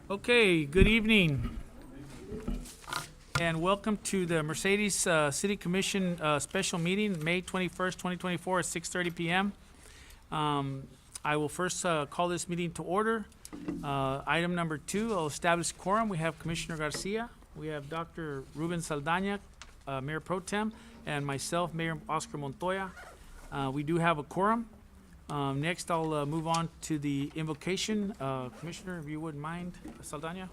Okay, good evening. And welcome to the Mercedes City Commission special meeting, May 21st, 2024, at 6:30 PM. I will first call this meeting to order. Item number 2, I'll establish quorum. We have Commissioner Garcia, we have Dr. Ruben Saldana, Mayor Pro Tem, and myself, Mayor Oscar Montoya. We do have a quorum. Next, I'll move on to the invocation. Commissioner, if you wouldn't mind, Saldana?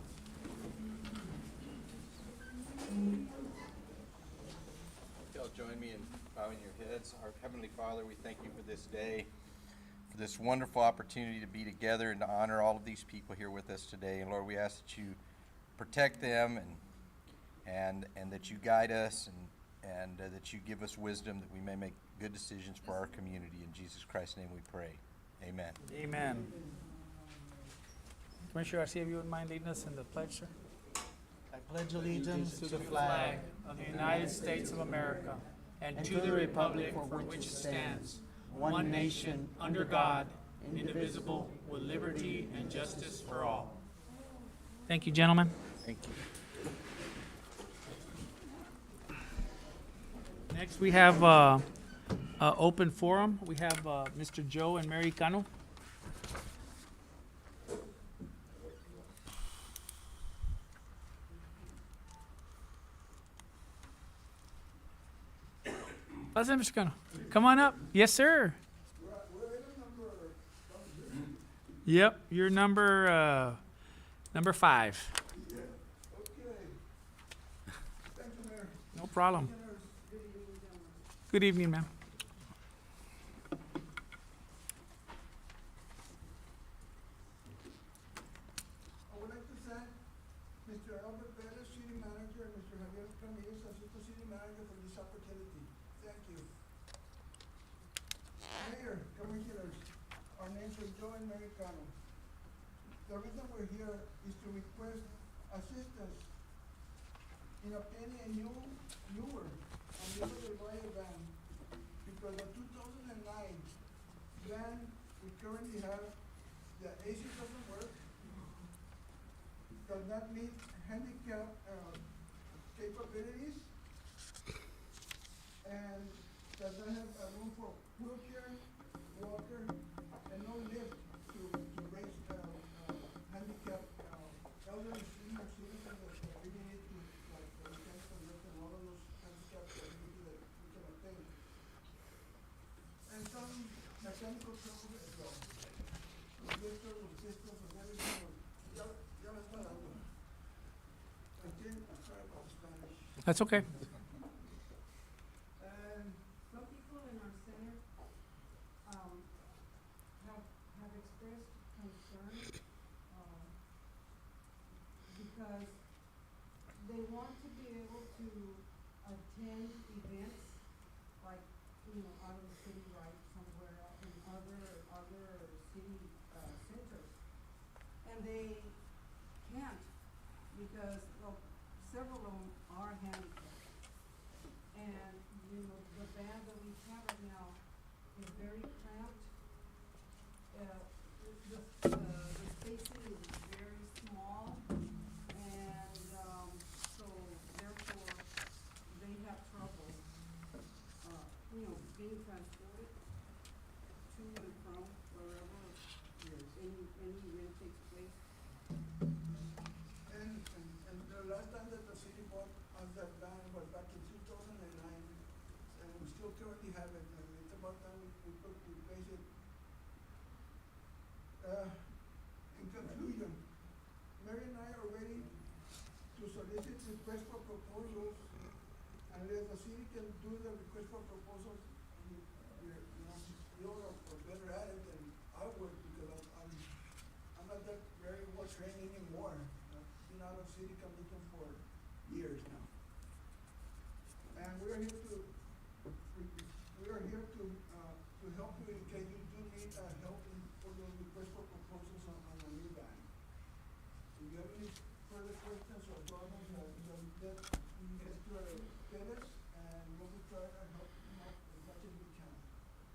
Y'all join me in bowing your heads. Our Heavenly Father, we thank you for this day, for this wonderful opportunity to be together and to honor all of these people here with us today. And Lord, we ask that you protect them and that you guide us and that you give us wisdom that we may make good decisions for our community. In Jesus Christ's name we pray. Amen. Amen. Commissioner Garcia, if you wouldn't mind leading us in the pledge, sir? I pledge allegiance to the flag of the United States of America and to the republic for which it stands, one nation, under God, indivisible, with liberty and justice for all. Thank you, gentlemen. Thank you. Next, we have open forum. We have Mr. Joe and Mary Cano. How's that, Mr. Cano? Come on up. Yes, sir. Yep, you're number 5. No problem. Good evening, ma'am. I would like to thank Mr. Albert Perez, City Manager, and Mr. Javier Ramirez, Assistant City Manager, for this opportunity. Thank you. Mayor, Commissioners, our names are Joe and Mary Cano. The reason we're here is to request assistance in obtaining a newer Amigo del Valle van, because the 2009 van we currently have, the AC doesn't work, does not meet handicap capabilities, and does not have a room for wheelchair, walker, and no lift to raise handicap elderly senior citizens that really need to, like, the mechanical lift and all of those handicap activities that we can obtain. And some mechanical troubles as well. Los lifters, los systems, and everything. Ya me está dando. Again, I'm sorry about Spanish. That's okay. And Some people in our center, have expressed concern, because they want to be able to attend events, like, out of the city, right, somewhere out in other city, centers. And they can't, because, well, several of them are handicapped. And, the band that we have right now is very cramped. The spacing is very small, and, so therefore, they have trouble, being transported to and from wherever any event takes place. And the last time that the city bought us that van was back in 2009, and we still currently have it, and it's about time we replace it. In conclusion, Mary and I are ready to solicit requests for proposals, and if the city can do the request for proposals, you're better at it than I would, because I'm not that very well trained anymore. I've been out of city commission for years now. And we're here to help you in case you do need help for the request for proposals on the new van. If you have any further questions or problems, let Mr. Perez, and we'll try to help him out as much as we can.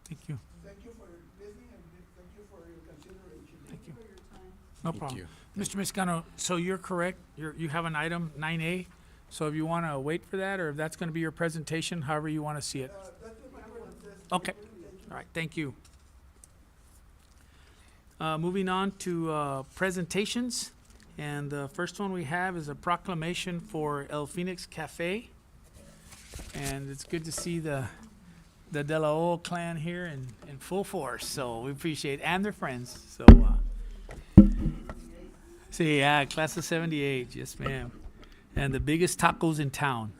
Thank you. Thank you for listening, and thank you for your consideration. Thank you. For your time. No Thank problem. you. Mr. Miscano, so you're correct, you have an item, 9A, so if you want to wait for that, or if that's going to be your presentation, however you want to see it. Okay, all right, thank you. Moving on to presentations, and the first one we have is a proclamation for El Phoenix Cafe. And it's good to see the De La O clan here in full force, so we appreciate, and their friends, so, see, yeah, class of 78, yes, ma'am. And the biggest tacos in town.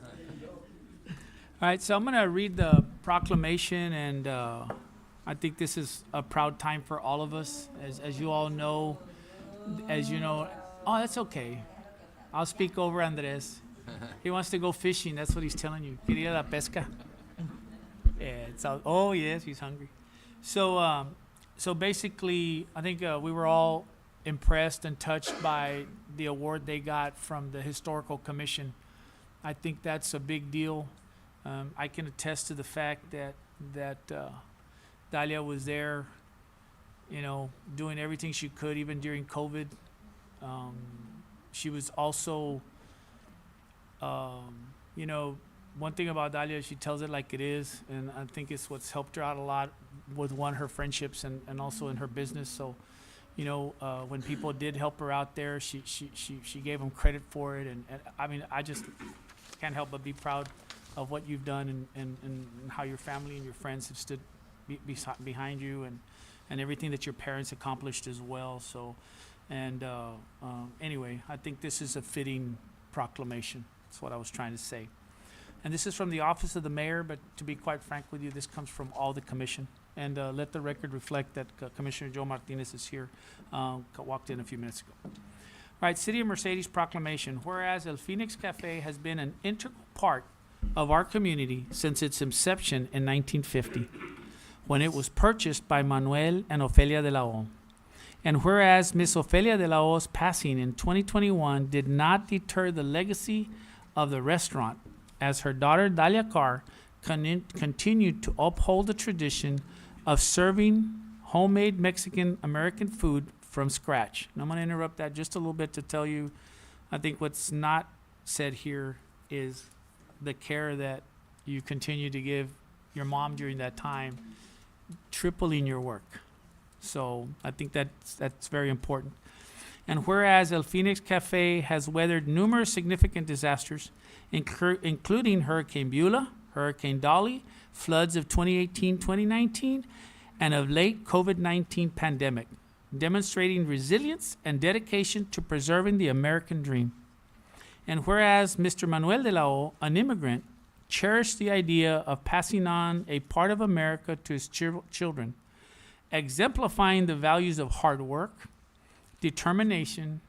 All right, so I'm gonna read the proclamation, and I think this is a proud time for all of us. As you all know, as you know, oh, that's okay. I'll speak over Andres. He wants to go fishing, that's what he's telling you. Quería la pesca. Yeah, it's out, oh, yes, he's hungry. So, so basically, I think we were all impressed and touched by the award they got from the Historical Commission. I think that's a big deal. I can attest to the fact that Dalia was there, you know, doing everything she could, even during COVID. She was also, you know, one thing about Dalia, she tells it like it is, and I think it's what's helped her out a lot with, one, her friendships and also in her business. So, you know, when people did help her out there, she gave them credit for it. And I mean, I just can't help but be proud of what you've done and how your family and your friends have stood behind you, and everything that your parents accomplished as well. So, and anyway, I think this is a fitting proclamation. That's what I was trying to say. And this is from the office of the mayor, but to be quite frank with you, this comes from all the commission. And let the record reflect that Commissioner Joe Martinez is here, walked in a few minutes ago. All right, City of Mercedes proclamation. Whereas El Phoenix Cafe has been an integral part of our community since its inception in 1950, when it was purchased by Manuel and Ofelia de la O. And whereas Miss Ofelia de la O's passing in 2021 did not deter the legacy of the restaurant, as her daughter Dalia Carr continued to uphold the tradition of serving homemade Mexican American food from scratch. And I'm going to interrupt that just a little bit to tell you, I think what's not said here is the care that you continue to give your mom during that time, tripling your work. So I think that's very important. And whereas El Phoenix Cafe has weathered numerous significant disasters, including Hurricane Beulah, Hurricane Dolly, floods of 2018-2019, and of late COVID-19 pandemic, demonstrating resilience and dedication to preserving the American dream. And whereas Mr. Manuel de la O, an immigrant, cherished the idea of passing on a part of America to his children, exemplifying the values of hard work, determination,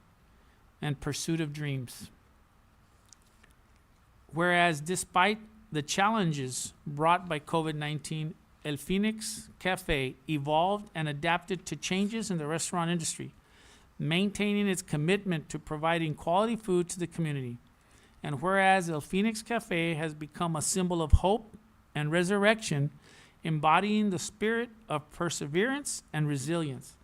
and pursuit of dreams. Whereas despite the challenges brought by COVID-19, El Phoenix Cafe evolved and adapted to changes in the restaurant industry, maintaining its commitment to providing quality food to the community. And whereas El Phoenix Cafe has become a symbol of hope and resurrection, embodying the spirit of perseverance and resilience.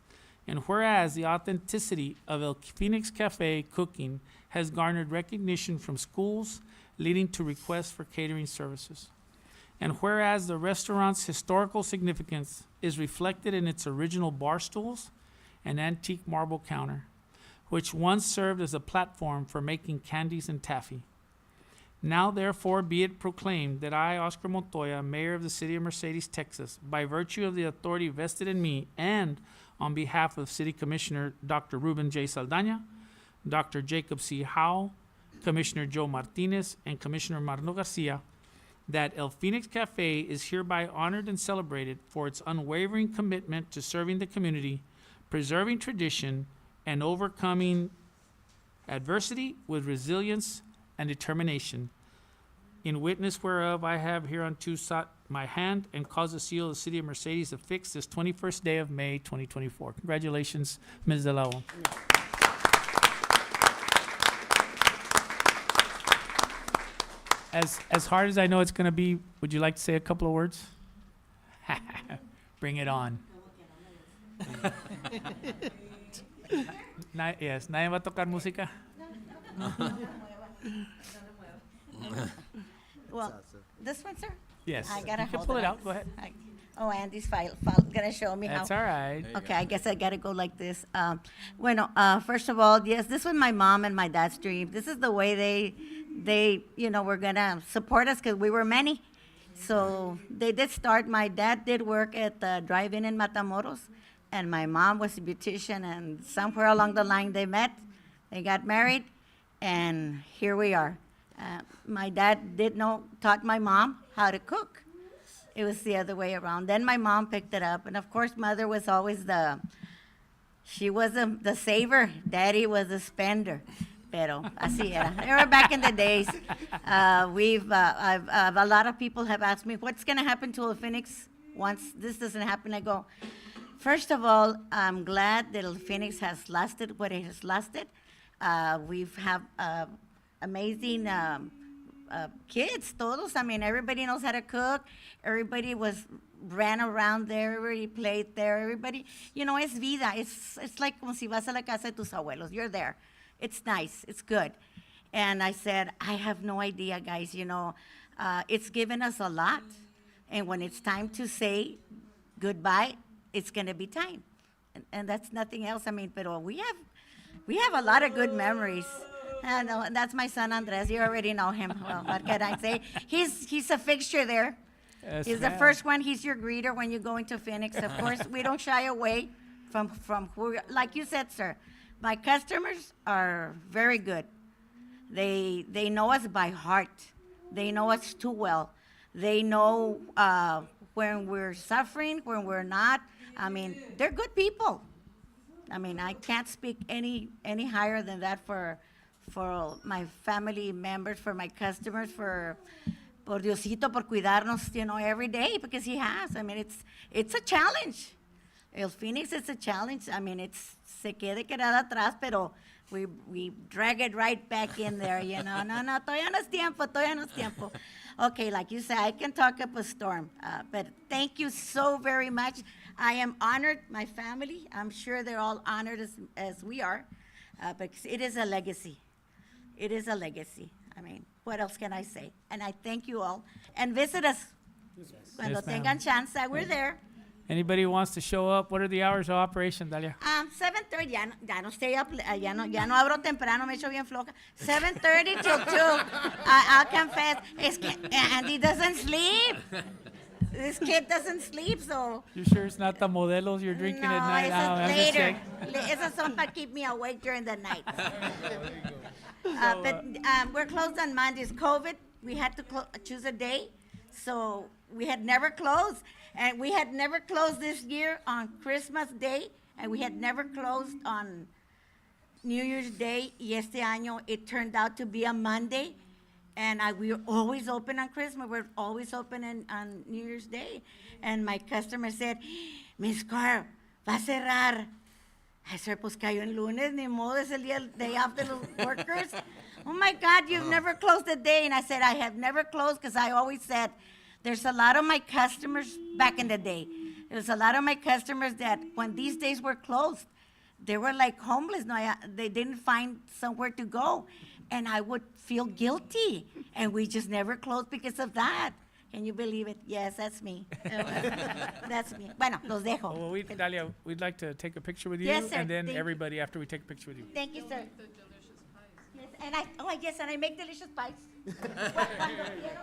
And whereas the authenticity of El Phoenix Cafe cooking has garnered recognition from schools, leading to requests for catering services. And whereas the restaurant's historical significance is reflected in its original bar stools and antique marble counter, which once served as a platform for making candies and taffy. Now therefore be it proclaimed that I, Oscar Montoya, Mayor of the City of Mercedes, Texas, by virtue of the authority vested in me and on behalf of City Commissioner Dr. Ruben J. Saldaña, Dr. Jacob C. Howe, Commissioner Joe Martinez, and Commissioner Marno Garcia, that El Phoenix Cafe is hereby honored and celebrated for its unwavering commitment to serving the community, preserving tradition, and overcoming adversity with resilience and determination. In witness whereof I have hereunto sought my hand and caused the seal of the City of Mercedes affixed this 21st day of May 2024. Congratulations, Ms. De La O. As hard as I know it's going to be, would you like to say a couple of words? Bring it on. Yes, nadie va a tocar música. Well, this one, sir? Yes. I gotta You can hold pull it it up. out. Go ahead. Oh, Andy's gonna show me how. That's all right. Okay, I guess I gotta go like this. Bueno, first of all, yes, this was my mom and my dad's dream. This is the way they, were gonna support us because we were many. So they did start. My dad did work at the drive-in in Matamoros, and my mom was a beautician. And somewhere along the line, they met, they got married, and here we are. My dad taught my mom how to cook. It was the other way around. Then my mom picked it up, and of course, mother was always she was the saver. Daddy was the spender. Pero así era. They were back in the days. A lot of people have asked me, what's going to happen to El Phoenix once this doesn't happen? I go, first of all, I'm glad that El Phoenix has lasted what it has lasted. We've have amazing kids, todos. I mean, everybody knows how to cook. Everybody ran around there. Everybody played there. Everybody, es vida. It's like como si vas a la casa de tus abuelos. You're there. It's nice. It's good. And I said, I have no idea, guys. It's given us a lot. And when it's time to say goodbye, it's going to be time. And that's nothing else. I mean, pero we have a lot of good memories. And that's my son Andres. You already know him. Well, what can I say? He's a fixture there. Yes, He's the ma'am. first one. He's your greeter when you go into Phoenix. Of course, we don't shy away from who, like you said, sir. My customers are very good. They know us by heart. They know us too well. They know when we're suffering, when we're not. I mean, they're good people. I mean, I can't speak any higher than that for my family members, for my customers, por Diosito, por cuidarnos, every day, because he has. I mean, it's a challenge. El Phoenix is a challenge. I mean, se quede quedada atrás, pero we drag it right back in there, No, todavía no es tiempo. Okay, like you said, I can talk up a storm, but thank you so very much. I am honored, my family. I'm sure they're all honored as we are, because it is a legacy. It is a legacy. I mean, what else can I say? And I thank you all. And visit us. Cuando Yes, ma'am. tengan chance, we're there. Anybody who wants to show up, what are the hours of operation, Dalia? 7:30, ya no stay up, ya no abro temprano, me echo bien floja. 7:30 till 2. I'll confess, es que Andy doesn't sleep. This kid doesn't sleep, so. You sure it's not the modelos you're drinking No, at night? it's I'm just later. saying. Esas son para keep me awake during the night. But we're closed on Mondays. COVID, we had to choose a day, so we had never closed. And we had never closed this year on Christmas Day, and we had never closed on New Year's Day. Y este año, it turned out to be a Monday, and we were always open on Christmas. We're always open on New Year's Day. And my customer said, Miss Carr, va a cerrar. I said, pues cayó en lunes, ni modo, es el day off de los workers. Oh my God, you've never closed a day. And I said, I have never closed, because I always said, there's a lot of my customers back in the day. There's a lot of my customers that when these days were closed, they were like homeless. They didn't find somewhere to go. And I would feel guilty. And we just never closed because of that. Can you believe it? Yes, that's me. That's me. Bueno, los dejo. Well, Dalia, we'd like to take a picture with you, Yes, sir. and then Thank you. everybody after we take a picture with you. Thank you, sir. Yes, and I make delicious pies. Cuando quiero.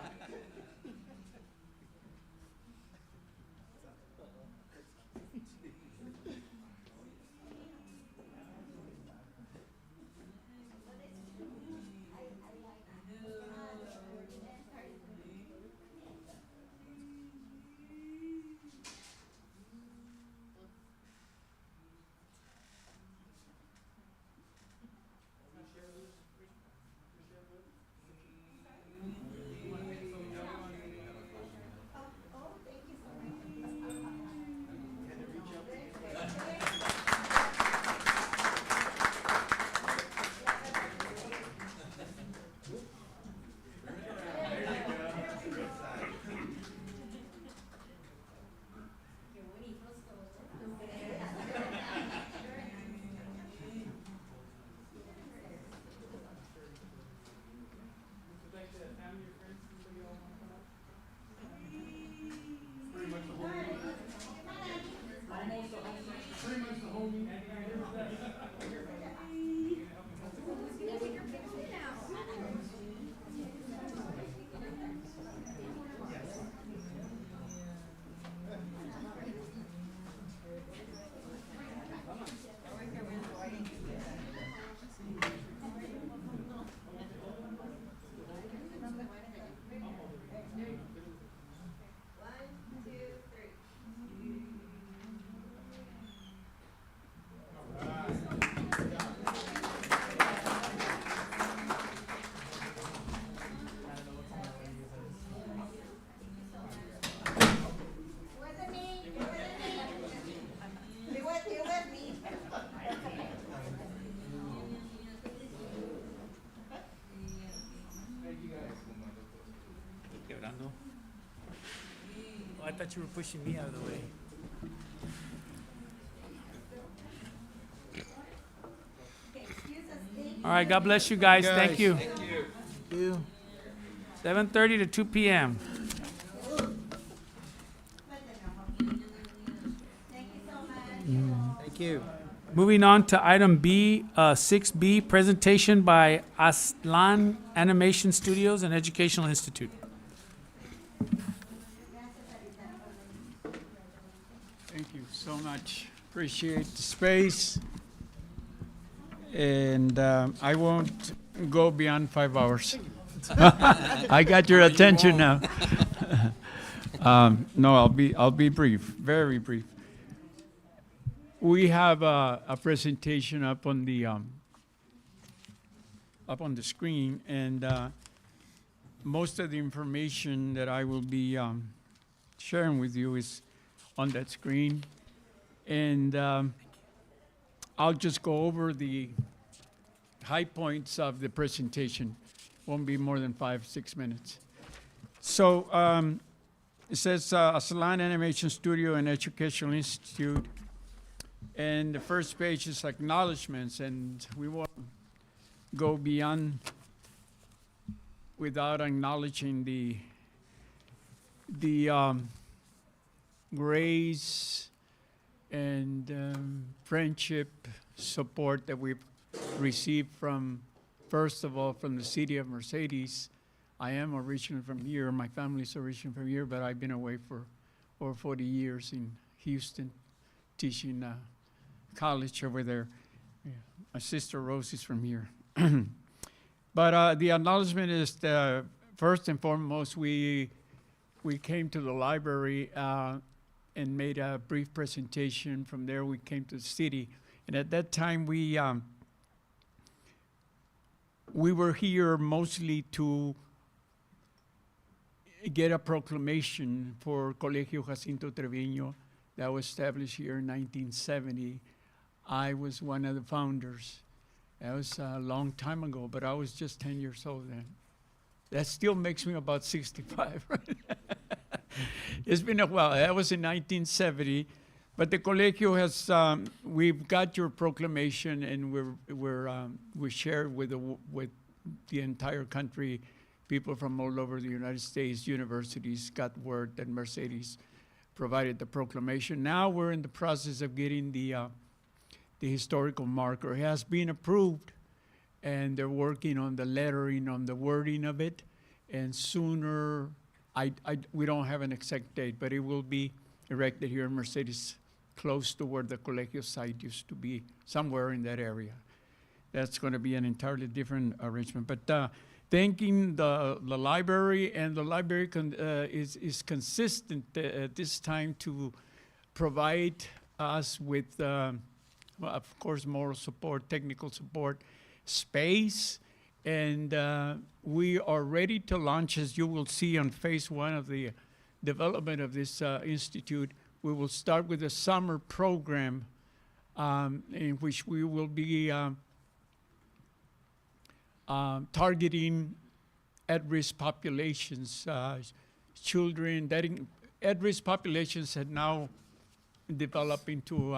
I thought you were pushing me out of the way. All right, God bless you guys. Thank you. You. 7:30 to 2 p.m. Thank you. Moving on to item B, 6B, presentation by Aslan Animation Studios and Educational Institute. Thank you so much. Appreciate the space. And I won't go beyond 5 hours. I got your attention now. No, I'll be brief, very brief. We have a presentation up on the screen, and most of the information that I will be sharing with you is on that screen. And I'll just go over the high points of the presentation. Won't be more than 5-6 minutes. So it says Aslan Animation Studio and Educational Institute. And the first page is acknowledgements, and we won't go beyond without acknowledging the grace and friendship support that we've received from, first of all, from the city of Mercedes. I am originally from here. My family's originally from here, but I've been away for over 40 years in Houston, teaching college over there. Yeah. My sister Rose is from here. But the acknowledgement is first and foremost, we came to the library and made a brief presentation. From there, we came to the city. And at that time, we were here mostly to get a proclamation for Colegio Jacinto Treviño that was established here in 1970. I was one of the founders. That was a long time ago, but I was just 10 years old then. That still makes me about 65, right? It's been a while. That was in 1970. But the Colegio has, we've got your proclamation, and we share with the entire country. People from all over the United States, universities got word that Mercedes provided the proclamation. Now we're in the process of getting the historical marker. It has been approved, and they're working on the lettering, on the wording of it. And sooner, we don't have an exact date, but it will be erected here in Mercedes, close to where the Colegio site used to be, somewhere in that area. That's going to be an entirely different arrangement. But thanking the library, and the library is consistent at this time to provide us with, well, of course, moral support, technical support, space, and we are ready to launch, as you will see on phase one of the development of this institute. We will start with a summer program in which we will be targeting at-risk populations, children. At-risk populations had now developed into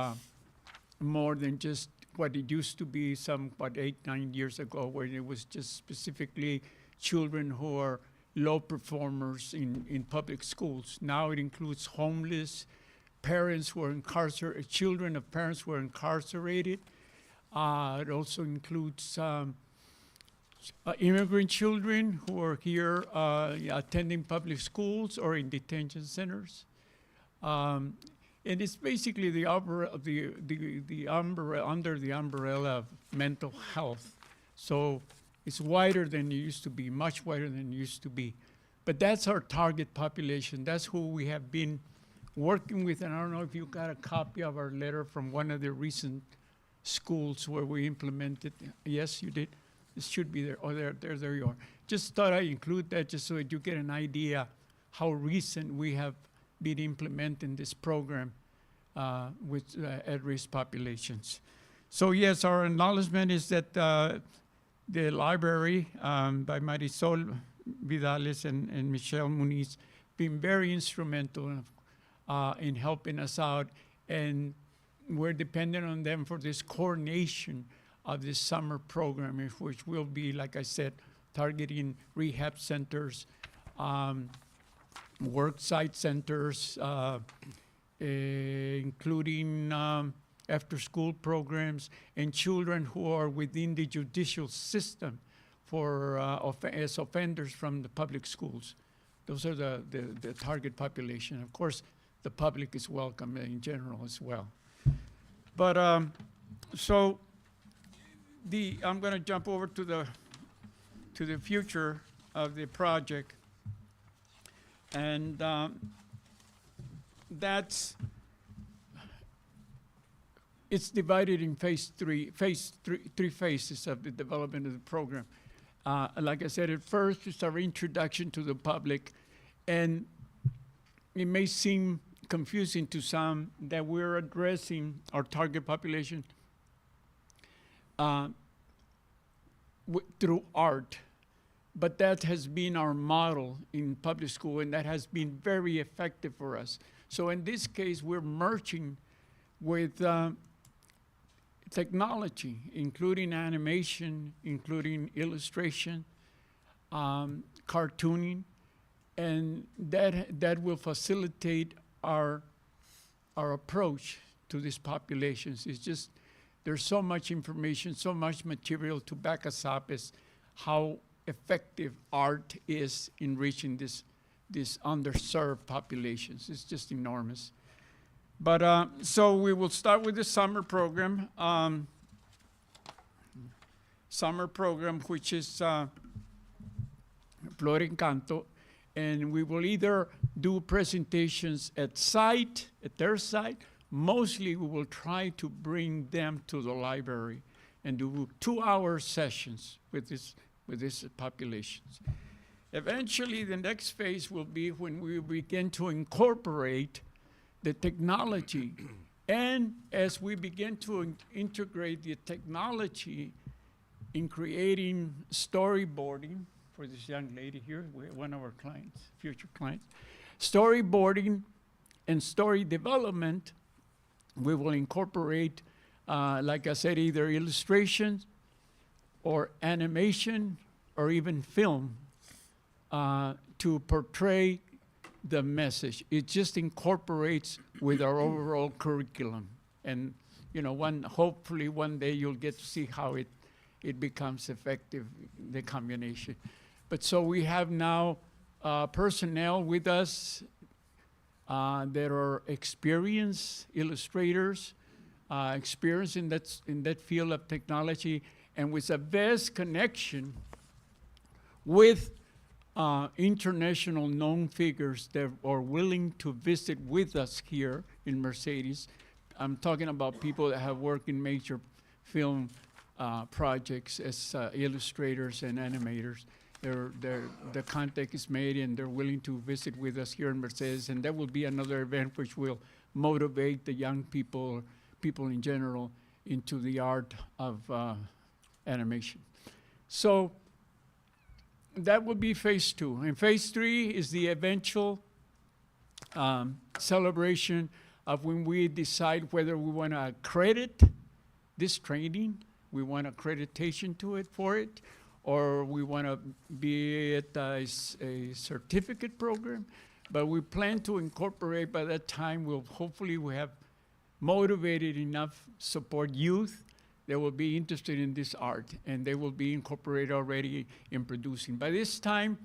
more than just what it used to be 8-9 years ago, where it was just specifically children who are low performers in public schools. Now it includes homeless, parents who are incarcerated, children of parents who are incarcerated. It also includes immigrant children who are here attending public schools or in detention centers. And it's basically under the umbrella of mental health. So it's wider than it used to be, much wider than it used to be. But that's our target population. That's who we have been working with. And I don't know if you got a copy of our letter from one of the recent schools where we implemented. Yes, you did. It should be there. Oh, there you are. Just thought I'd include that just so that you get an idea how recent we have been implementing this program with at-risk populations. So yes, our acknowledgement is that the library by Marisol Vidales and Michelle Muniz been very instrumental. And in helping us out, and we're dependent on them for this coordination of this summer program, which will be, like I said, targeting rehab centers, work site centers, including after-school programs, and children who are within the judicial system for as offenders from the public schools. Those are the target population. Of course, the public is welcome in general as well. But so I'm going to jump over to the future of the project, and it's divided in three phases of the development of the program. Like I said, at first, it's our introduction to the public, and it may seem confusing to some that we're addressing our target population through art, but that has been our model in public school, and that has been very effective for us. So in this case, we're merging with technology, including animation, including illustration, cartooning, and that will facilitate our approach to these populations. It's just, there's so much information, so much material to back us up as how effective art is in reaching this underserved populations. It's just enormous. But so we will start with the summer program. Which is Flor Encanto, and we will either do presentations at their site. Mostly we will try to bring them to the library and do 2-hour sessions with these populations. Eventually, the next phase will be when we begin to incorporate the technology. And as we begin to integrate the technology in creating storyboarding for this young lady here, one of our clients, future clients, storyboarding and story development, we will incorporate, like I said, either illustrations or animation or even film to portray the message. It just incorporates with our overall curriculum. And hopefully one day you'll get to see how it becomes effective, the combination. But so we have now personnel with us that are experienced illustrators, experienced in that field of technology, and with a vast connection with international known figures that are willing to visit with us here in Mercedes. I'm talking about people that have worked in major film projects as illustrators and animators. The contact is made and they're willing to visit with us here in Mercedes, and that will be another event which will motivate the young people in general into the art of animation. So that will be phase 2. And phase 3 is the eventual celebration of when we decide whether we want to accredit this training, we want accreditation for it, or we want to be at a certificate program. But we plan to incorporate, by that time, hopefully we have motivated enough support youth that will be interested in this art, and they will be incorporated already in producing. By this time,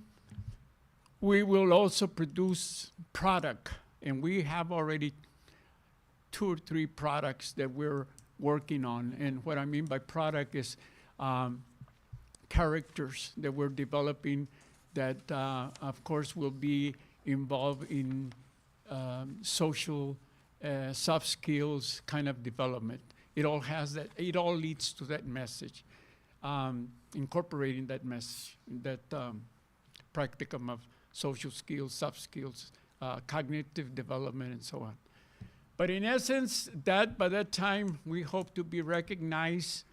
we will also produce product, and we have already 2 or 3 products that we're working on. And what I mean by product is characters that we're developing that, of course, will be involved in social, soft skills kind of development. It all has that, it all leads to that message, incorporating that message, that practicum of social skills, soft skills, cognitive development, and so on. But in essence, by that time, we hope to be recognized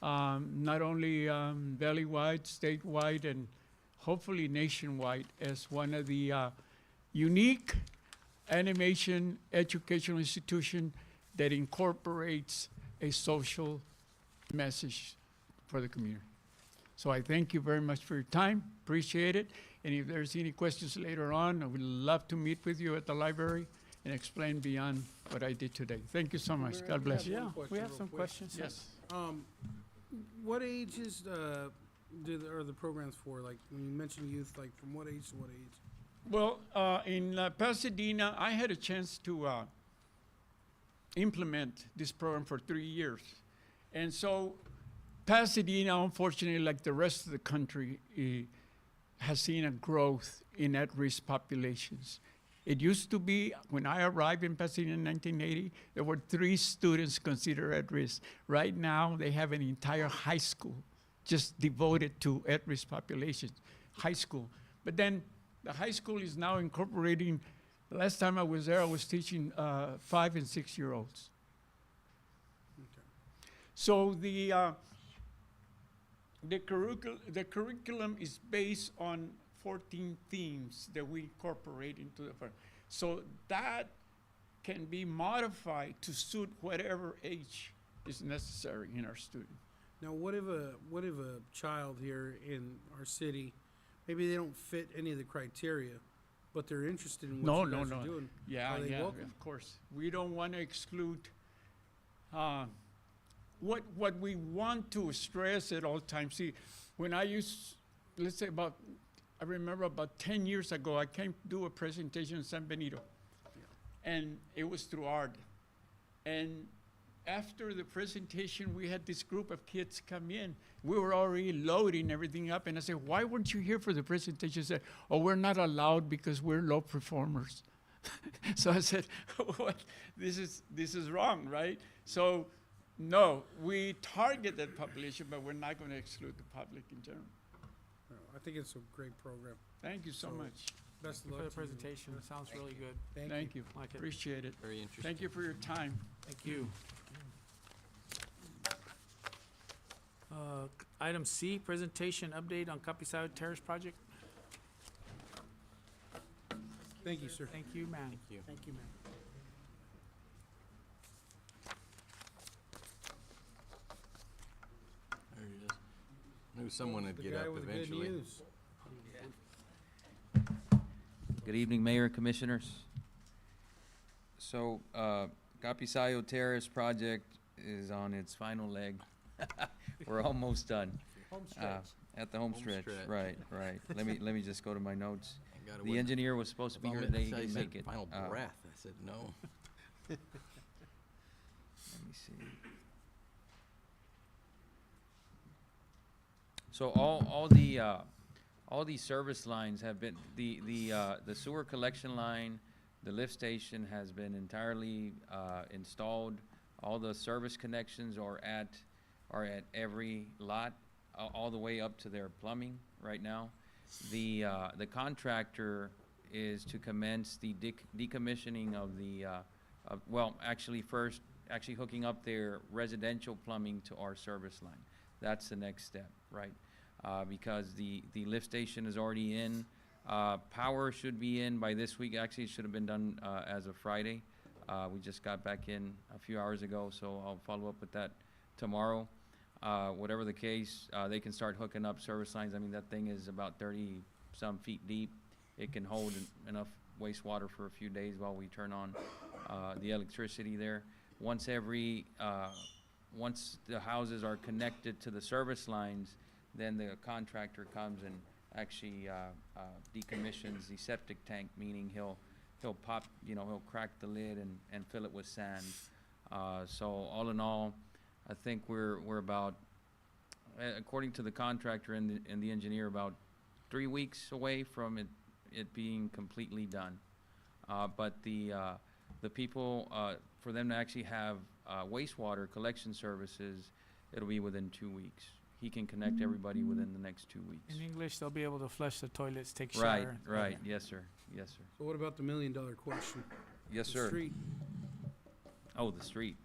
not only valley-wide, statewide, and hopefully nationwide as one of the unique animation educational institution that incorporates a social message for the community. So I thank you very much for your time, appreciate it. And if there's any questions later on, I would love to meet with you at the library and explain beyond what I did today. Thank you so much. God bless you. Yeah, question we have real some quick. questions. Yes. What ages are the programs for? Like when you mention youth, like from what age to what age? Well, in Pasadena, I had a chance to implement this program for 3 years. And so Pasadena, unfortunately, like the rest of the country, has seen a growth in at-risk populations. It used to be, when I arrived in Pasadena in 1980, there were 3 students considered at risk. Right now, they have an entire high school just devoted to at-risk populations, high school. But then the high school is now incorporating, the last time I was there, I was teaching 5 and 6 year olds. So the curriculum is based on 14 themes that we incorporate into the program. So that can be modified to suit whatever age is necessary in our student. Now, what if a child here in our city, maybe they don't fit any of the criteria, but they're interested in what you guys are doing? Yeah, Are they yeah, welcome? of course. We don't want to exclude. What we want to stress at all times. See, when I let's say I remember about 10 years ago, I came to do a presentation in San Benito, and it was through art. And after the presentation, we had this group of kids come in. We were already loading everything up, and I said, "Why weren't you here for the presentation?" They said, "Oh, we're not allowed because we're low performers." So I said, "What? This is wrong, right?" So, no, we target that population, but we're not going to exclude the public in general. No, I think it's a great program. Thank you so So, much. Best of For luck. the to you. presentation, it sounds really good. Thank you. Like it. Appreciate it. Very interesting. Thank you for your time. Thank you. Item C, presentation update on Capisayo Terrace project. Thank you, sir. Thank you, ma'am. Thank you, man. There he is. Knew someone would The get guy up with the good eventually. news. Good evening, Mayor, Commissioners. So, Capisayo Terrace project is on its final leg. We're almost done. Home At the home Home stretch, stretch. right. Let me just go to my notes. Gotta The wait. engineer was supposed to be If I here meant to today, he say didn't said make it. Final Uh, breath. I said no. Let me see. So all these service lines have been, the sewer collection line, the lift station has been entirely, installed. All the service connections are at every lot, all the way up to their plumbing right now. The contractor is to commence the decommissioning of the, actually hooking up their residential plumbing to our service line. That's the next step, right? Because the lift station is already in. Power should be in by this week. Actually, it should have been done as of Friday. We just got back in a few hours ago, so I'll follow up with that tomorrow. Whatever the case, they can start hooking up service lines. I mean, that thing is about 30-some feet deep. It can hold enough wastewater for a few days while we turn on the electricity there. Once the houses are connected to the service lines, then the contractor comes and actually decommissions the septic tank, meaning he'll pop, he'll crack the lid and fill it with sand. So all in all, I think we're about, according to the contractor and the engineer, about 3 weeks away from it being completely done. But the people, for them to actually have wastewater collection services, it'll be within 2 weeks. He can connect everybody within the next 2 weeks. In English, they'll be able to flush the toilets, take Right, shower. right, yes, sir, yes, sir. So what about the $1 million question? Yes, The sir. street. Oh, the street,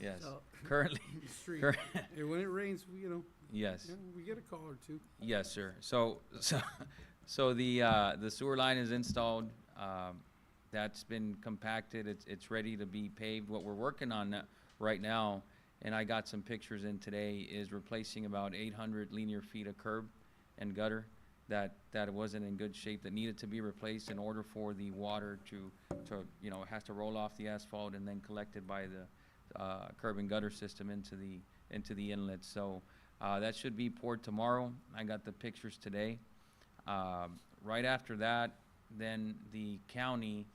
yes. Oh. Currently, The street. cur- And when it rains, yes. we get a call or two. Yes, sir. So the sewer line is installed. That's been compacted, it's ready to be paved. What we're working on right now, and I got some pictures in today, is replacing about 800 linear feet of curb and gutter that wasn't in good shape, that needed to be replaced in order for the water to it has to roll off the asphalt and then collected by the curb and gutter system into the inlet. So that should be poured tomorrow. I got the pictures today. Right after that, then the county,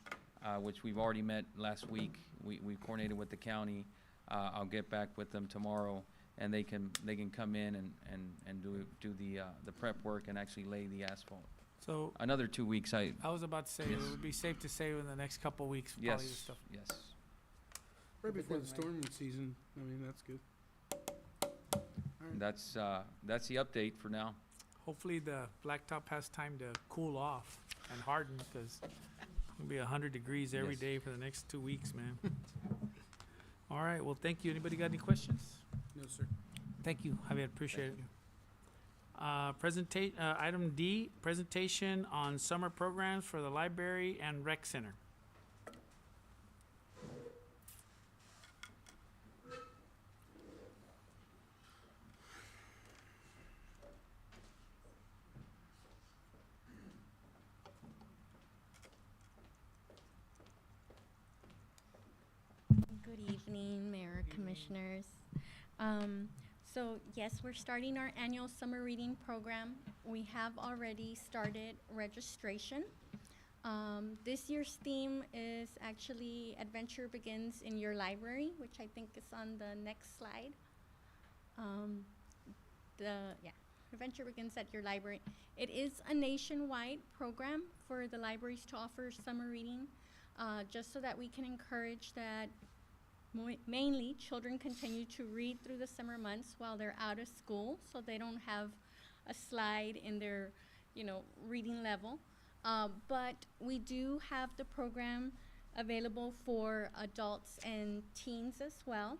which we've already met last week, we coordinated with the county. I'll get back with them tomorrow, and they can come in and do the prep work and actually lay the asphalt. So Another 2 weeks, I was about to say, Yes. it would be safe to say in the next couple of weeks, yes, probably this stuff. yes. Right before the storm season, I mean, that's good. That's the update for now. Hopefully the blacktop has time to cool off and harden, because it'll be 100 degrees every Yes. day for the next 2 weeks, man. All right, well, thank you. Anybody got any questions? No, sir. Thank you, Javier, appreciate Thank it. Item D, presentation on summer programs for the library and rec center. Good evening, Mayor, Commissioners. So yes, we're starting our annual summer reading program. We have already started registration. This year's theme is actually Adventure Begins in Your Library, which I think is on the next slide. Adventure Begins at Your Library. It is a nationwide program for the libraries to offer summer reading, just so that we can encourage that mainly children continue to read through the summer months while they're out of school, so they don't have a slide in their reading level. But we do have the program available for adults and teens as well.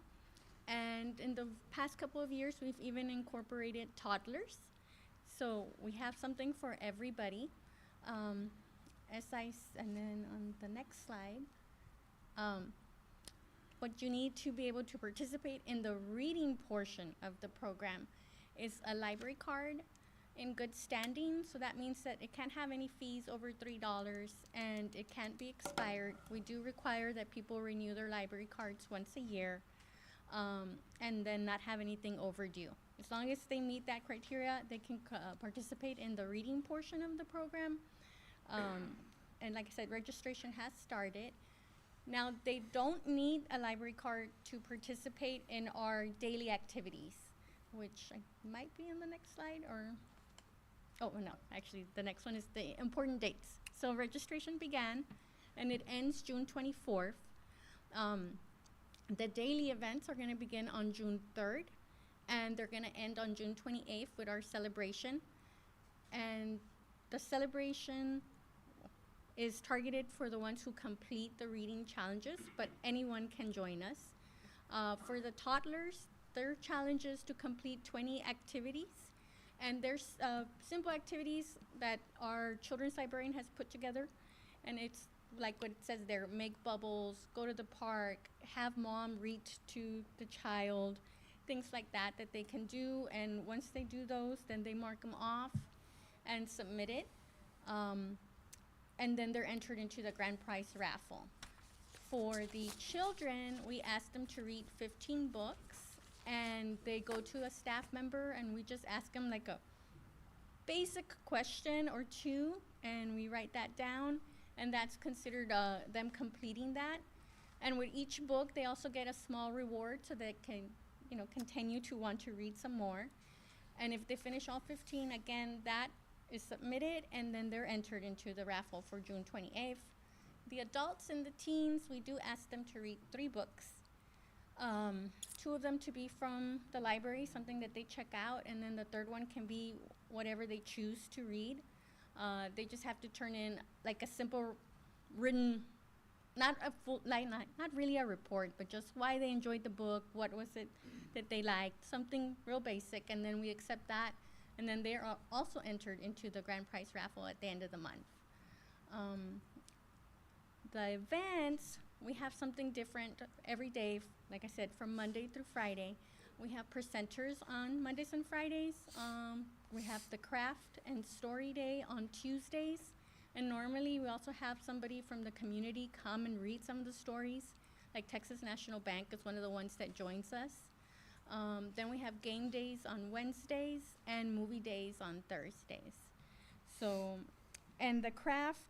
And in the past couple of years, we've even incorporated toddlers. So we have something for everybody. And then on the next slide, what you need to be able to participate in the reading portion of the program is a library card in good standing. So that means that it can't have any fees over $3 and it can't be expired. We do require that people renew their library cards once a year, and then not have anything overdue. As long as they meet that criteria, they can participate in the reading portion of the program. And like I said, registration has started. Now, they don't need a library card to participate in our daily activities, which might be in the next slide, or, oh, no, actually, the next one is the important dates. So registration began, and it ends June 24th. The daily events are gonna begin on June 3rd, and they're gonna end on June 28th with our celebration. And the celebration is targeted for the ones who complete the reading challenges, but anyone can join us. For the toddlers, their challenge is to complete 20 activities. And there's simple activities that our children's librarian has put together. And it's like what it says there: make bubbles, go to the park, have mom read to the child, things like that they can do. And once they do those, then they mark them off and submit it. And then they're entered into the grand prize raffle. For the children, we ask them to read 15 books, and they go to a staff member, and we just ask them like a basic question or two, and we write that down, and that's considered them completing that. And with each book, they also get a small reward so they can, continue to want to read some more. And if they finish all 15, again, that is submitted, and then they're entered into the raffle for June 28th. The adults and the teens, we do ask them to read 3 books. 2 of them to be from the library, something that they check out, and then the 3rd one can be whatever they choose to read. They just have to turn in like a simple written, not really a report, but just why they enjoyed the book, what was it that they liked, something real basic, and then we accept that. And then they are also entered into the grand prize raffle at the end of the month. the events, we have something different every day. Like I said, from Monday through Friday. We have presenters on Mondays and Fridays. We have the craft and story day on Tuesdays. And normally we also have somebody from the community come and read some of the stories. Like Texas National Bank is one of the ones that joins us. Then we have game days on Wednesdays and movie days on Thursdays. So, and the craft,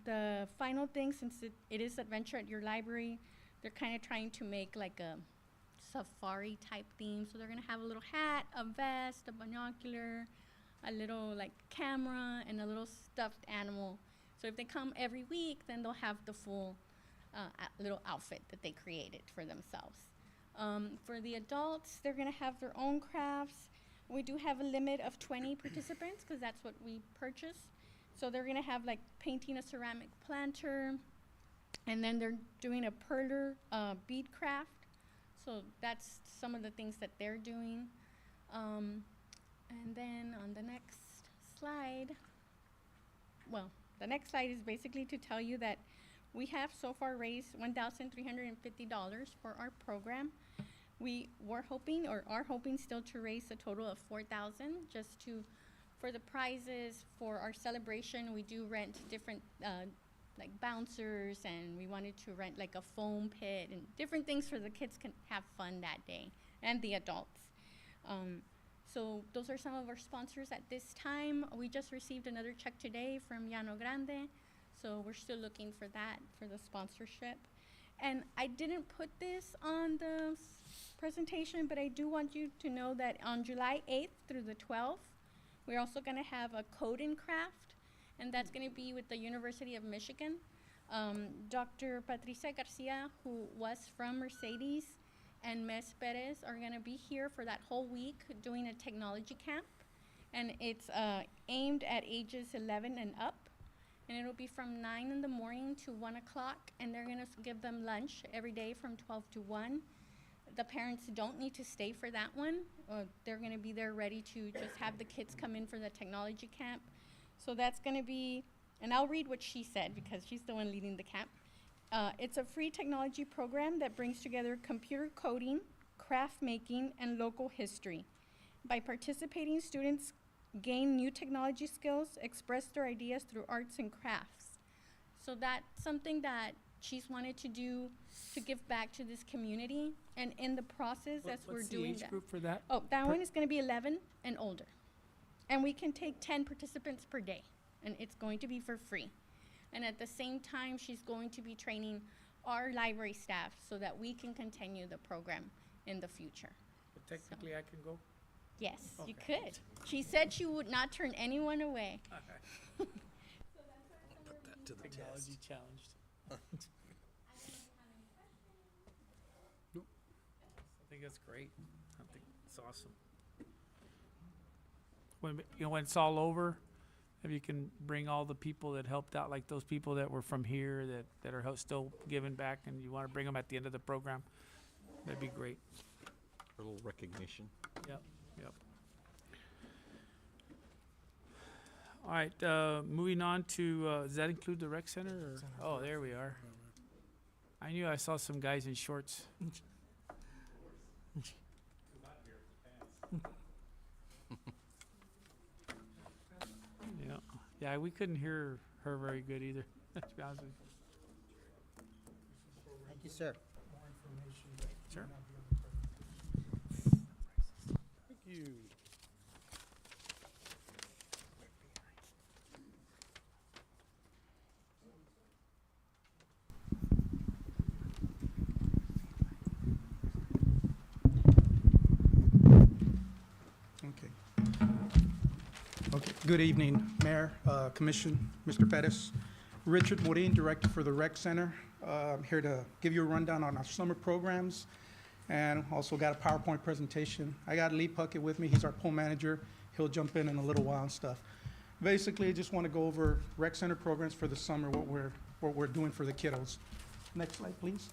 the final thing, since it is Adventure at Your Library, they're kind of trying to make like a safari type theme. So they're gonna have a little hat, a vest, a binocular, a little like camera, and a little stuffed animal. So if they come every week, then they'll have the full little outfit that they created for themselves. For the adults, they're gonna have their own crafts. We do have a limit of 20 participants because that's what we purchased. So they're gonna have like painting a ceramic planter, and then they're doing a perler bead craft. So that's some of the things that they're doing. And then on the next slide, well, the next slide is basically to tell you that we have so far raised $1,350 for our program. We were hoping, or are hoping still, to raise a total of $4,000 just for the prizes. For our celebration, we do rent different like bouncers, and we wanted to rent like a foam pit and different things so the kids can have fun that day, and the adults. So those are some of our sponsors at this time. We just received another check today from Llano Grande, so we're still looking for that, for the sponsorship. And I didn't put this on the presentation, but I do want you to know that on July 8th through the 12th, we're also gonna have a code and craft, and that's gonna be with the University of Michigan. Dr. Patricia Garcia, who was from Mercedes, and Ms. Perez are gonna be here for that whole week doing a technology camp. And it's aimed at ages 11 and up. And it'll be from 9 in the morning to 1 o'clock, and they're gonna give them lunch every day from 12 to 1. The parents don't need to stay for that one. They're gonna be there ready to just have the kids come in for the technology camp. So that's gonna be, and I'll read what she said because she's the one leading the camp. It's a free technology program that brings together computer coding, craft making, and local history. By participating, students gain new technology skills, express their ideas through arts and crafts. So that's something that she's wanted to do to give back to this community. And in the process, as we're doing What's the age that. group for that? Oh, that one is gonna be 11 and older. And we can take 10 participants per day, and it's going to be for free. And at the same time, she's going to be training our library staff so that we can continue the program in the future. But technically, I can go? Yes, you Okay. could. She said she would not turn anyone away. Technology challenged. Nope. I think that's great. I think it's awesome. When, when it's all over, if you can bring all the people that helped out, like those people that were from here that are still giving back, and you want to bring them at the end of the program, that'd be great. A little recognition. Yep, yep. All right, moving on to, does that include the rec center, or? Oh, there we are. I knew I saw some guys in shorts. Yeah, yeah, we couldn't hear her very good either, to be honest with you. Thank you, sir. Sure. Thank you. Okay. Okay, good evening, Mayor, Commission, Mr. Pettis. Richard Morin, Director for the Rec Center. I'm here to give you a rundown on our summer programs, and also got a PowerPoint presentation. I got Lee Puckett with me, he's our pool manager. He'll jump in a little while and stuff. Basically, I just want to go over Rec Center programs for the summer, what we're doing for the kiddos. Next slide, please.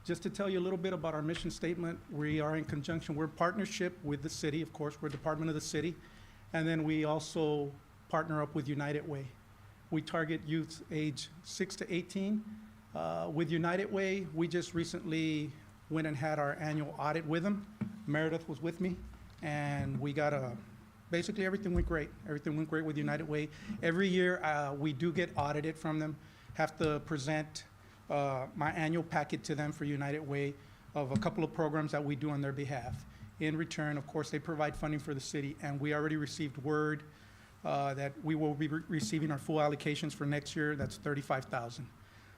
Just to tell you a little bit about our mission statement, we are in conjunction, we're in partnership with the city, of course, we're a department of the city, and then we also partner up with United Way. We target youth age 6 to 18, With United Way, we just recently went and had our annual audit with them. Meredith was with me, and we got basically everything went great. Everything went great with United Way. Every year, we do get audited from them, have to present my annual packet to them for United Way of a couple of programs that we do on their behalf. In return, of course, they provide funding for the city, and we already received word that we will be receiving our full allocations for next year. That's $35,000.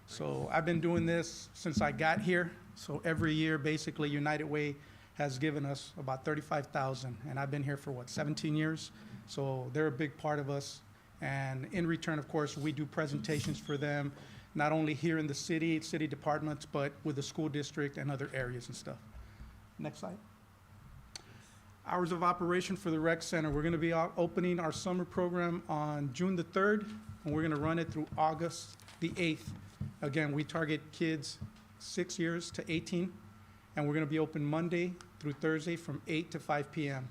So I've been doing this since I got here. So every year, basically, United Way has given us about $35,000, and I've been here for 17 years. So they're a big part of us. And in return, of course, we do presentations for them, not only here in the city departments, but with the school district and other areas and stuff. Next slide. Hours of operation for the rec center. We're gonna be opening our summer program on June the 3rd, and we're gonna run it through August the 8th. Again, we target kids 6 years to 18, and we're gonna be open Monday through Thursday from 8 to 5 p.m.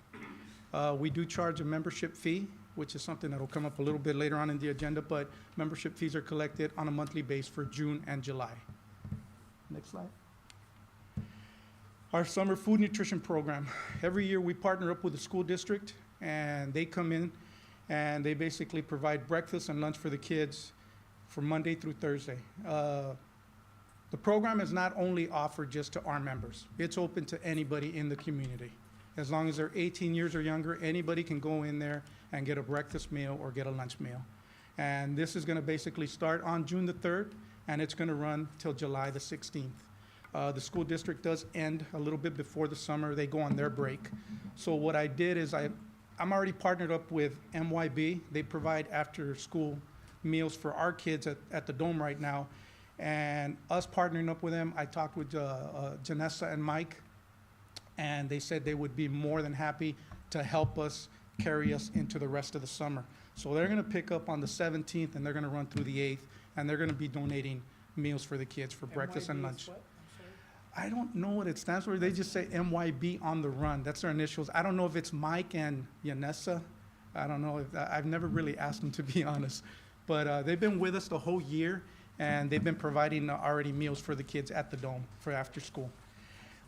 We do charge a membership fee, which is something that'll come up a little bit later on in the agenda, but membership fees are collected on a monthly basis for June and July. Next slide. Our summer food nutrition program. Every year we partner up with the school district, and they come in and they basically provide breakfast and lunch for the kids for Monday through Thursday. The program is not only offered just to our members. It's open to anybody in the community. As long as they're 18 years or younger, anybody can go in there and get a breakfast meal or get a lunch meal. And this is gonna basically start on June the 3rd, and it's gonna run till July the 16th. The school district does end a little bit before the summer. They go on their break. So what I did is I'm already partnered up with MYB. They provide after-school meals for our kids at the Dome right now. And us partnering up with them, I talked with Janessa and Mike, and they said they would be more than happy to help us carry us into the rest of the summer. So they're gonna pick up on the 17th, and they're gonna run through the 8th, and they're gonna be donating meals for the kids for breakfast and lunch. I don't know what it stands for. They just say MYB on the run. That's their initials. I don't know if it's Mike and Yanessa. I don't know. I've never really asked them, to be honest. But they've been with us the whole year, and they've been providing already meals for the kids at the Dome for after school.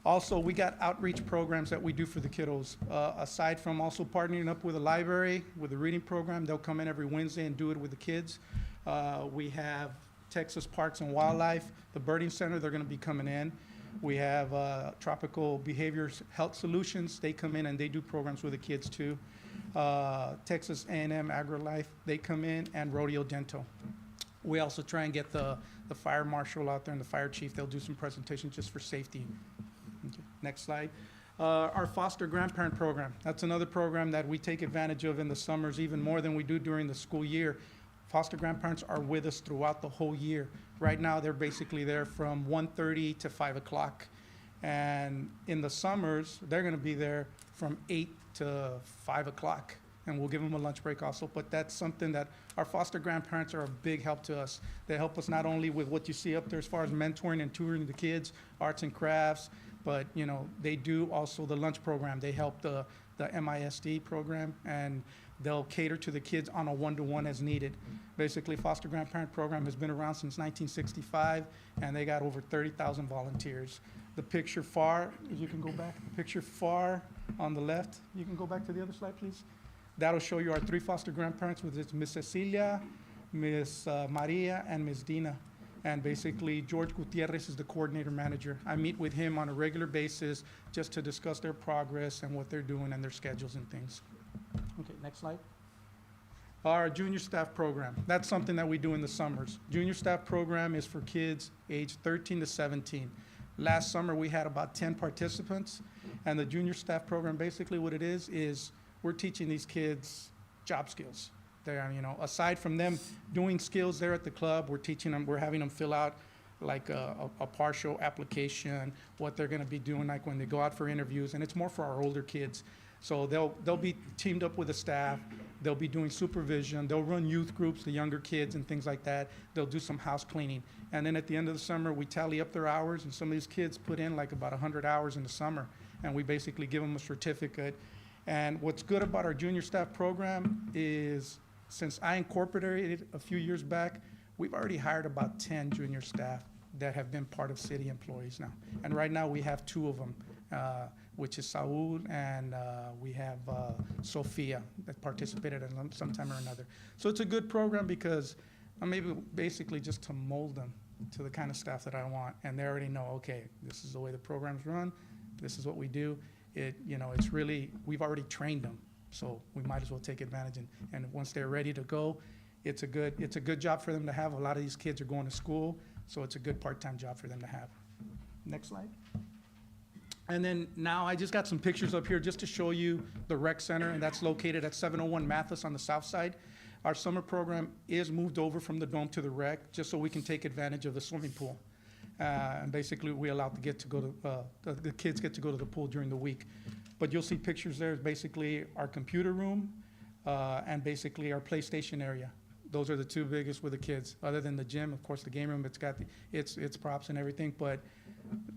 Also, we got outreach programs that we do for the kiddos. Aside from also partnering up with a library, with a reading program, they'll come in every Wednesday and do it with the kids. We have Texas Parks and Wildlife, the Birding Center, they're gonna be coming in. We have Tropical Behaviors Health Solutions. They come in and they do programs with the kids too. Texas A&M AgriLife, they come in, and Rodeo Dental. We also try and get the fire marshal out there and the fire chief. They'll do some presentations just for safety. Okay, next slide. Our foster grandparent program. That's another program that we take advantage of in the summers even more than we do during the school year. Foster grandparents are with us throughout the whole year. Right now, they're basically there from 1:30 to 5 o'clock. And in the summers, they're gonna be there from 8 to 5 o'clock. And we'll give them a lunch break also. But that's something that our foster grandparents are a big help to us. They help us not only with what you see up there as far as mentoring and tutoring the kids, arts and crafts, but you know, they do also the lunch program. They help the MISD program, and they'll cater to the kids on a one-to-one as needed. Basically, foster grandparent program has been around since 1965, and they got over 30,000 volunteers. The picture far, if you can go back, the picture far on the left, you can go back to the other slide, please. That'll show you our 3 foster grandparents, which is Miss Cecilia, Miss Maria, and Miss Dina. And basically, George Gutierrez is the coordinator manager. I meet with him on a regular basis just to discuss their progress and what they're doing and their schedules and things. Okay, next slide. Our junior staff program. That's something that we do in the summers. Junior staff program is for kids aged 13 to 17. Last summer, we had about 10 participants, and the junior staff program, basically what it is we're teaching these kids job skills. They're, you know, aside from them doing skills there at the club, we're teaching them, we're having them fill out like a partial application, what they're gonna be doing like when they go out for interviews, and it's more for our older kids. So they'll be teamed up with the staff, they'll be doing supervision, they'll run youth groups, the younger kids and things like that. They'll do some house cleaning. And then at the end of the summer, we tally up their hours, and some of these kids put in like about 100 hours in the summer, and we basically give them a certificate. And what's good about our junior staff program is, since I incorporated it a few years back, we've already hired about 10 junior staff that have been part of city employees now. And right now, we have 2 of them, which is Saul and we have Sophia that participated in some time or another. So it's a good program because I'm maybe basically just to mold them to the kind of staff that I want. And they already know, okay, this is the way the program's run, this is what we do. It's really, we've already trained them, so we might as well take advantage. And once they're ready to go, it's a good job for them to have. A lot of these kids are going to school, so it's a good part-time job for them to have. Next slide. And then now I just got some pictures up here just to show you the rec center, and that's located at 701 Mathis on the south side. Our summer program is moved over from the dome to the rec, just so we can take advantage of the swimming pool. And basically, we allow the kids get to go to the pool during the week. But you'll see pictures there, basically our computer room, and basically our PlayStation area. Those are the 2 biggest with the kids, other than the gym, of course, the game room, it's got its props and everything, but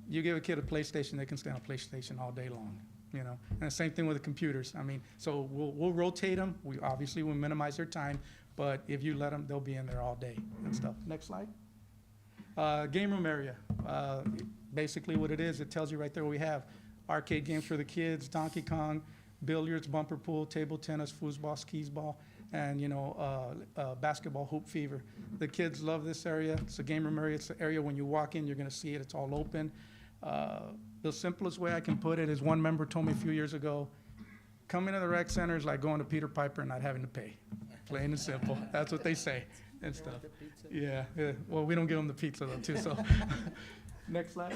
you give a kid a PlayStation, they can stay on PlayStation all day long, And the same thing with the computers. I mean, so we'll rotate them. We obviously will minimize their time, but if you let them, they'll be in there all day and stuff. Next slide. Game room area. Basically what it is, it tells you right there what we have. Arcade games for the kids, Donkey Kong, billiards, bumper pool, table tennis, foosball, skis ball, and basketball, hoop fever. The kids love this area. It's a game room area. It's the area when you walk in, you're gonna see it. It's all open. The simplest way I can put it is one member told me a few years ago, coming to the rec center is like going to Peter Piper and not having to pay. Plain and simple. That's what they say and stuff. Yeah. Well, we don't give them the pizza though, too, so. Next slide.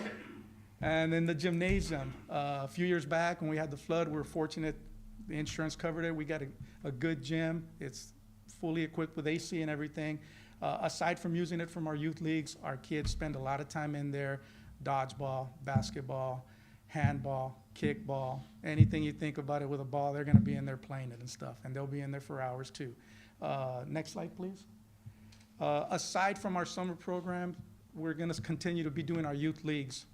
And then the gymnasium. A few years back when we had the flood, we were fortunate the insurance covered it. We got a good gym. It's fully equipped with AC and everything. Aside from using it from our youth leagues, our kids spend a lot of time in there. Dodgeball, basketball, handball, kickball, anything you think about it with a ball, they're gonna be in there playing it and stuff. And they'll be in there for hours too. Next slide, please. Aside from our summer program, we're gonna continue to be doing our youth leagues.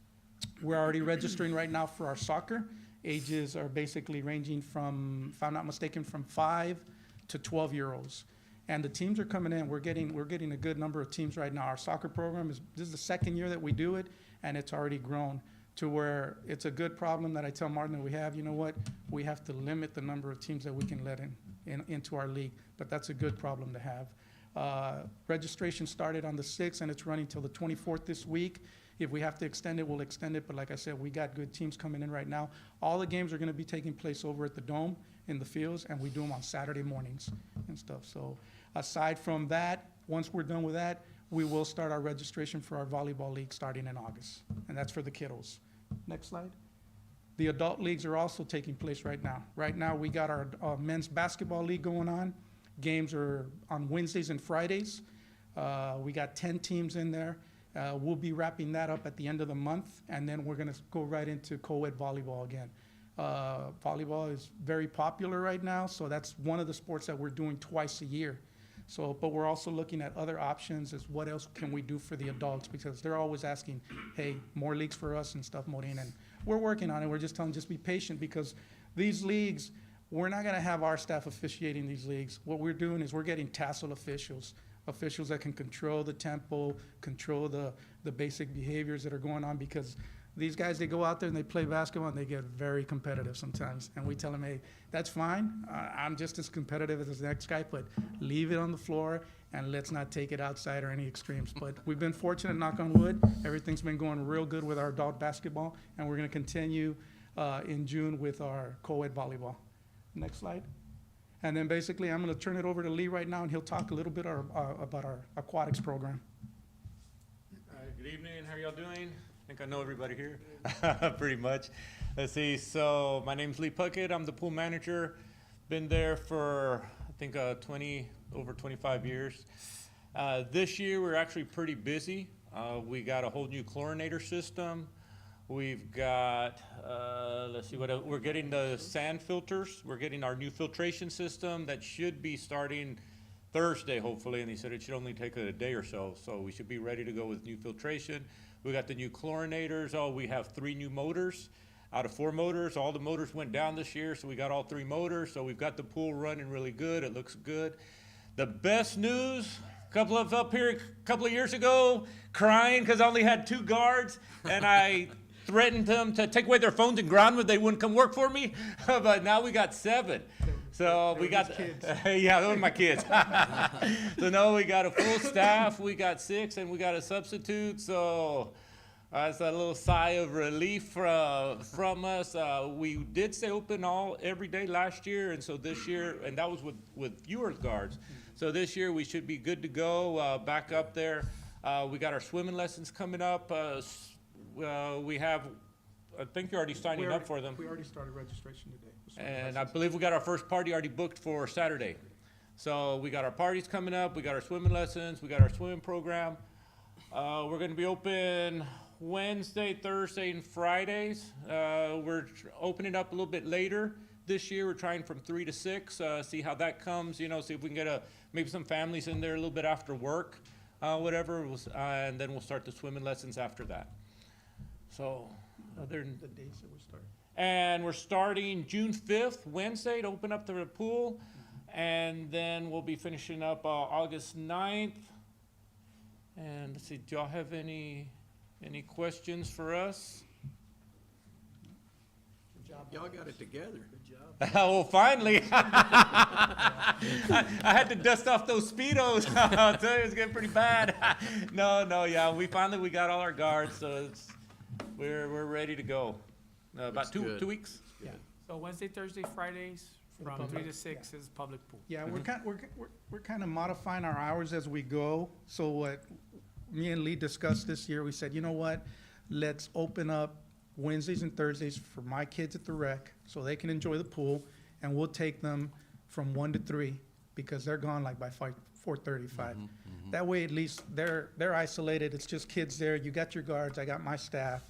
We're already registering right now for our soccer. Ages are basically ranging from, if I'm not mistaken, from 5 to 12-year-olds. And the teams are coming in. We're getting a good number of teams right now. Our soccer program this is the 2nd year that we do it, and it's already grown to where it's a good problem that I tell Martin that we have. You know what? We have to limit the number of teams that we can let into our league, but that's a good problem to have. Registration started on the 6th, and it's running till the 24th this week. If we have to extend it, we'll extend it. But like I said, we got good teams coming in right now. All the games are going to be taking place over at the Dome in the fields, and we do them on Saturday mornings and stuff. So aside from that, once we're done with that, we will start our registration for our volleyball league starting in August. And that's for the kiddos. Next slide. The adult leagues are also taking place right now. Right now, we got our men's basketball league going on. Games are on Wednesdays and Fridays. We got 10 teams in there. We'll be wrapping that up at the end of the month, and then we're going to go right into co-ed volleyball again. Volleyball is very popular right now, so that's one of the sports that we're doing twice a year. So, but we're also looking at other options as what else can we do for the adults, because they're always asking, hey, more leagues for us and stuff, Maureen, and we're working on it. We're just telling them, just be patient, because these leagues, we're not going to have our staff officiating these leagues. What we're doing is we're getting tassel officials that can control the tempo, control the basic behaviors that are going on, because these guys, they go out there and they play basketball and they get very competitive sometimes. And we tell them, hey, that's fine. I'm just as competitive as the next guy, but leave it on the floor and let's not take it outside or any extremes. But we've been fortunate, knock on wood. Everything's been going real good with our adult basketball, and we're going to continue in June with our co-ed volleyball. Next slide. And then basically, I'm going to turn it over to Lee right now, and he'll talk a little bit about our aquatics program. Good evening. How are y'all doing? I think I know everybody here, pretty much. Let's see. So my name's Lee Puckett. I'm the pool manager. Been there for, I think, over 25 years. This year, we're actually pretty busy. We got a whole new chlorinator system. We've got, let's see, we're getting the sand filters. We're getting our new filtration system that should be starting Thursday, hopefully, and he said it should only take a day or so. So we should be ready to go with new filtration. We got the new chlorinators. Oh, we have 3 new motors out of 4 motors. All the motors went down this year, so we got all 3 motors. So we've got the pool running really good. It looks good. The best news couple of years ago, crying because I only had 2 guards, and I threatened them to take away their phones and ground them if they wouldn't come work for me. But now we got 7. So we got, yeah, those are my kids. So now we got a full staff, we got 6, and we got a substitute. So that's a little sigh of relief from us. We did stay open every day last year, and so this year, and that was with fewer guards. So this year we should be good to go, back up there. We got our swimming lessons coming up. We have, I think you're already signing up for them. We already started registration today. And I believe we got our first party already booked for Saturday. So we got our parties coming up, we got our swimming lessons, we got our swimming program. We're gonna be open Wednesday, Thursday, and Fridays. We're opening up a little bit later this year. We're trying from 3 to 6, see how that comes, you know, see if we can get maybe some families in there a little bit after work, whatever, and then we'll start the swimming lessons after that. So, other than The dates that we start. and we're starting June 5th, Wednesday, to open up the pool. And then we'll be finishing up August 9th. And let's see, do y'all have any questions for us? Y'all got it together. Oh, finally. I had to dust off those Speedos. I'll tell you, it's getting pretty bad. No, yeah, we got all our guards, so we're ready to go. About two weeks. Yeah. So Wednesday, Thursday, Fridays, from 3 to 6 is public pool. Yeah, we're kind of modifying our hours as we go. So what me and Lee discussed this year, we said, you know what? Let's open up Wednesdays and Thursdays for my kids at the rec so they can enjoy the pool, and we'll take them from 1 to 3 because they're gone like by 4:35. That way, at least they're isolated. It's just kids there. You got your guards. I got my staff.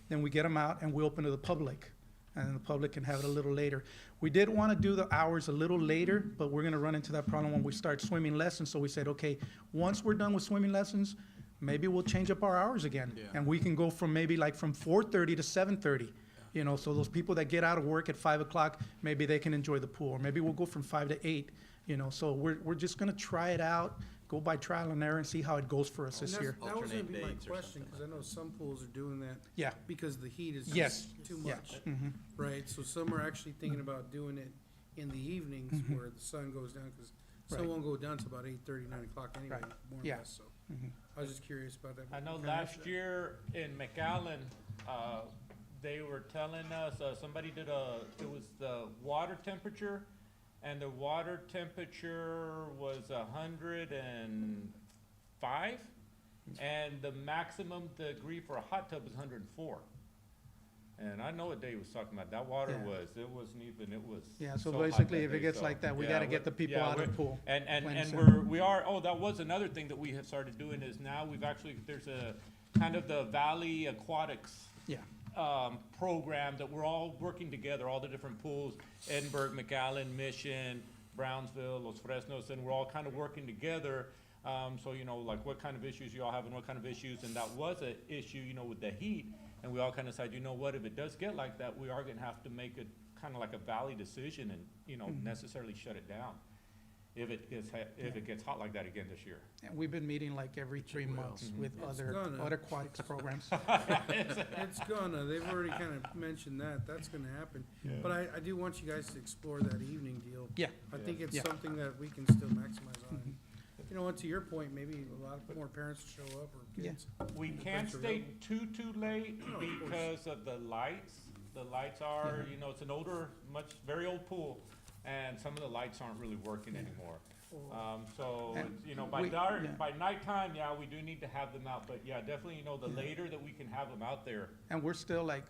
Then we get them out and we open to the public, and the public can have it a little later. We did want to do the hours a little later, but we're going to run into that problem when we start swimming lessons. So we said, okay, once we're done with swimming lessons, maybe we'll change up our hours again. Yeah. And we can go from maybe like from 4:30 to 7:30. You know, so those people that get out of work at 5 o'clock, maybe they can enjoy the pool. Or maybe we'll go from 5 to 8, you know. So we're just going to try it out, go by trial and error and see how it goes for us this year. That was gonna Alternate be my dates or question, because I know some pools are doing that Yeah. because the heat is Yes. just too Yeah. much. Mhm. Right, so some are actually thinking about doing it in the evenings where the sun goes down, because some Right. won't go down to about 8:30, 9 o'clock anyway, Right. more or Yeah. less, so. Mhm. I was just curious about that. I know Okay. last year in McAllen, they were telling us, somebody it was the water temperature, and the water temperature was 105, and the maximum degree for a hot tub was 104. And I know what Dave was talking about. That water Yeah. it wasn't even, it was. Yeah, so hot basically, that if it day, gets so, like that, we yeah, gotta get the people yeah, out of the we're- pool. And plain and and simple. that was another thing that we have started doing is now there's a kind of the Valley Aquatics Yeah. program that we're all working together, all the different pools, Edinburgh, McAllen, Mission, Brownsville, Los Fresnos, and we're all kind of working together. So, you know, like what kind of issues you all have and what kind of issues, and that was an issue, you know, with the heat. And we all kind of said, you know what, if it does get like that, we are gonna have to make it kind of like a valley decision and, you know, necessarily shut it down if it gets hot like that again this year. And we've been meeting like every 3 months with It's other gonna. aquatics programs. It's gonna, they've already kind of mentioned that's gonna happen. But I do want you guys to explore that evening deal. Yeah. I think it's Yeah. something that we can still maximize on. You know, and to your point, maybe a lot more parents show up or Yeah. kids. We can't stay too late because of the lights. The lights are, you know, it's an very old pool, and some of the lights aren't really working anymore. So, And it's, you know, by nighttime, yeah, we do need to have them out, but yeah, definitely, you know, the later that we can have them out there. And we're still like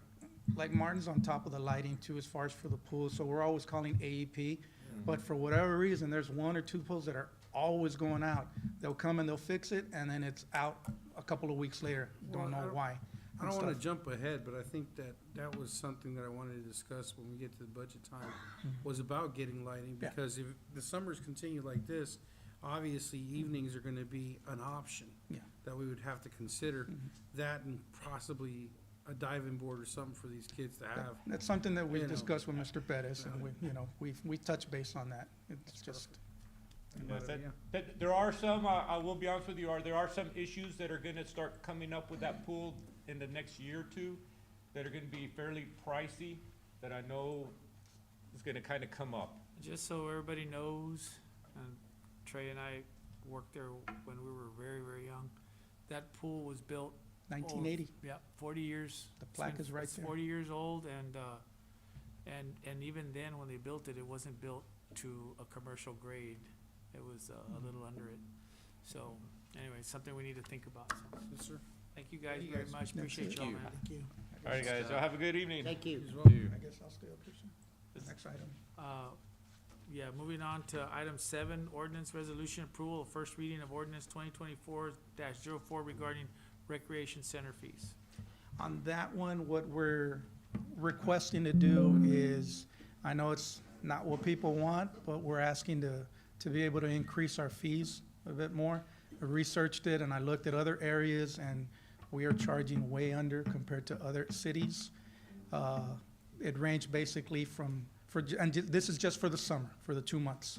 Martin's on top of the lighting too, as far as for the pool, so we're always calling AEP. But for whatever reason, there's 1 or 2 pools that are always going out. They'll come and they'll fix it, and then it's out a couple of weeks later. Don't know why. I don't and wanna stuff. jump ahead, but I think that was something that I wanted to discuss when we get to the budget time, was about getting lighting, Yeah. because if the summers continue like this, obviously evenings are gonna be an option. Yeah. That we would have to consider, that and possibly a diving board or something for these kids to have. That's something that we You know. discussed with Mr. Pettis, and we touched base on that. It's just, Yes, about it, yeah. there are some, I will be honest with you, there are some issues that are gonna start coming up with that pool in the next year or two that are gonna be fairly pricey, that I know is gonna kinda come up. Just so everybody knows, and Trey and I worked there when we were very, very young. That pool was built. 1980. Yeah, 40 years. The It's plaque been- is right it's there. 40 years old, and even then, when they built it, it wasn't built to a commercial grade. It was a little under it. So, anyway, something we need to think about. So, Yes, sir. thank you guys Thank you very guys. much. Thank Appreciate y'all, you. man. Thank you. All right, guys, y'all have a good evening. Thank you. As well. I guess I'll stay up here, sir. Next item. Yeah, moving on to item 7, ordinance resolution approval of first reading of ordinance 2024-04 regarding recreation center fees. On that one, what we're requesting to do is, I know it's not what people want, but we're asking to be able to increase our fees a bit more. I researched it and I looked at other areas and we are charging way under compared to other cities. It ranged basically this is just for the summer, for the 2 months.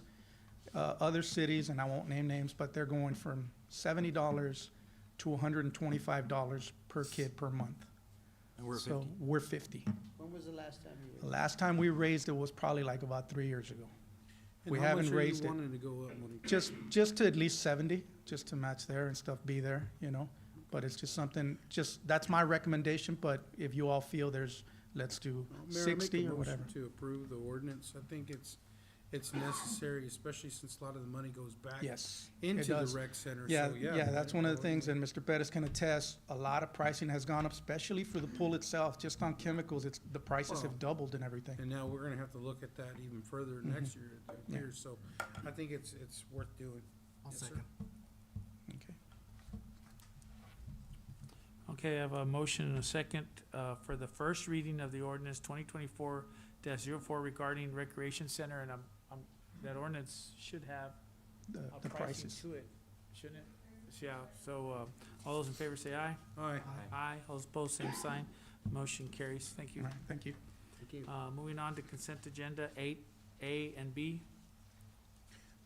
Other cities, and I won't name names, but they're going from $70 to $125 per kid per month. And we're So 50. we're 50. When was the last time you The last time we raised it was probably like about 3 years ago. And We how haven't much are you raised it. wanting to go up, Monique? Just to at least 70, just to match there and stuff, be there, you know? But it's just something, that's my recommendation, but if you all feel let's do Mayor, I make a 60 or motion whatever. to approve the ordinance. I think it's necessary, especially since a lot of the money goes back Yes, it into the does. rec center, Yeah, so yeah. yeah, that's one of the things, and Mr. Pettis can attest, a lot of pricing has gone up, especially for the pool itself, just on chemicals, the prices have Well, doubled and everything. And now we're gonna have to look at that even further next year, Yeah. so I think it's worth doing. I'll Yes, sir. second. Okay. Okay, I have a motion and a second for the first reading of the ordinance 2024-04 regarding recreation center, and that ordinance should have a The pricing prices. to it, shouldn't it? Yeah, so all those in favor say aye. All right, Aye. All those opposed, same sign. Motion carries. Thank you. All right, thank you. Thank you. Moving on to consent agenda 8A and B.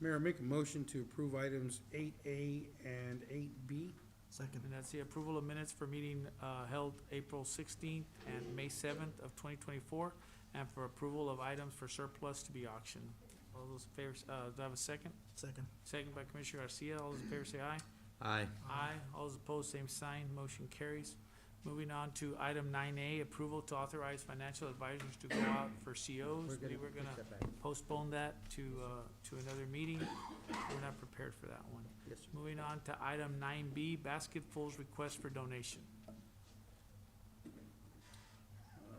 Mayor, make a motion to approve items 8A and 8B. Second. And that's the approval of minutes for meeting held April 16th and May 7th of 2024, and for approval of items for surplus to be auctioned. All those in favor, do I have a second? Second. Second by Commissioner Garcia. All those in favor say aye. Aye. Aye. All those opposed, same sign. Motion carries. Moving on to item 9A, approval to authorize financial advisors to go out for COs. We were gonna postpone that to another meeting. We're not prepared for that one. Yes, sir. Moving on to item 9B, basketfuls request for donation.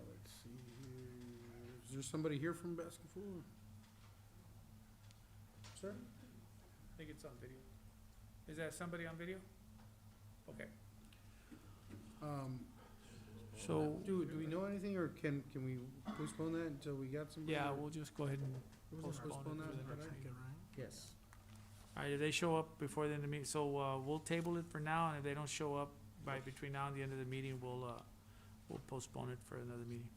Let's see here. Is there somebody here from Basketball? Sir? I think it's on video. Is that somebody on video? Okay. So, Do we know anything, or can we postpone that until we got somebody? yeah, or- we'll just go ahead and We'll postpone postpone it that, for the next right? meeting. Yes. All right, if they show up before the end of the meeting, so, we'll table it for now, and if they don't show up between now and the end of the meeting, we'll postpone it for another meeting.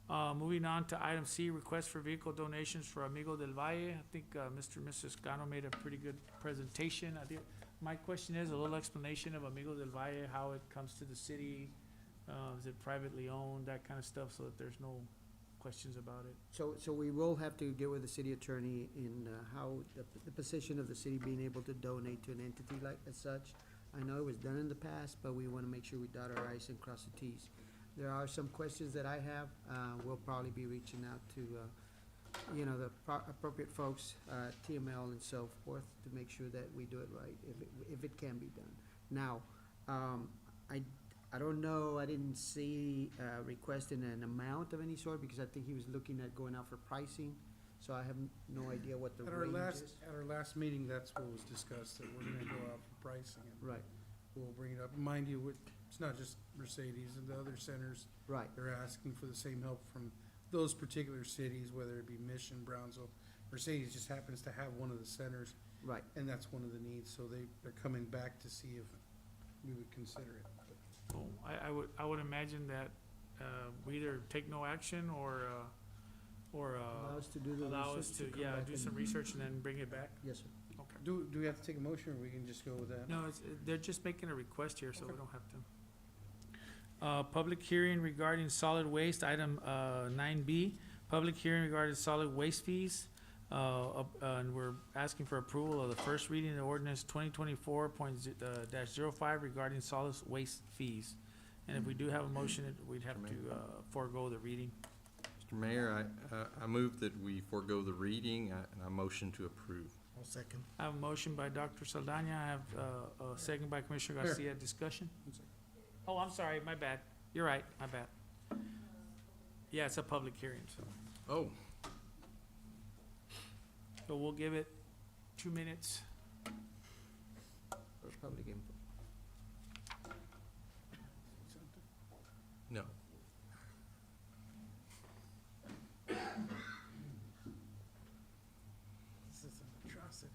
Moving on to item C, request for vehicle donations for Amigo del Valle. I think, Mr. and Mrs. Cano made a pretty good presentation. My question is, a little explanation of Amigo del Valle, how it comes to the city, is it privately owned, that kind of stuff, so that there's no questions about it. So we will have to get with the city attorney in how the position of the city being able to donate to an entity like as such. I know it was done in the past, but we want to make sure we dot our i's and cross the t's. There are some questions that I have. We'll probably be reaching out to, the appropriate folks, TML and so forth, to make sure that we do it right, if it can be done. Now, I don't know, I didn't see requesting an amount of any sort, because I think he was looking at going out for pricing, so I have no idea what the At our range last, is. at our last meeting, that's what was discussed, that we're gonna go out for pricing, and Right, we'll bring it up. Mind you, it's not just Mercedes, and the other centers, right, they're asking for the same help from those particular cities, whether it be Mission, Brownsville. Mercedes just happens to have one of the centers, right. and that's one of the needs, so they're coming back to see if we would consider it. So I would imagine that, we either take no action or Allow us to do the allow us research to, come yeah, back do and- some research and then bring it back. Yes, sir. Do we have to take a motion, or we can just go with that? No, they're just making a request here, so we don't have to. Public hearing regarding solid waste, item, 9B. Public hearing regarding solid waste fees. And we're asking for approval of the first reading of ordinance 2024.05 regarding solid waste fees. And if we do have a motion, we'd have to forego the reading. Mr. Mayor, I move that we forego the reading, and I motion to approve. I'll second. I have a motion by Dr. Saldana. I have a second by Commissioner Garcia. Discussion? Oh, I'm sorry, my bad. You're right, my bad. Yeah, it's a public hearing, so. Oh, So we'll give it 2 minutes. For public input. no. This is an atrocity.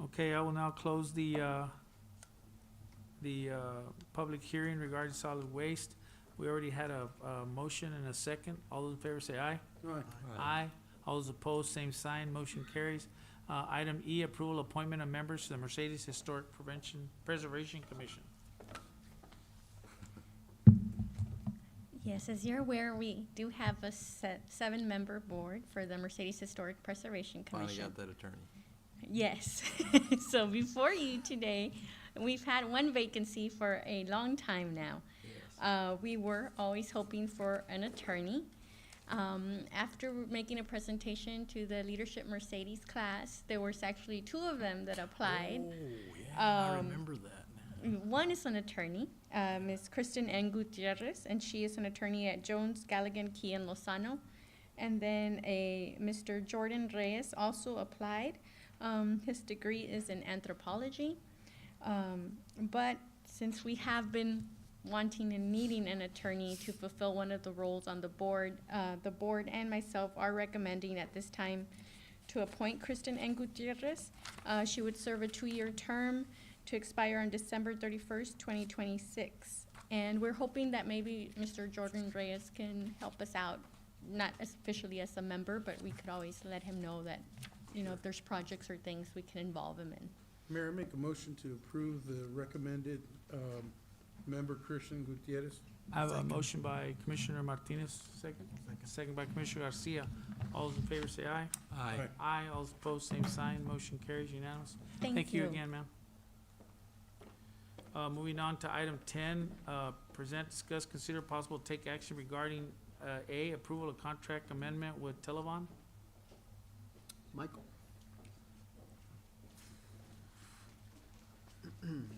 Okay, I will now close the public hearing regarding solid waste. We already had a motion and a second. All those in favor say aye. Aye. Aye. All those opposed, same sign. Motion carries. Item E, approval appointment of members to the Mercedes Historic Preservation Commission. Yes, as you're aware, we do have a 7-member board for the Mercedes Historic Preservation Finally Commission. got that attorney. Yes. So before you today, we've had one vacancy for a long time now. We were always hoping for an attorney. After making a presentation to the Leadership Mercedes class, there was actually 2 of them that applied. Oh, yeah, I remember that now. One is an attorney, Ms. Kristen N. Gutierrez, and she is an attorney at Jones, Galligan, Key, and Lozano. And then Mr. Jordan Reyes also applied. His degree is in anthropology. But since we have been wanting and needing an attorney to fulfill one of the roles on the board and myself are recommending at this time to appoint Kristen N. Gutierrez. She would serve a 2-year term to expire on December 31st, 2026. And we're hoping that maybe Mr. Jordan Reyes can help us out, not officially as a member, but we could always let him know that, you know, if there's projects or things we can involve him in. Mayor, I make a motion to approve the recommended member Christian Gutierrez. I have a motion by Commissioner Martinez, second. Second by Commissioner Garcia. All those in favor say aye. Aye. Aye. All those opposed, same sign. Motion carries unanimous. Thank you. again, ma'am. Moving on to item 10, present, discuss, consider possible take action regarding A, approval of contract amendment with Televon. Michael?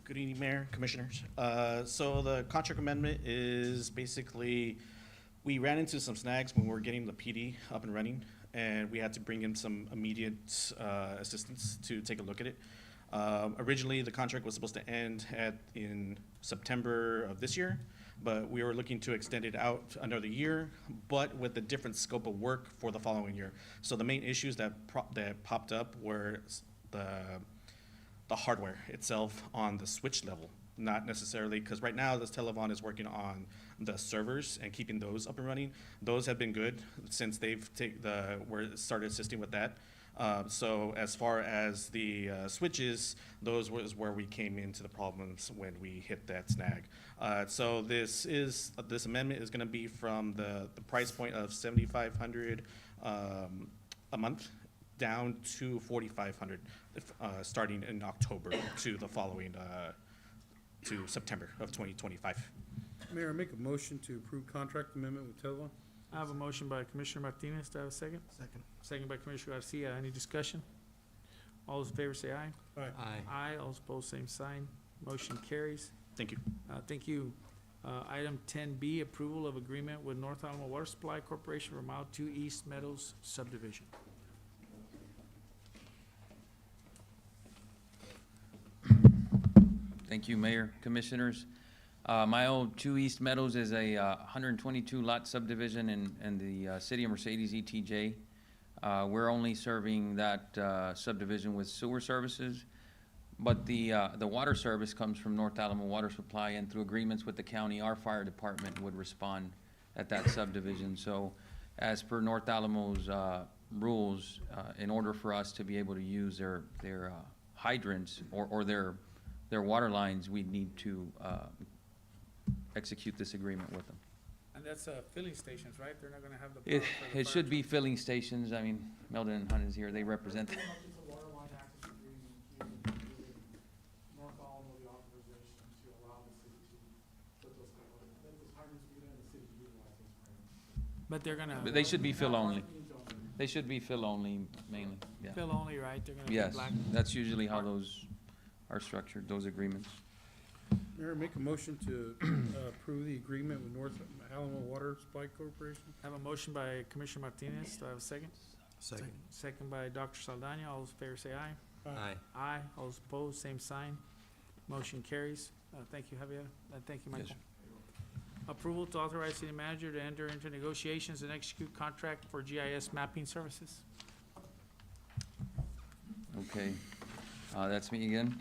Good evening, Mayor, Commissioners. So the contract amendment is basically, we ran into some snags when we were getting the PD up and running, and we had to bring in some immediate assistance to take a look at it. Originally, the contract was supposed to end in September of this year, but we were looking to extend it out another year, but with a different scope of work for the following year. So the main issues that popped up were the hardware itself on the switch level. not necessarily, because right now this Televon is working on the servers and keeping those up and running. Those have been good since they've started assisting with that. So as far as the switches, those was where we came into the problems when we hit that snag. So this amendment is going to be from the price point of $7,500 a month down to $4,500 starting in October to the following to September of 2025. Mayor, I make a motion to approve contract amendment with Televon. I have a motion by Commissioner Martinez. Do I have a second? Second. Second by Commissioner Garcia. Any discussion? All those in favor say aye. Aye. Aye. Aye. All those opposed, same sign. Motion carries. Thank you. Thank you. Item 10B, approval of agreement with North Alamo Water Supply Corporation for Mile 2 East Meadows subdivision. Thank you, Mayor, Commissioners. Mile 2 East Meadows is a 122 lot subdivision in the city of Mercedes ETJ. We're only serving that subdivision with sewer services, but the water service comes from North Alamo Water Supply, and through agreements with the county, our fire department would respond at that subdivision. So as per North Alamo's rules, in order for us to be able to use their hydrants or their water lines, we need to execute this agreement with them. And that's filling stations, right? They're not gonna have the It, power for the it fire should be filling stations. I mean, Meldon and Hunt is here. They represent. It's a water line access agreement giving North Alamo the authorization to allow the city to put those hydrants in and the city to utilize those hydrants. But they're gonna But they should be fill only. They should be fill only mainly, yeah. fill only, right? They're gonna be Yes, black. that's usually how those are structured, those agreements. Mayor, make a motion to approve the agreement with North Alamo Water Supply Corporation. I have a motion by Commissioner Martinez. Do I have a second? Second. Second by Dr. Saldana. All those in favor say aye. Aye. Aye. All those opposed, same sign. Motion carries. Thank you, Javier. Thank you, Michael. Yes, Approval to authorize city manager to enter into negotiations and execute contract for GIS mapping services. Okay, that's me again.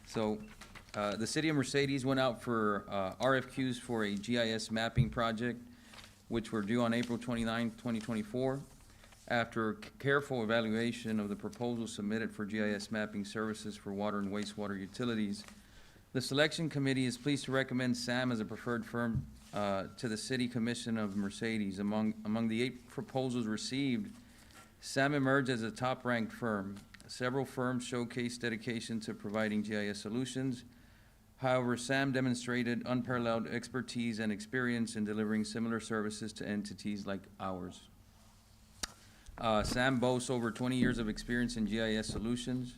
So, the city of Mercedes went out for RFQs for a GIS mapping project, which were due on April 29, 2024. After careful evaluation of the proposals submitted for GIS mapping services for water and wastewater utilities, the selection committee is pleased to recommend SAM as a preferred firm to the City Commission of Mercedes. Among the 8 proposals received, SAM emerged as a top-ranked firm. Several firms showcased dedication to providing GIS solutions. However, SAM demonstrated unparalleled expertise and experience in delivering similar services to entities like ours. SAM boasts over 20 years of experience in GIS solutions,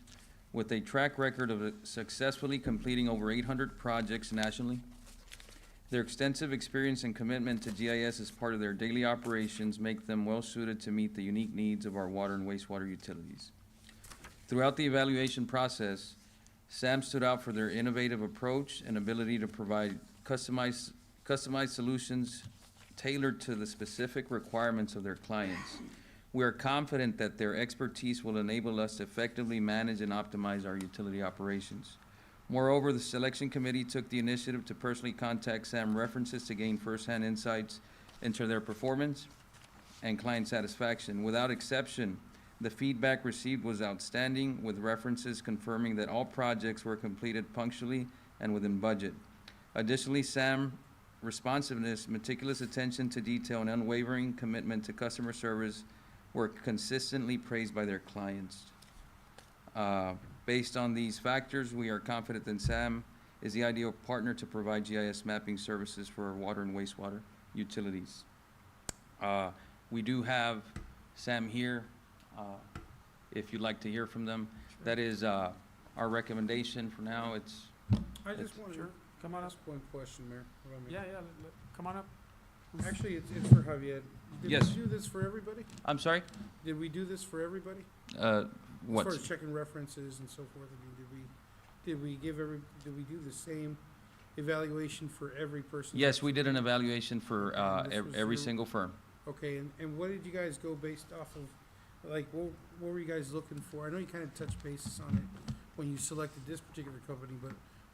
with a track record of successfully completing over 800 projects nationally. Their extensive experience and commitment to GIS as part of their daily operations make them well-suited to meet the unique needs of our water and wastewater utilities. Throughout the evaluation process, SAM stood out for their innovative approach and ability to provide customized solutions tailored to the specific requirements of their clients. We are confident that their expertise will enable us to effectively manage and optimize our utility operations. Moreover, the selection committee took the initiative to personally contact SAM references to gain firsthand insights into their performance and client satisfaction. Without exception, the feedback received was outstanding, with references confirming that all projects were completed punctually and within budget. Additionally, SAM responsiveness, meticulous attention to detail, and unwavering commitment to customer service were consistently praised by their clients. Based on these factors, we are confident that SAM is the ideal partner to provide GIS mapping services for our water and wastewater utilities. We do have SAM here, if you'd like to hear from them. That is our recommendation for now. I just want to Sure. Come on up. ask one question, Mayor. if I may. Yeah, come on up. Actually, it's for Javier. Did Yes. we do this for everybody? I'm sorry? Did we do this for everybody? What? As far as checking references and so forth, I mean, did we do the same evaluation for every person? Yes, we did an evaluation for And this was every through- single firm. Okay, and what did you guys go based off of? Like, what were you guys looking for? I know you kind of touched bases on it when you selected this particular company, but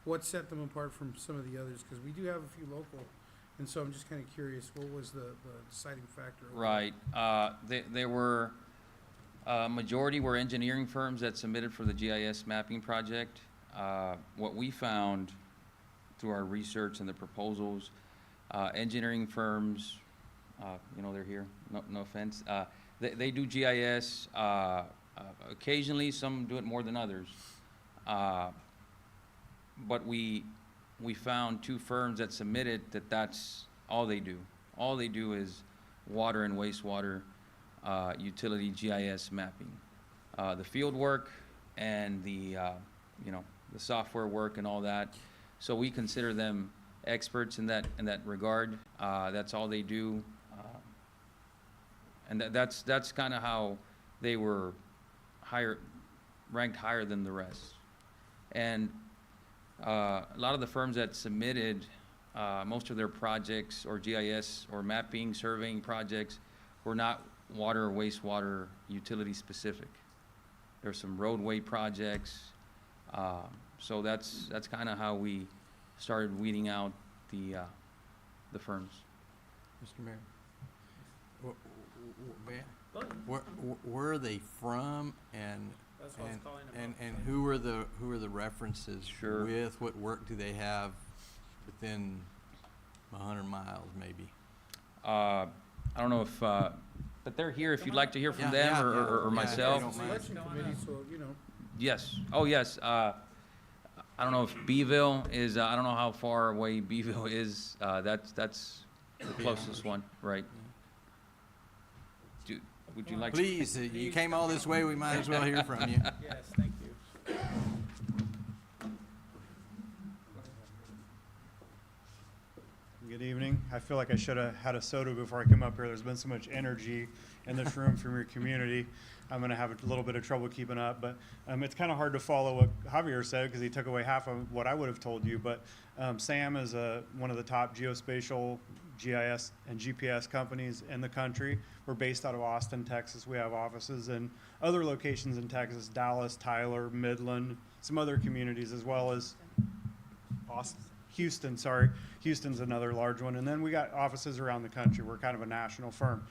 what set them apart from some of the others? Because we do have a few local, and so I'm just kind of curious, what was the deciding factor? Right. They were, majority were engineering firms that submitted for the GIS mapping project. What we found through our research and the proposals, engineering firms, you know, they're here, no offense. They do GIS, occasionally, some do it more than others. But we found 2 firms that submitted that's all they do. All they do is water and wastewater utility GIS mapping. The field work and the, you know, the software work and all that. So we consider them experts in that regard. That's all they do. And that's kind of how they were ranked higher than the rest. And a lot of the firms that submitted, most of their projects or GIS or mapping, surveying projects were not water or wastewater utility specific. There's some roadway projects. So that's kind of how we started weeding out the firms. Mr. Mayor. Where are they from, and That's what I was calling about. and who are the references Sure. with? What work do they have within 100 miles, maybe? I don't know if, but they're here if you'd like to hear from Yeah, them yeah, or yeah. myself. Yeah, if you don't mind. Selection committee, so, you know. Yes. Oh, yes. I don't know if Beeville is, I don't know how far away Beeville is. That's the closest one, right? Would you like to? Please, you came all this way, we might as well hear from you. Yes, thank you. Good evening. I feel like I should have had a soda before I come up here. There's been so much energy in this room from your community. I'm going to have a little bit of trouble keeping up, but it's kind of hard to follow what Javier said because he took away half of what I would have told you. But SAM is one of the top geospatial GIS and GPS companies in the country. We're based out of Austin, Texas. We have offices in other locations in Texas, Dallas, Tyler, Midland, some other communities, as well as Houston, sorry. Houston's another large one. And then we got offices around the country. We're kind of a national firm.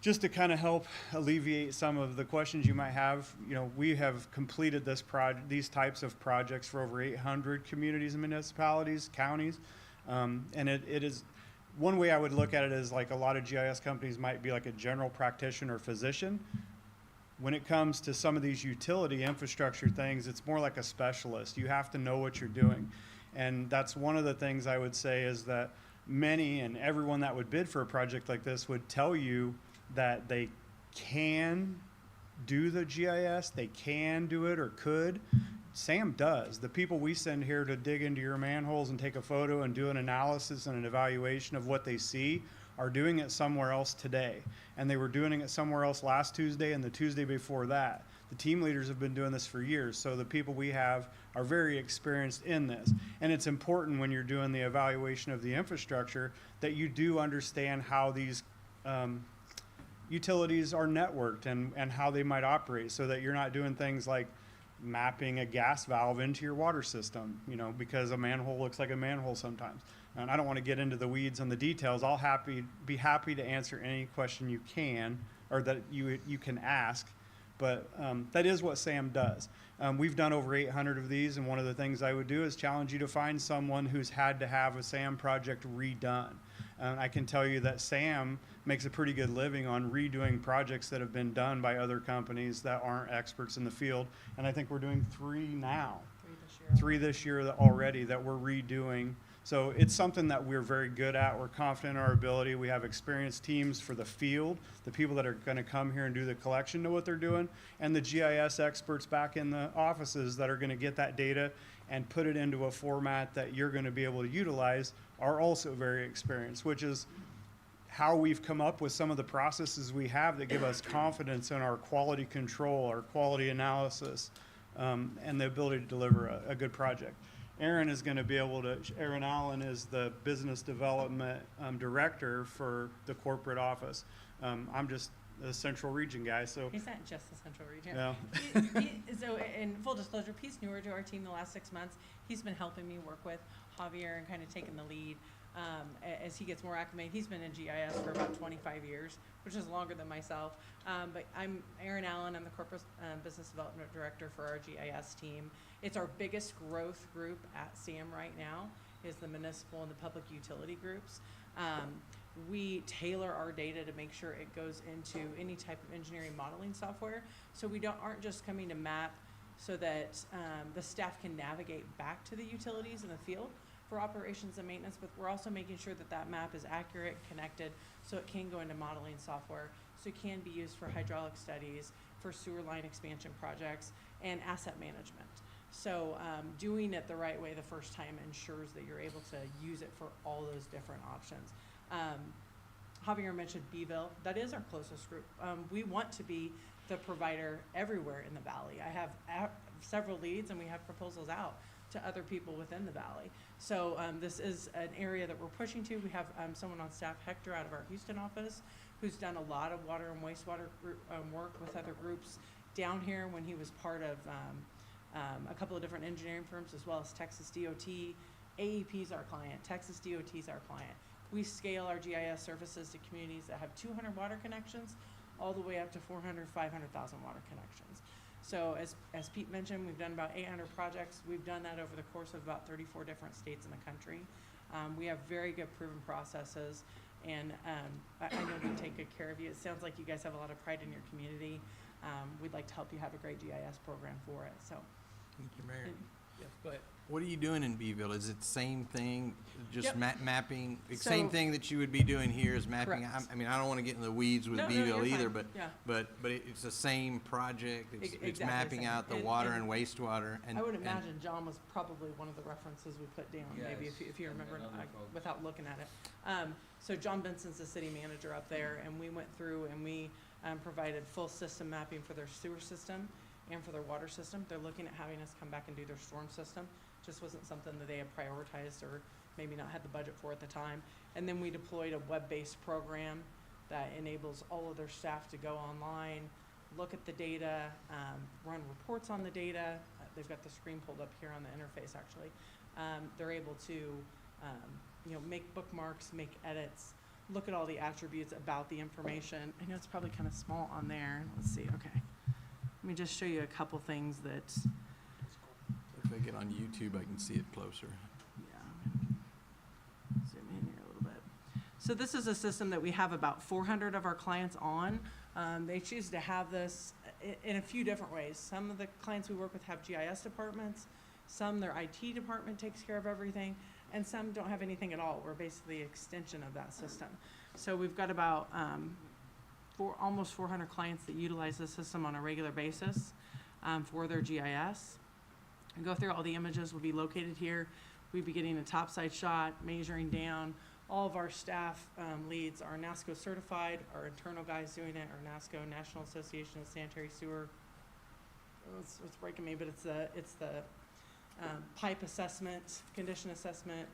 Just to kind of help alleviate some of the questions you might have, you know, we have completed these types of projects for over 800 communities and municipalities, counties. And it is, one way I would look at it is like a lot of GIS companies might be like a general practitioner physician. When it comes to some of these utility infrastructure things, it's more like a specialist. You have to know what you're doing. And that's one of the things I would say is that many and everyone that would bid for a project like this would tell you that they can do the GIS, they can do it or could. SAM does. The people we send here to dig into your manholes and take a photo and do an analysis and an evaluation of what they see are doing it somewhere else today. And they were doing it somewhere else last Tuesday and the Tuesday before that. The team leaders have been doing this for years, so the people we have are very experienced in this. And it's important when you're doing the evaluation of the infrastructure that you do understand how these utilities are networked and how they might operate, so that you're not doing things like mapping a gas valve into your water system, you know, because a manhole looks like a manhole sometimes. And I don't want to get into the weeds on the details. I'll be happy to answer any question you can, or that you can ask. But that is what SAM does. We've done over 800 of these, and one of the things I would do is challenge you to find someone who's had to have a SAM project redone. I can tell you that SAM makes a pretty good living on redoing projects that have been done by other companies that aren't experts in the field. And I think we're doing 3 now. 3 this year already that we're redoing. So it's something that we're very good at. We're confident in our ability. We have experienced teams for the field. The people that are going to come here and do the collection know what they're doing. And the GIS experts back in the offices that are going to get that data and put it into a format that you're going to be able to utilize are also very experienced, which is how we've come up with some of the processes we have that give us confidence in our quality control, our quality analysis, and the ability to deliver a good project. Aaron is going to be able to, Aaron Allen is the business development director for the corporate office. I'm just a central region guy, so. He's not just the Central Region. Yeah. So, in full disclosure, he's newer to our team the last 6 months. He's been helping me work with Javier and kind of taking the lead as he gets more acclimated. He's been in GIS for about 25 years, which is longer than myself. But I'm Erin Allen. I'm the Corporate Business Development Director for our GIS team. It's our biggest growth group at SAM right now, is the municipal and the public utility groups. We tailor our data to make sure it goes into any type of engineering modeling software. So we aren't just coming to map so that the staff can navigate back to the utilities in the field for operations and maintenance, but we're also making sure that that map is accurate, connected, so it can go into modeling software, so it can be used for hydraulic studies, for sewer line expansion projects, and asset management. So doing it the right way the first time ensures that you're able to use it for all those different options. Javier mentioned Beeville. That is our closest group. We want to be the provider everywhere in the valley. I have several leads, and we have proposals out to other people within the valley. So this is an area that we're pushing to. We have someone on staff, Hector, out of our Houston office, who's done a lot of water and wastewater work with other groups down here when he was part of a couple of different engineering firms, as well as Texas DOT. AEP is our client. Texas DOT is our client. We scale our GIS services to communities that have 200 water connections all the way up to 400, 500,000 water connections. So as Pete mentioned, we've done about 800 projects. We've done that over the course of about 34 different states in the country. We have very good proven processes, and I know we take good care of you. It sounds like you guys have a lot of pride in your community. We'd like to help you have a great GIS program for it. So, Thank you, Mayor. Yes, go ahead. What are you doing in Beeville? Is it the same thing, just Yep. mapping, the So- same thing that you would be doing here is mapping? Correct. I mean, I don't want to get in the weeds with No, no, Beeville you're either, fine. but Yeah. it's the same project. It's Exactly mapping the same. out the And- water and and wastewater. And I would and- imagine John was probably one of the references we put down, maybe Yes, if you and remember, other folks. without looking at it. So John Benson's the city manager up there, and we went through and we provided full system mapping for their sewer system and for their water system. They're looking at having us come back and do their storm system. Just wasn't something that they had prioritized or maybe not had the budget for at the time. And then we deployed a web-based program that enables all of their staff to go online, look at the data, run reports on the data. They've got the screen pulled up here on the interface, actually. They're able to, make bookmarks, make edits, look at all the attributes about the information. I know it's probably kind of small on there. Let's see, okay. Let me just show you a couple things that, If I get on YouTube, I can see it closer. zoom in here a little bit. So this is a system that we have about 400 of our clients on. They choose to have this in a few different ways. Some of the clients we work with have GIS departments, some their IT department takes care of everything, and some don't have anything at all. We're basically an extension of that system. So we've got about almost 400 clients that utilize this system on a regular basis for their GIS. And go through all the images will be located here. We'd be getting a topside shot, measuring down. All of our staff leads are NASCO certified. Our internal guys doing it are NASCO, National Association of Sanitary Sewer. Oh, it's breaking me, but it's the pipe assessment, condition assessment,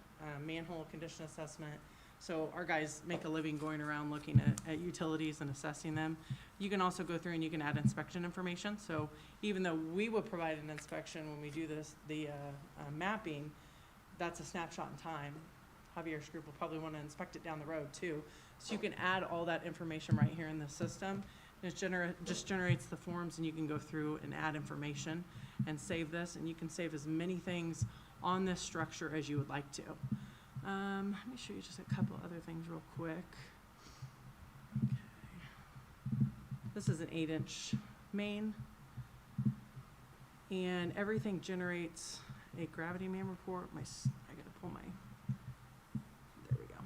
manhole condition assessment. So our guys make a living going around looking at utilities and assessing them. You can also go through and you can add inspection information. So even though we would provide an inspection when we do the mapping, that's a snapshot in time. Javier's group will probably want to inspect it down the road too. So you can add all that information right here in the system. And it just generates the forms, and you can go through and add information and save this. And you can save as many things on this structure as you would like to. Let me show you just a couple other things real quick. Okay. This is an 8-inch main, and everything generates a gravity man report. I gotta pull my, there we go.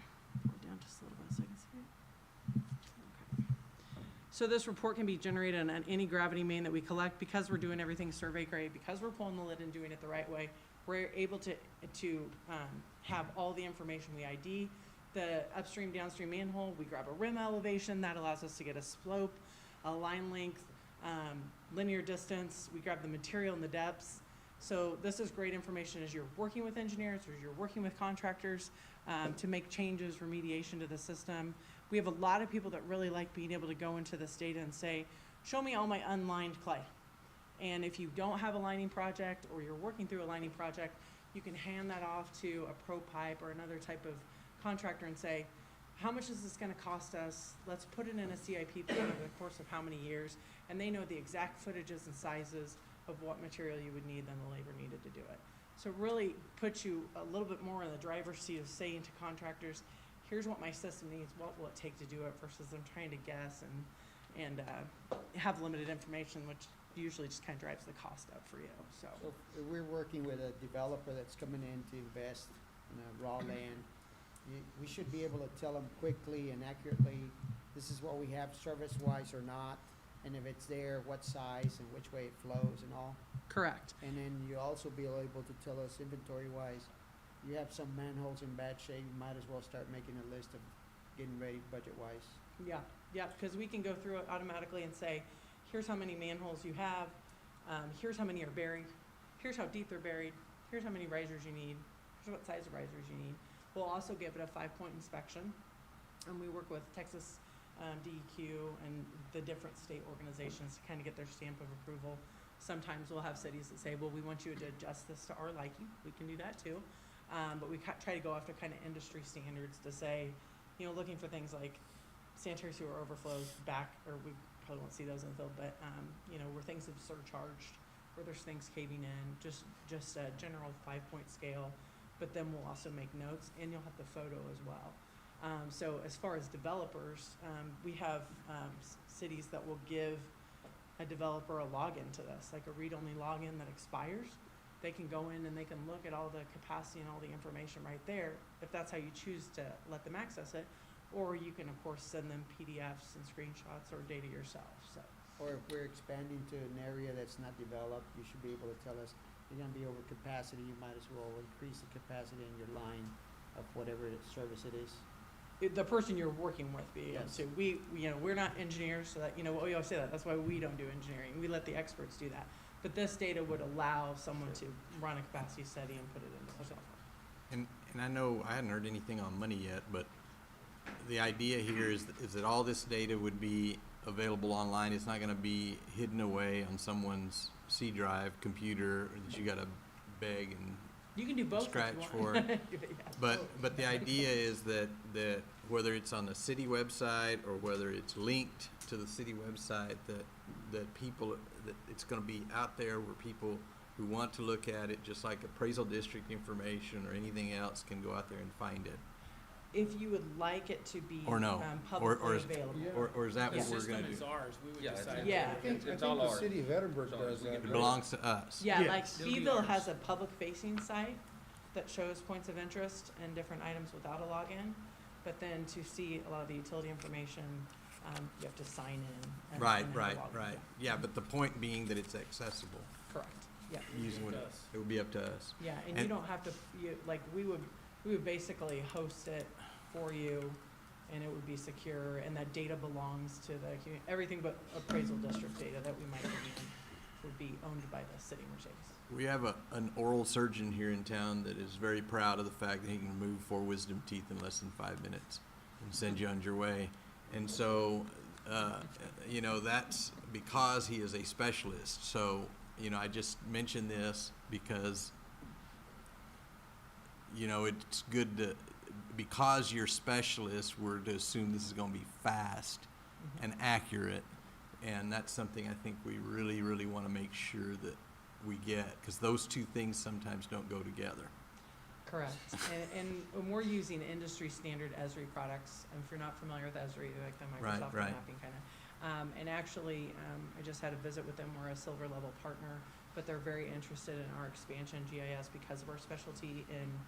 Pull it down just a little bit so I can see it. Okay. So this report can be generated on any gravity main that we collect. Because we're doing everything survey grade, because we're pulling the lid and doing it the right way, we're able to have all the information. We ID the upstream, downstream manhole. We grab a rim elevation. That allows us to get a slope, a line length, linear distance. We grab the material and the depths. So this is great information as you're working with engineers or you're working with contractors to make changes, remediation to the system. We have a lot of people that really like being able to go into this data and say, show me all my unlined clay. And if you don't have a lining project or you're working through a lining project, you can hand that off to a Pro Pipe or another type of contractor and say, how much is this gonna cost us? Let's put it in a CIP plan over the course of how many years, and they know the exact footages and sizes of what material you would need, then the labor needed to do it. So it really puts you a little bit more in the driver's seat of saying to contractors, here's what my system needs, what will it take to do it, versus them trying to guess and have limited information, which usually just kind of drives the cost up for you, so. So if we're working with a developer that's coming in to invest in a raw land, we should be able to tell them quickly and accurately, this is what we have service-wise or not, and if it's there, what size and which way it flows and all. Correct. And then you also be able to tell us inventory-wise, you have some manholes in bad shape, you might as well start making a list of getting ready budget-wise. Yeah, because we can go through it automatically and say, here's how many manholes you have, here's how many are buried, here's how deep they're buried, here's how many risers you need, here's what size of risers you need. We'll also give it a 5-point inspection, and we work with Texas DEQ and the different state organizations to kind of get their stamp of approval. Sometimes we'll have cities that say, well, we want you to adjust this to our liking. We can do that too. But we try to go after kind of industry standards to say, you know, looking for things like sanitary sewer overflows back, or we probably won't see those in the field, but, you know, where things have surcharged, where there's things caving in, just a general 5-point scale. But then we'll also make notes, and you'll have the photo as well. So as far as developers, we have cities that will give a developer a login to this, like a read-only login that expires. They can go in and they can look at all the capacity and all the information right there, if that's how you choose to let them access it. Or you can, of course, send them PDFs and screenshots or data yourself, so. Or if we're expanding to an area that's not developed, you should be able to tell us, you're gonna be over capacity, you might as well increase the capacity in your line of whatever service it is. The person you're working with be able Yes. to. We, you know, we're not engineers, so that, you know, we always say that, that's why we don't do engineering, we let the experts do that. But this data would allow someone to run a capacity study and put it into the software. And I know I hadn't heard anything on money yet, but the idea here is that all this data would be available online. It's not gonna be hidden away on someone's C drive computer that you gotta beg and You can do both if you scratch want. for. Yeah. But the idea is that whether it's on the city website or whether it's linked to the city website, that people, that it's gonna be out there where people who want to look at it, just like appraisal district information or anything else, can go out there and find it. If you would like it to be Or no, publicly is- available. or is that The what we're system gonna do? is ours, we would Yeah, it's- decide. Yeah. It's all ours. City of Edinburgh So does we that. can It do belongs to us. Yeah, Yes. like It'll be Beeville ours. has a public-facing site that shows points of interest and different items without a login. But then to see a lot of the utility information, you have to sign in. and Right, have a right, login. right. Yeah, but the point being that it's accessible, Correct, yeah. using what, to us. it would be up to us. Yeah, and you And- don't have to, like, we would basically host it for you, and it would be secure, and that data belongs to the everything but appraisal district data that we might bring in would be owned by the city of Mercedes. We have an oral surgeon here in town that is very proud of the fact that he can remove 4 wisdom teeth in less than 5 minutes and send you on your way. And so, you know, that's because he is a specialist. So, you know, I just mention this because, you know, it's good to, because you're specialists, we're to assume this is gonna be fast and accurate. And that's something I think we really, really wanna make sure that we get, because those two things sometimes don't go together. Correct, and we're using industry standard Esri products, and if you're not familiar with Esri, like the Right, Microsoft right. mapping kind of. And actually, I just had a visit with them, we're a silver level partner, but they're very interested in our expansion GIS because of our specialty in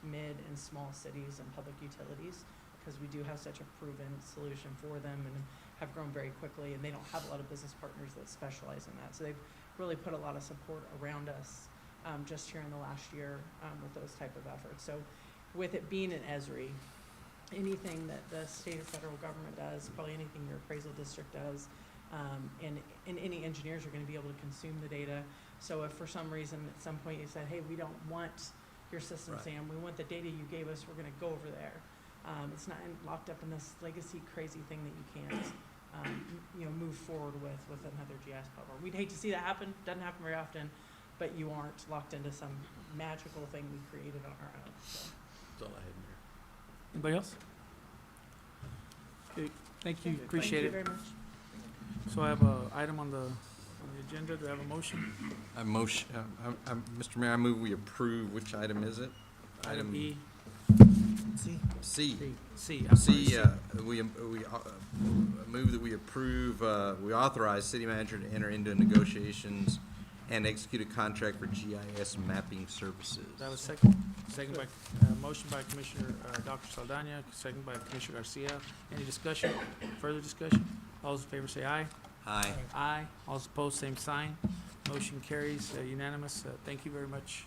mid and small cities and public utilities, because we do have such a proven solution for them and have grown very quickly, and they don't have a lot of business partners that specialize in that, so they've really put a lot of support around us just here in the last year with those type of efforts. So with it being an Esri, anything that the state or federal government does, probably anything your appraisal district does, and any engineers are gonna be able to consume the data. So if for some reason at some point you said, hey, we don't want your system, Right. Sam, we want the data you gave us, we're gonna go over there. It's not locked up in this legacy crazy thing that you can't, move forward with another GIS platform. We'd hate to see that happen, doesn't happen very often, but you aren't locked into some magical thing we created on our own, so. That's all I had, Mayor. Anybody else? Okay, thank you, appreciate it. Thank you very much. So I have a item on the agenda. Do I have a motion? Mr. Mayor, I move we approve, which item is it? Item E. C. C, I'm sorry, C, C. we move that we approve, we authorize city manager to enter into negotiations and execute a contract for GIS mapping services. Do I have a second? Second by, motion by Commissioner, Dr. Saldana, second by Commissioner Garcia. Any discussion? Further discussion? All those in favor say aye. Aye. Aye. All those opposed, same sign. Motion carries unanimous. Thank you very much.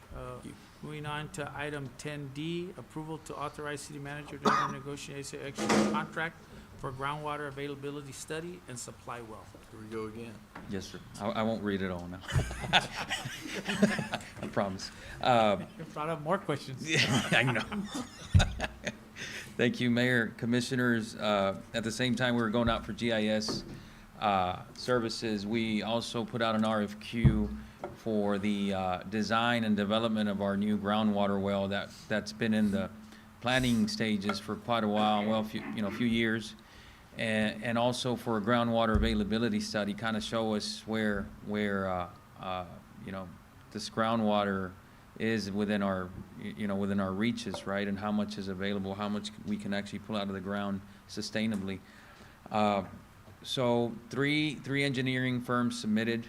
Moving on to item 10D, approval to authorize city manager to enter negotiation execute contract for groundwater availability study and supply well. Here we go again. Yes, sir. I won't read it all now. I promise. You brought up more questions. Yeah, I know. Thank you, Mayor, Commissioners. At the same time we were going out for GIS services, we also put out an RFQ for the design and development of our new groundwater well that's been in the planning stages for quite a while, well, a few years. And also for a groundwater availability study, kind of show us where this groundwater is within our reaches, right? And how much is available, how much we can actually pull out of the ground sustainably. So three engineering firms submitted,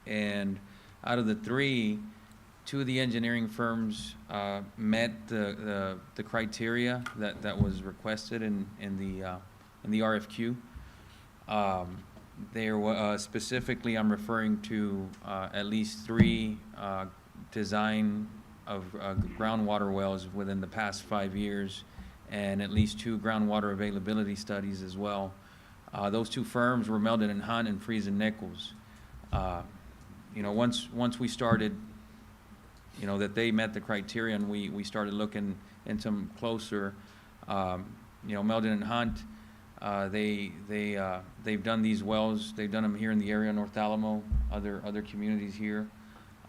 and out of the three, two of the engineering firms met the criteria that was requested in the RFQ. There were specifically, I'm referring to at least three design of groundwater wells within the past 5 years, and at least two groundwater availability studies as well. Those two firms were Meldon and Hunt and Friesen Nichols. Once we started, that they met the criteria, and we started looking into them closer. Meldon and Hunt, they've done these wells. They've done them here in the area, North Alamo, other communities here,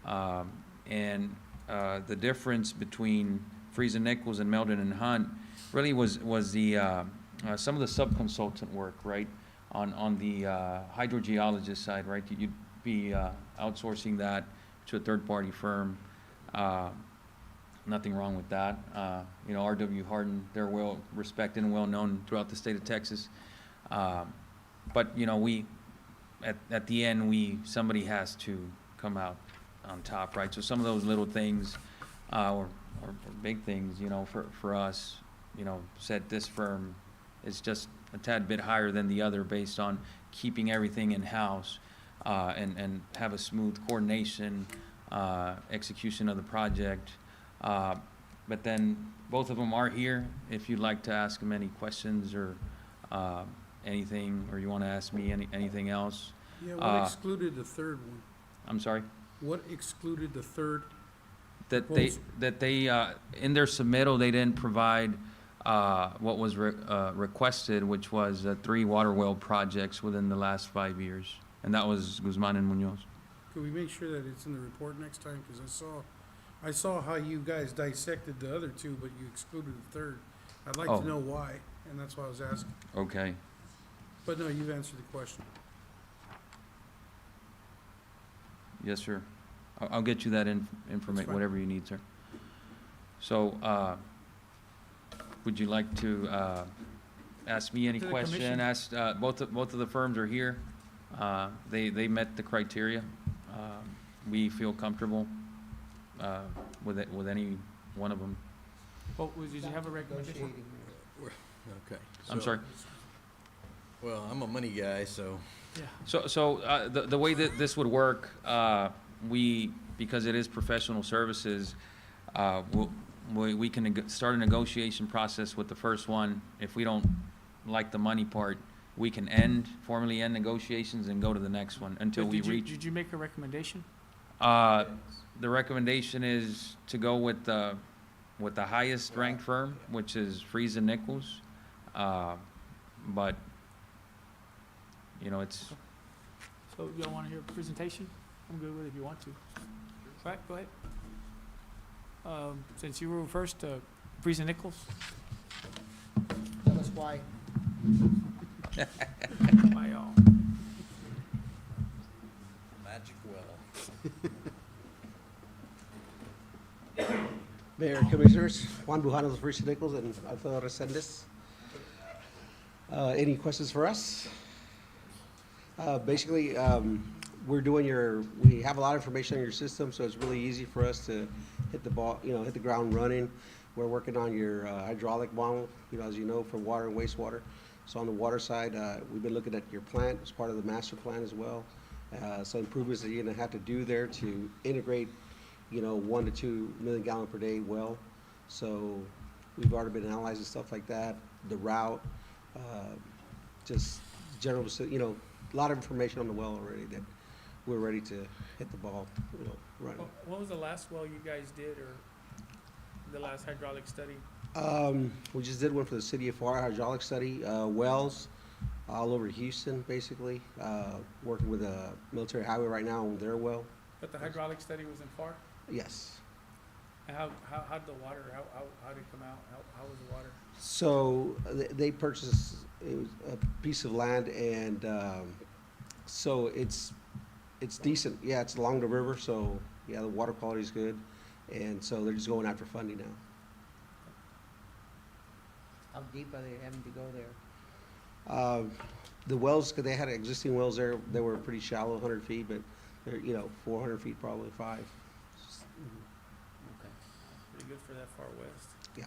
and the difference between Friesen Nichols and Meldon and Hunt really was the some of the sub-consultant work, right, on the hydrogeologist side, right? You'd be outsourcing that to a third-party firm. Nothing wrong with that. R.W. Hardin, they're well respected and well known throughout the state of Texas. But we at the end somebody has to come out on top, right? So some of those little things or big things, for us, said this firm is just a tad bit higher than the other based on keeping everything in-house and have a smooth coordination, execution of the project. But then both of them are here. If you'd like to ask them any questions or anything, or you want to ask me anything else. Yeah, what excluded the third one? I'm sorry? What excluded the third? That they in their submittal, they didn't provide what was requested, which was 3 water well projects within the last 5 years, and that was Guzman and Munoz. Could we make sure that it's in the report next time? Because I saw how you guys dissected the other two, but you excluded the third. I'd like to know why, and that's why I was asking. Okay. But no, you've answered the question. Yes, sir. I'll get you that information, whatever you need, sir. So, would you like to ask me any To the question? commission. Ask both of the firms are here. They met the criteria. We feel comfortable with any one of them. Oh, did you have a recommendation? Okay. I'm sorry. Well, I'm a money guy, so. Yeah. So the way that this would work, because it is professional services, we can start a negotiation process with the first one. If we don't like the money part, we can formally end negotiations and go to the next one until we reach. Did you make a recommendation? The recommendation is to go with with the highest ranked firm, which is Freeze and Nichols. But, you know, it's, So y'all wanna hear a presentation? I'm good with it if you want to. All right, go ahead. Since you were first, Friesen Nichols. Tell us why. By all. Magic well. Mayor, Commissioners, Juan Bujanos, Friesen Nichols, and Alfredo Resendes. Any questions for us? Basically, we have a lot of information on your system, so it's really easy for us to hit the ball, hit the ground running. We're working on your hydraulic model, as you know, for water and wastewater. So on the water side, we've been looking at your plant as part of the master plan as well. So improvements that you're gonna have to do there to integrate, 1 to 2 million gallon per day well. So we've already been analyzing stuff like that, the route, just general, a lot of information on the well already that we're ready to hit the ball, running. What was the last well you guys did, or the last hydraulic study? We just did one for the city of FAR hydraulic study, wells all over Houston, basically, working with a military highway right now on their well. But the hydraulic study was in FAR? Yes. And how did the water, how did it come out? How was the water? So they purchased it was a piece of land, and so it's decent. Yeah, it's along the river, so yeah, the water quality is good, and so they're just going after funding now. How deep are they having to go there? The wells, 'cause they had existing wells there, they were pretty shallow, 100 feet, but they're 400 feet, probably 5. Pretty good for that far west. Yeah.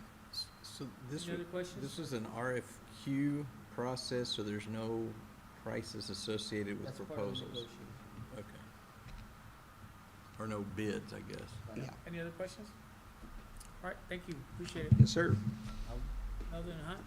So this, Any other questions? this was an RFQ process, so there's no prices associated with That's part of the proposals? negotiation. Okay. Or no bids, I guess. Yeah. Any other questions? All right, thank you, appreciate it. Yes, sir. Alden Hunt?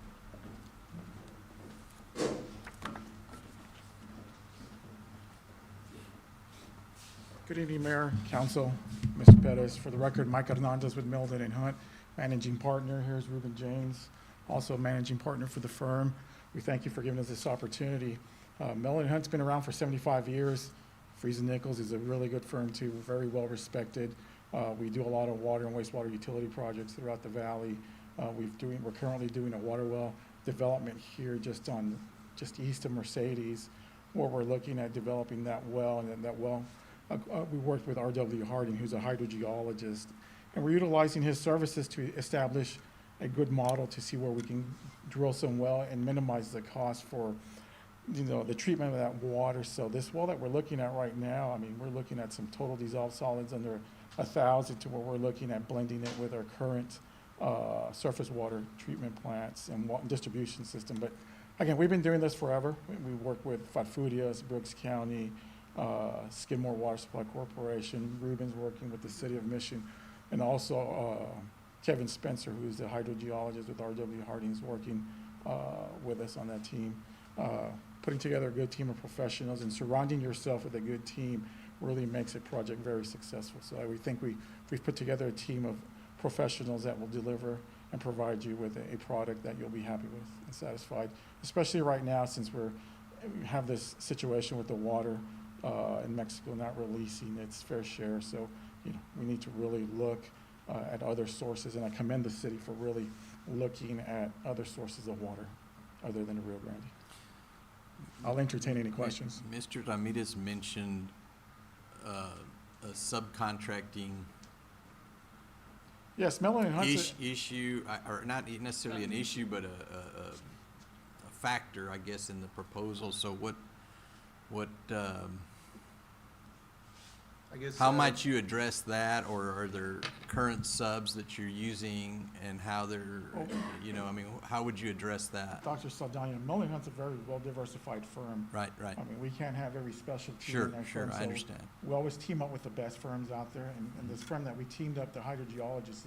Good evening, Mayor, Council, Mr. Pettis. For the record, Mike Hernandez with Milden and Hunt, managing partner. Here's Ruben James, also managing partner for the firm. We thank you for giving us this opportunity. Milden and Hunt's been around for 75 years. Friesen Nichols is a really good firm too, very well respected. We do a lot of water and wastewater utility projects throughout the valley. We're currently doing a water well development here just east of Mercedes, where we're looking at developing that well, and then that well, we worked with R.W. Harding, who's a hydrogeologist, and we're utilizing his services to establish a good model to see where we can drill some well and minimize the cost for, the treatment of that water. So this well that we're looking at right now, we're looking at some total dissolved solids under 1,000 to where we're looking at blending it with our current surface water treatment plants and distribution system. But again, we've been doing this forever. We work with Fatfudias, Brooks County, Skidmore Water Supply Corporation. Ruben's working with the City of Mission, and also Kevin Spencer, who's the hydrogeologist with R.W. Harding's working with us on that team. Putting together a good team of professionals and surrounding yourself with a good team really makes a project very successful. So we think we've put together a team of professionals that will deliver and provide you with a product that you'll be happy with and satisfied, especially right now since we have this situation with the water in Mexico not releasing its fair share. So, we need to really look at other sources, and I commend the city for really looking at other sources of water other than the Rio Grande. I'll entertain any questions. Mr. Ramirez mentioned a subcontracting Yes, Melanie Hunt's issue, or not necessarily an issue, but a factor, I guess, in the proposal. So I guess, how might you address that, or are there current subs that you're using, and how they're, how would you address that? Dr. Saldana, Melanie Hunt's a very well-diversified firm. Right. We can't have every specialty Sure, in our firm. I So understand. we always team up with the best firms out there, and this firm that we teamed up, the hydrogeologist,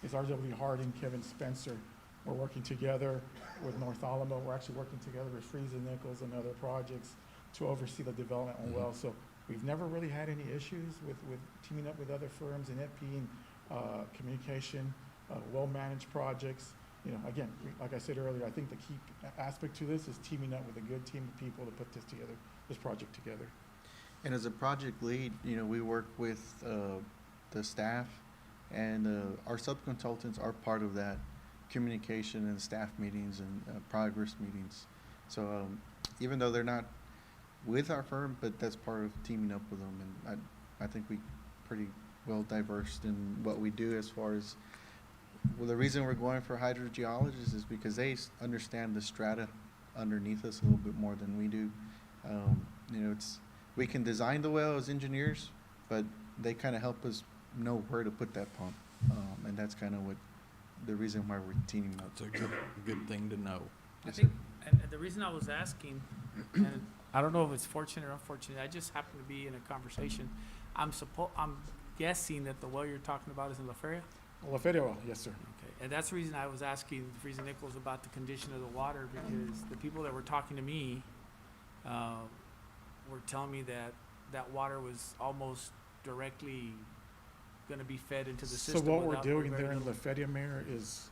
is R.W. Harding, Kevin Spencer. We're working together with North Alamo. We're actually working together with Friesen Nichols and other projects to oversee the development on wells. So we've never really had any issues with teaming up with other firms, and it being communication well-managed projects. You know, again, like I said earlier, I think the key aspect to this is teaming up with a good team of people to put this together, this project together. And as a project lead, you know, we work with the staff, and our subconsultants are part of that communication and staff meetings and progress meetings. So even though they're not with our firm, but that's part of teaming up with them. And I think we pretty well diverse in what we do as far as, well, the reason we're going for hydrogeologists is because they understand the strata underneath us a little bit more than we do. You know, we can design the well as engineers, but they kind of help us know where to put that pump. And that's kind of what the reason why we're teaming up. That's a good thing to know. I think, and the reason I was asking, and I don't know if it's fortunate or unfortunate, I just happened to be in a conversation. I'm guessing that the well you're talking about is in La Feria? La Feria well, yes, sir. Okay, and that's the reason I was asking Friesen Nichols about the condition of the water, because the people that were talking to me were telling me that that water was almost directly gonna be fed into the So system. what we're without doing very there in little- La Feria, Mayor, is,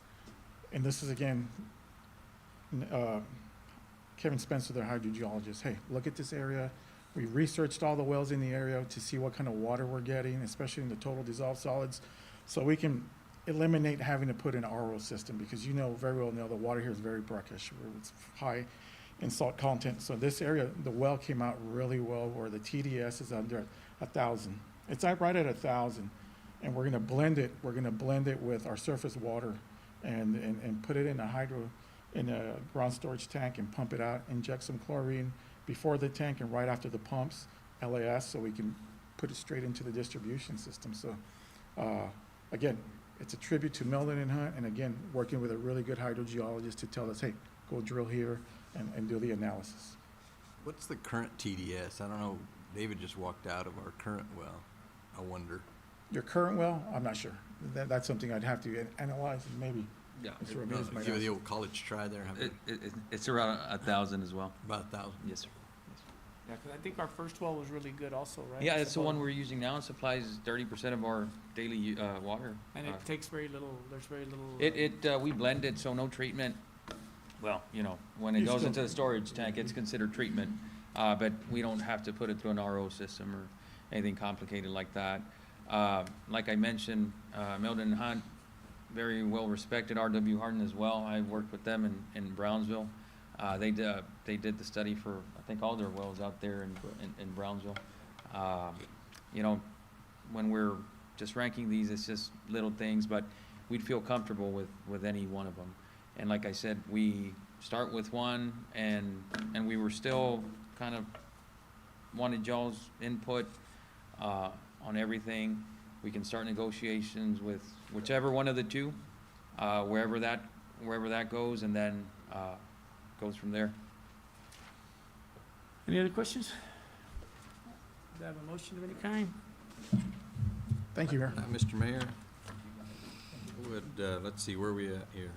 and this is again, Kevin Spencer, their hydrogeologist, hey, look at this area. We researched all the wells in the area to see what kind of water we're getting, especially in the total dissolved solids. So we can eliminate having to put an RO system, because you know very well now the water here is very brackish, where it's high in salt content. So this area, the well came out really well, where the TDS is under 1,000. It's right at 1,000. And we're gonna blend it with our surface water and put it in a ground storage tank and pump it out, inject some chlorine before the tank and right after the pumps, LAS, so we can put it straight into the distribution system. So, again, it's a tribute to Meldon and Hunt, and again, working with a really good hydrogeologist to tell us, hey, go drill here and do the analysis. What's the current TDS? I don't know. David just walked out of our current well. I wonder. Your current well, I'm not sure. That's something I'd have to analyze and maybe. Yeah. Mr. Ramirez might Give ask. the old college try there. It's around 1,000 as well. About 1,000. Yes, sir. Yeah, because I think our first well was really good also, right? Yeah, it's the one we're using now. It supplies 30% of our daily water. And it takes very little, there's very little. We blend it, so no treatment. Well, you know, when it You goes still- into the storage tank, it's considered treatment. But we don't have to put it through an RO system or anything complicated like that. Like I mentioned, Meldon and Hunt, very well respected, RW Hardin as well. I worked with them in Brownsville. They did the study for, I think, all their wells out there in Brownsville. You know, when we're just ranking these, it's just little things, but we'd feel comfortable with any one of them. And like I said, we start with one, and we were still kind of wanted y'all's input on everything. We can start negotiations with whichever one of the two, wherever that goes, and then goes from there. Any other questions? Do I have a motion of any kind? Thank you, Mayor. Mr. Mayor, let's see, where are we at here?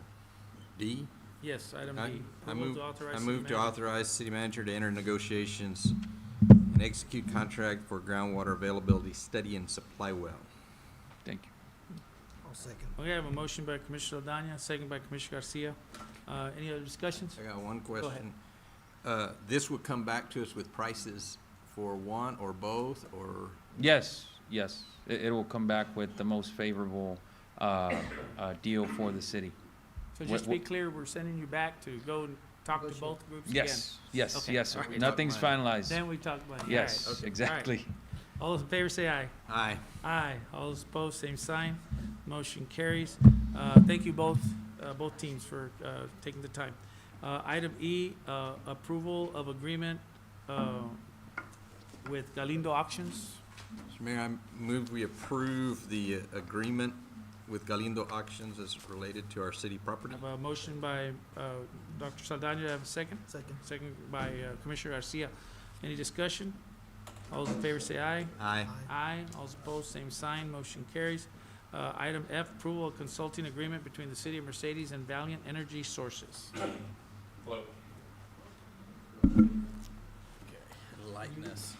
D? Yes, item I D. move to authorize I city move to manager. authorize city manager to enter negotiations and execute contract for groundwater availability study and supply well. Thank you. I'll second. Okay, I have a motion by Commissioner O'Dania, second by Commissioner Garcia. Any other discussions? I got one Go ahead. question. This would come back to us with prices for one or both, or? Yes. It will come back with the most favorable deal for the city. So just to be clear, we're sending you back to go and talk to both groups again? Yes, Okay, yes, sir. all right. Nothing's finalized. Then we talk about it. All Yes, right. exactly. All those in favor say aye. Aye. Aye. All those opposed, same sign. Motion carries. Thank you both teams for taking the time. Item E, approval of agreement with Galindo Auctions. Mr. Mayor, I move we approve the agreement with Galindo Auctions as related to our city I property. have a motion by Dr. Saldana. Do I have a second? Second. Second by Commissioner Garcia. Any discussion? All those in favor say aye. Aye. Aye. All those opposed, same sign. Motion carries. Item F, approval of consulting agreement between the City of Mercedes and Valiant Energy Sources. Lightness.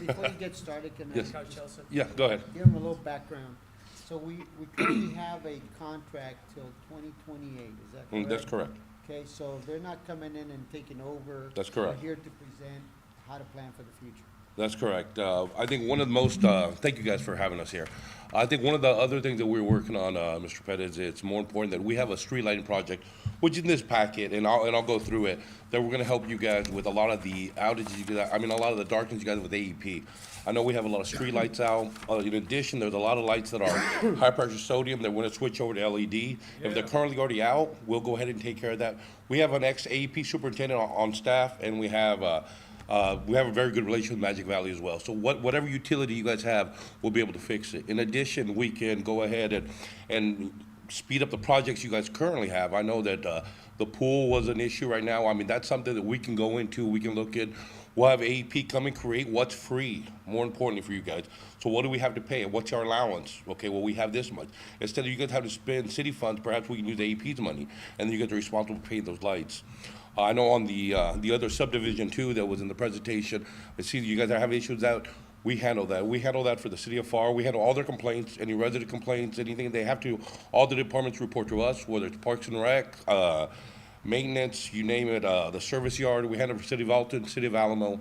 Before you get started, can I? Yes. just Yeah, go ahead. Give them a little background. So we currently have a contract till 2028, is that correct? That's correct. Okay, so they're not coming in and taking over. That's correct. We're here to present how to plan for the future. That's correct. I think one of the most, thank you guys for having us here. I think one of the other things that we're working on, Mr. Pettis, it's more important that we have a street lighting project, which is in this packet, and I'll go through it, that we're gonna help you guys with a lot of the outages you guys, a lot of the darkness you guys with AEP. I know we have a lot of street lights out. In addition, there's a lot of lights that are high pressure sodium that we're gonna switch over to LED. If they're currently already out, we'll go ahead and take care of that. We have an ex-AEP superintendent on staff, and we have a very good relationship with Magic Valley as well. So whatever utility you guys have, we'll be able to fix it. In addition, we can go ahead and speed up the projects you guys currently have. I know that the pool was an issue right now. That's something that we can go into, we can look at. We'll have AEP come and create what's free, more importantly for you guys. So what do we have to pay? What's our allowance? Okay, well, we have this much. Instead of you guys having to spend city funds, perhaps we can use AEP's money, and then you guys are responsible for paying those lights. I know on the other subdivision too that was in the presentation, I see that you guys are having issues out. We handle that. We handle that for the city of FAR. We handle all their complaints, any resident complaints, anything they have to, all the departments report to us, whether it's Parks and Rec, maintenance, you name it, the service yard, we handle for City of Alton, City of Alamo.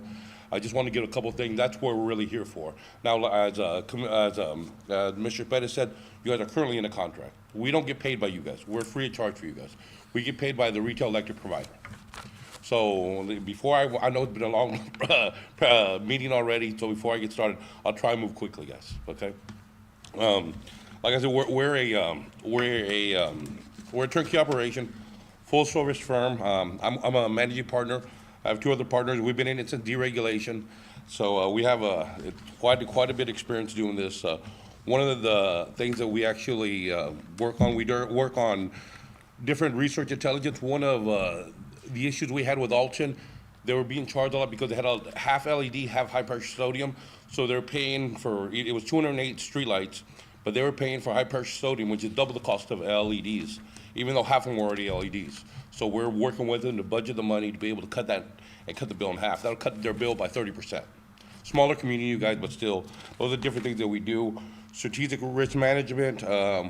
I just want to give a couple of things. That's what we're really here for. Now, as Mr. Pettis said, you guys are currently in a contract. We don't get paid by you guys. We're free of charge for you guys. We get paid by the retail electric provider. So before I know it's been a long meeting already, so before I get started, I'll try and move quickly, guys, okay? Like I said, we're a turnkey operation, full service firm. I'm a managing partner. I have two other partners. We've been in it since deregulation. So we have quite a bit of experience doing this. One of the things that we actually work on, work on different research intelligence. One of the issues we had with Alton, they were being charged a lot because they had a half LED, half high pressure sodium. So they're paying for, it was 208 streetlights, but they were paying for high pressure sodium, which is double the cost of LEDs, even though half of them were already LEDs. So we're working with them to budget the money to be able to cut that and cut the bill in half. That'll cut their bill by 30%. Smaller community, you guys, but still, those are different things that we do. Strategic risk management,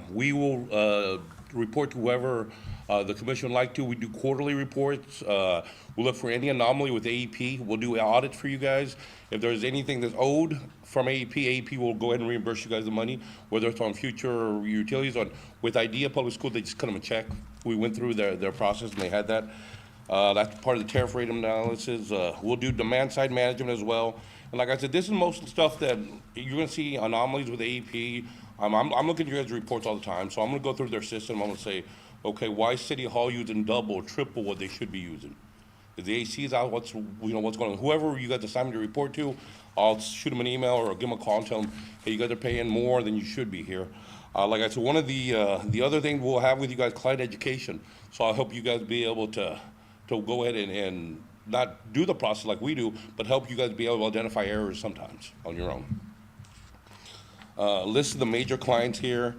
we will report to whoever the commission would like to. We do quarterly reports. We'll look for any anomaly with AEP. We'll do audits for you guys. If there's anything that's owed from AEP, AEP will go ahead and reimburse you guys the money, whether it's on future utilities. With IDEA Public School, they just cut them a check. We went through their process and they had that. That's part of the tariff rate analysis. We'll do demand side management as well. And like I said, this is most of the stuff that you're gonna see anomalies with AEP. I'm looking at your guys' reports all the time, so I'm gonna go through their system. I'm gonna say, okay, why is City Hall using double or triple what they should be using? If the AC's out, what's going on? Whoever you guys assign me to report to, I'll shoot them an email or give them a call and tell them, hey, you guys are paying more than you should be here. Like I said, one of the other things we'll have with you guys, client education. So I'll help you guys be able to go ahead and not do the process like we do, but help you guys be able to identify errors sometimes on your own. List of the major clients here.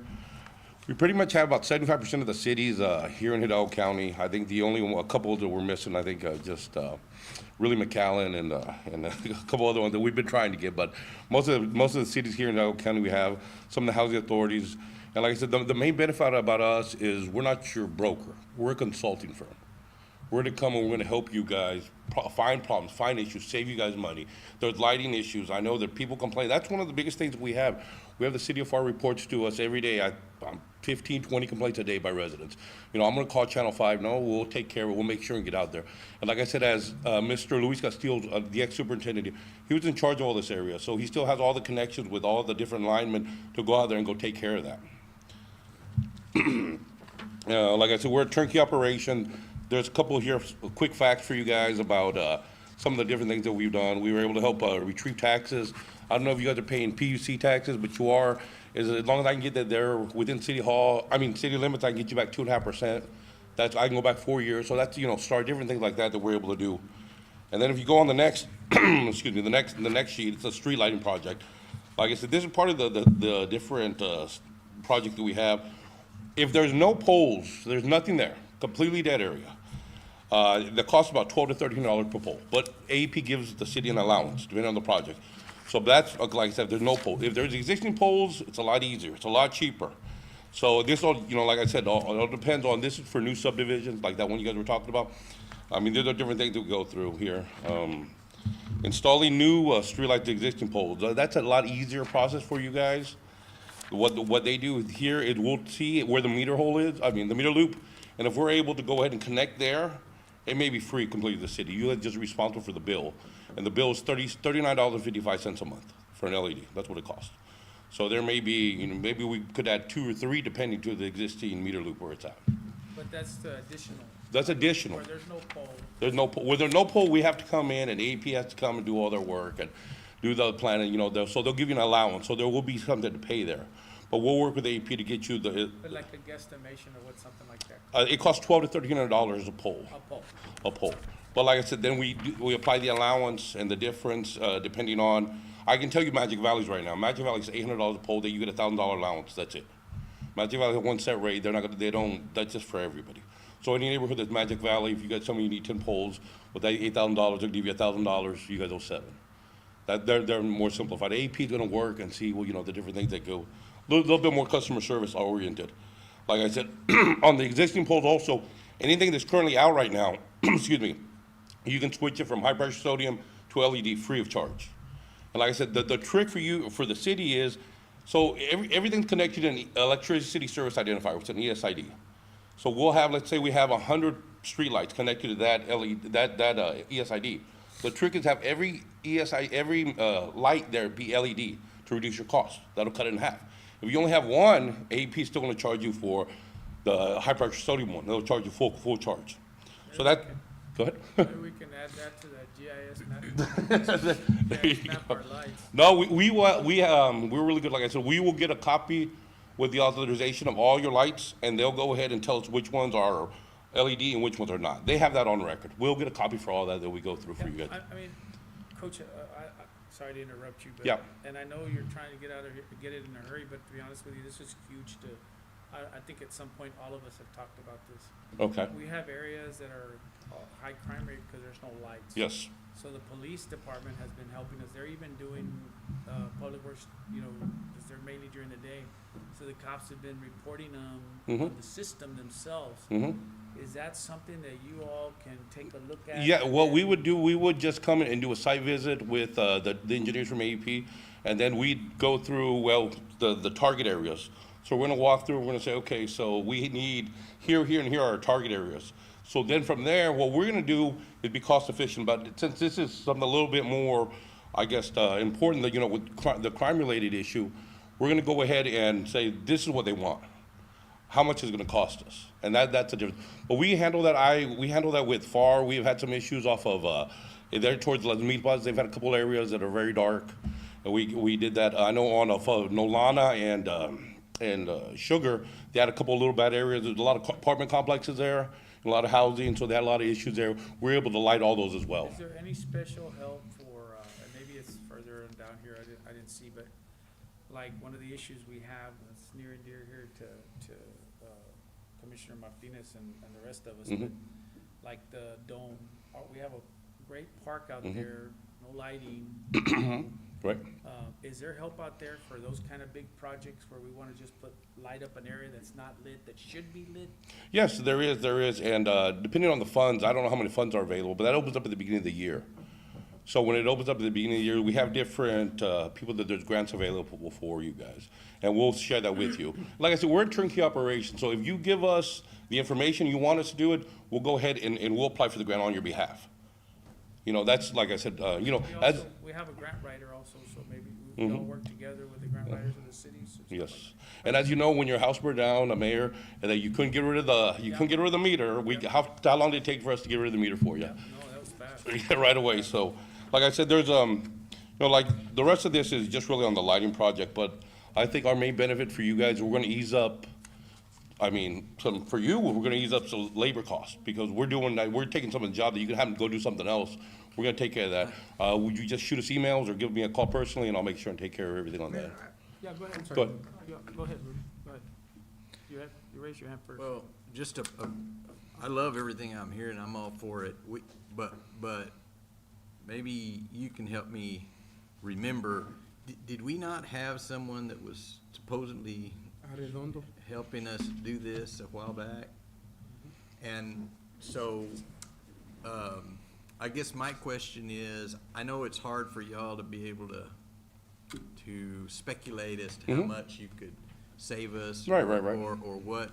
We pretty much have about 75% of the cities here in Hidalgo County. I think the only a couple that we're missing, I think just really McAllen and a couple other ones that we've been trying to get. But most of the cities here in Hidalgo County, we have some of the housing authorities. And like I said, the main benefit about us is we're not your broker. We're a consulting firm. We're going to come and we're going to help you guys find problems, find issues, save you guys money. There's lighting issues. I know that people complain. That's one of the biggest things that we have. We have the City of FAR reports to us every day. 15, 20 complaints a day by residents. I'm going to call Channel 5. No, we'll take care of it. We'll make sure and get out there. And like I said, as Mr. Luis Castillo, the ex-superintendent, he was in charge of all this area. So he still has all the connections with all the different linemen to go out there and go take care of that. Like I said, we're a turnkey operation. There's a couple here, quick facts for you guys about some of the different things that we've done. We were able to help retrieve taxes. I don't know if you guys are paying PUC taxes, but you are. As long as I can get that there within city limits, I can get you back 2.5%. I can go back 4 years. So that's, start different things like that we're able to do. And then if you go on the next, excuse me, the next sheet, it's a street lighting project. Like I said, this is part of the different project that we have. If there's no poles, there's nothing there, completely dead area. The cost is about $12 to $13 per pole, but AEP gives the city an allowance depending on the project. So that's, like I said, there's no pole. If there's existing poles, it's a lot easier, it's a lot cheaper. So this all, you know, like I said, all depends on, this is for new subdivisions, like that one you guys were talking about. I mean, there's different things that we go through here. Installing new streetlights to existing poles, that's a lot easier process for you guys. What they do here is we'll see where the meter hole is, I mean, the meter loop, and if we're able to go ahead and connect there, it may be free completely to the city. You're just responsible for the bill. And the bill is $39.55 a month for an LED. That's what it costs. So there may be, you know, maybe we could add 2 or 3 depending to the existing meter loop where it's at. But that's the additional, That's additional. where there's no pole. There's no, where there's no pole, we have to come in and AP has to come and do all their work and do the planning, you know, so they'll give you an allowance. So there will be something to pay there. But we'll work with AP to get you the, But like a guesstimation or what, something like that. it costs $1,200 to $1,300 a pole. A pole. But like I said, then we apply the allowance and the difference, depending on, I can tell you Magic Valley's right now. Magic Valley's $800 a pole, that you get a $1,000 allowance, that's it. Magic Valley has one set rate, they're not gonna, they don't, that's just for everybody. So any neighborhood that's Magic Valley, if you got somebody, you need 10 poles, with that $8,000, they'll give you $1,000, you guys owe 7. That, they're more simplified. AP's gonna work and see, well, you know, the different things that go, a little bit more customer service oriented. Like I said, on the existing poles also, anything that's currently out right now, excuse me, you can switch it from high pressure sodium to LED free of charge. And like I said, the trick for you, for the city is, so everything's connected to an electricity service identifier, which is an ESID. So we'll have, let's say we have 100 streetlights connected to that LED, that ESID. The trick is have every light there be LED to reduce your cost. That'll cut it in half. If you only have one, AP is still gonna charge you for the high pressure sodium one. They'll charge you full charge. So that, go ahead. Maybe we can add that to the GIS map. Map our lights. No, we're really good. Like I said, we will get a copy with the authorization of all your lights, and they'll go ahead and tell us which ones are LED and which ones are not. They have that on record. We'll get a copy for all that we go through for you guys. I mean, Coach, sorry to interrupt you, but, Yeah. and I know you're trying to get out of here, get it in a hurry, but to be honest with you, this is huge to, I think at some point, all of us have talked about this. Okay. We have areas that are high crime rate because there's no lights. Yes. So the police department has been helping us. They're even doing, public works, you know, because they're mainly during the day. So the cops have been reporting them on the system themselves. Is that something that you all can take a look at? Yeah, what we would do, we would just come in and do a site visit with the engineers from AEP, and then we'd go through, well, the target areas. So we're gonna walk through, we're gonna say, okay, so we need here, here, and here are our target areas. So then from there, what we're gonna do is be cost efficient, but since this is something a little bit more, I guess, important, that, you know, with the crime-related issue, we're gonna go ahead and say, this is what they want. How much is it gonna cost us? And that's a difference. But we handle that with FAR. We've had some issues off of, there towards Las Milpas. They've had a couple areas that are very dark. And we did that, I know on Nolana and Sugar, they had a couple of little bad areas. There's a lot of apartment complexes there, a lot of housing, so they had a lot of issues there. We're able to light all those as well. Is there any special help for, and maybe it's further down here, I didn't see, but like one of the issues we have that's near and dear here to Commissioner Martinez and the rest of us, but like the dome, we have a great park out there, no lighting. Right. Is there help out there for those kind of big projects where we wanna just light up an area that's not lit, that should be lit? Yes, there is, and depending on the funds, I don't know how many funds are available, but that opens up at the beginning of the year. So when it opens up at the beginning of the year, we have different people that there's grants available for you guys, and we'll share that with you. Like I said, we're a turnkey operation, so if you give us the information you want us to do it, we'll go ahead and we'll apply for the grant on your behalf. You know, that's, like I said, you know, as. We have a grant writer also, so maybe we all work together with the grant writers of the cities. Yes, and as you know, when your house burned down, Mayor, and that you couldn't get rid of the meter, how long did it take for us to get rid of the meter for you? No, that was fast. Yeah, right away. So, like I said, there's you know, like the rest of this is just really on the lighting project, but I think our main benefit for you guys, we're gonna ease up. I mean, for you, we're gonna ease up some labor costs because we're doing that. We're taking some of the job that you can have to go do something else. We're gonna take care of that. Would you just shoot us emails or give me a call personally, and I'll make sure and take care of everything on that. Yeah, go ahead, I'm Go sorry. ahead. Go ahead, Rudy, go ahead. You raised your hand first. Well, just I love everything I'm hearing, I'm all for it, but maybe you can help me remember, did we not have someone that was supposedly Arredondo. helping us do this a while back? And so, I guess my question is, I know it's hard for y'all to be able to speculate as to how much you could save us. Right. Or what,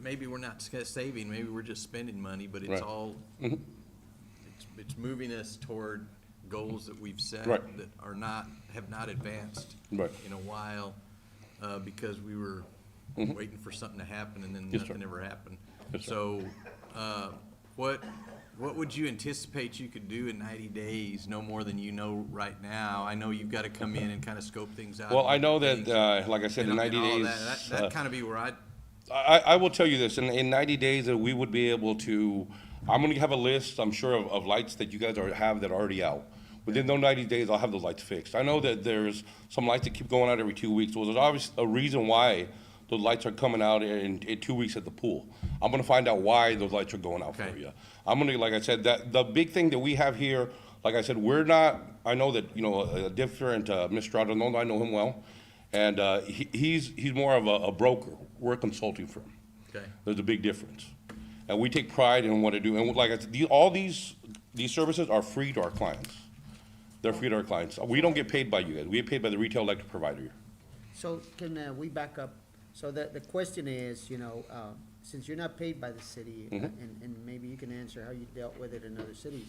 maybe we're not saving, maybe we're just spending money, but it's Right. all, it's moving us toward goals that we've set Right. that have not advanced Right. in a while, because we were waiting for something to happen and then Yes, sir. nothing ever happened. Yes, sir. So, what would you anticipate you could do in 90 days, no more than you know right now? I know you've got to come in and kind of scope things out. Well, I know that, like I said, in and 90 all of days. That'd kind of be where I will tell you this, in 90 days, that we would be able to, I'm gonna have a list, I'm sure, of lights that you guys have that are already out. Within those 90 days, I'll have those lights fixed. I know that there's some lights that keep going out every 2 weeks. Well, there's obviously a reason why those lights are coming out in 2 weeks at the pool. I'm gonna find out why those lights are going out for you. I'm gonna, like I said, that the big thing that we have here, like I said, we're not, I know that, a different, Mr. Arredondo, I know him well, and he's more of a broker. We're a consulting firm. Okay. There's a big difference. And we take pride in what I do. And like I said, all these services are free to our clients. They're free to our clients. We don't get paid by you guys. We get paid by the retail electric provider. So can we back up? So the question is, since you're not paid by the city, and maybe you can answer how you dealt with it in other cities.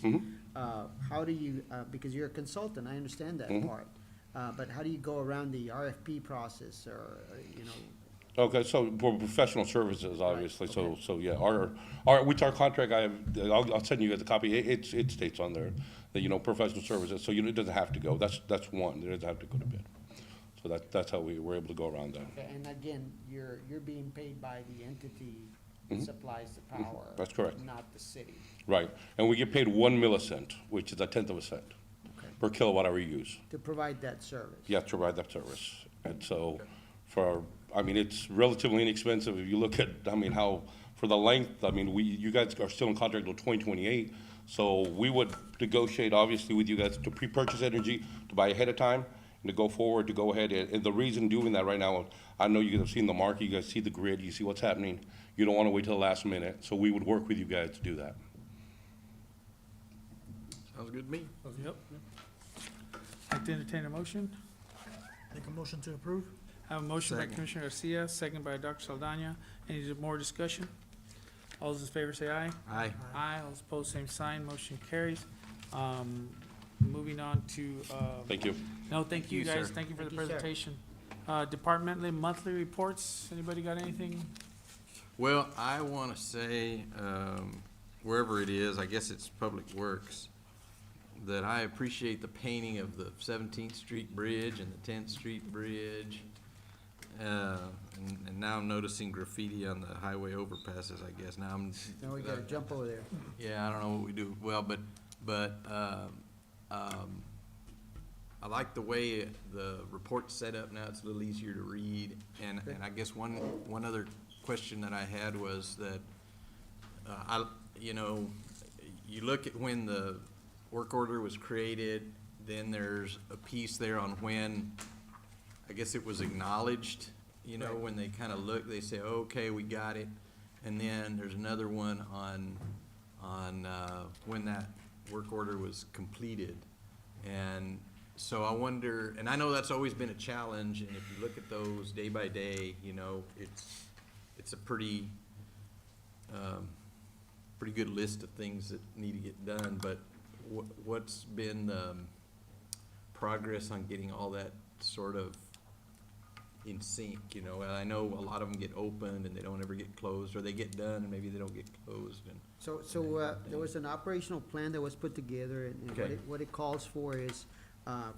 How do you, because you're a consultant, I understand that part. But how do you go around the RFP process or. Okay, so for professional services, obviously, okay. so yeah, with our contract, I'll send you guys a copy, it states on there that, professional services, so it doesn't have to go, that's one, it doesn't have to go to bid. So that's how we were able to go around that. Okay, and again, you're being paid by the entity that supplies the power. That's correct. Not the city. Right, and we get paid 1 millicent, which is a tenth of a cent per kilowatt hour you use. To provide that service. Yeah, to provide that service. And so it's relatively inexpensive if you look at, how, for the length, you guys are still in contract till 2028. So we would negotiate, obviously, with you guys to pre-purchase energy, to buy ahead of time, and to go forward, to go ahead. And the reason doing that right now, I know you guys have seen the market, you guys see the grid, you see what's happening. You don't want to wait till the last minute. So we would work with you guys to do that. Sounds good to me. Yep. Like to entertain a motion? Make a motion to approve? I have a motion by Second. Commissioner Garcia, second by Dr. Saldana. Any more discussion? All those in favor say aye. Aye. Aye, all those opposed, same sign, motion carries. Moving on to, Thank you. no, thank you Thank you, guys, sir. thank you for the Thank you, sir. presentation. Departmentally monthly reports, anybody got anything? Well, I want to say, wherever it is, I guess it's Public Works, that I appreciate the painting of the 17th Street Bridge and the 10th Street Bridge. And now I'm noticing graffiti on the highway overpasses, I guess. Now Now we gotta jump over there. Yeah, I don't know what we do well, but I like the way the report's set up now. It's a little easier to read. And I guess one other question that I had was that, you look at when the work order was created, then there's a piece there on when, I guess it was acknowledged, when they kind of look, they say, okay, we got it. And then there's another one on when that work order was completed. And so I wonder, and I know that's always been a challenge, and if you look at those day by day, it's a pretty good list of things that need to get done, but what's been the progress on getting all that sort of in sync, And I know a lot of them get opened and they don't ever get closed, or they get done and maybe they don't get closed, and. So there was an operational plan that was put together, and Okay. what it calls for is,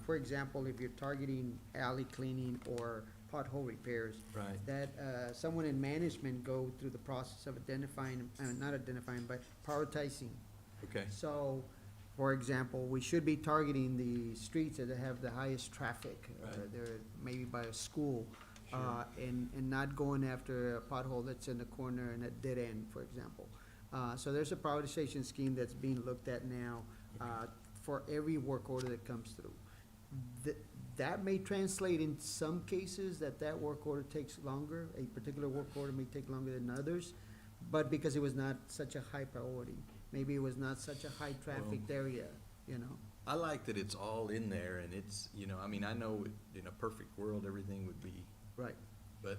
for example, if you're targeting alley cleaning or pothole repairs. Right. That, someone in management go through the process of identifying, not identifying, but prioritizing. Okay. So, for example, we should be targeting the streets that have the highest traffic. Right. They're maybe by a school, and not going after a pothole that's in the corner and a dead end, for example. So there's a prioritization scheme that's being looked at now, for every work order that comes through. That may translate in some cases that work order takes longer, a particular work order may take longer than others, but because it was not such a high priority. Maybe it was not such a high trafficked area, you know? I like that it's all in there and it's, you know, I mean, I know in a perfect world, everything would be. Right. But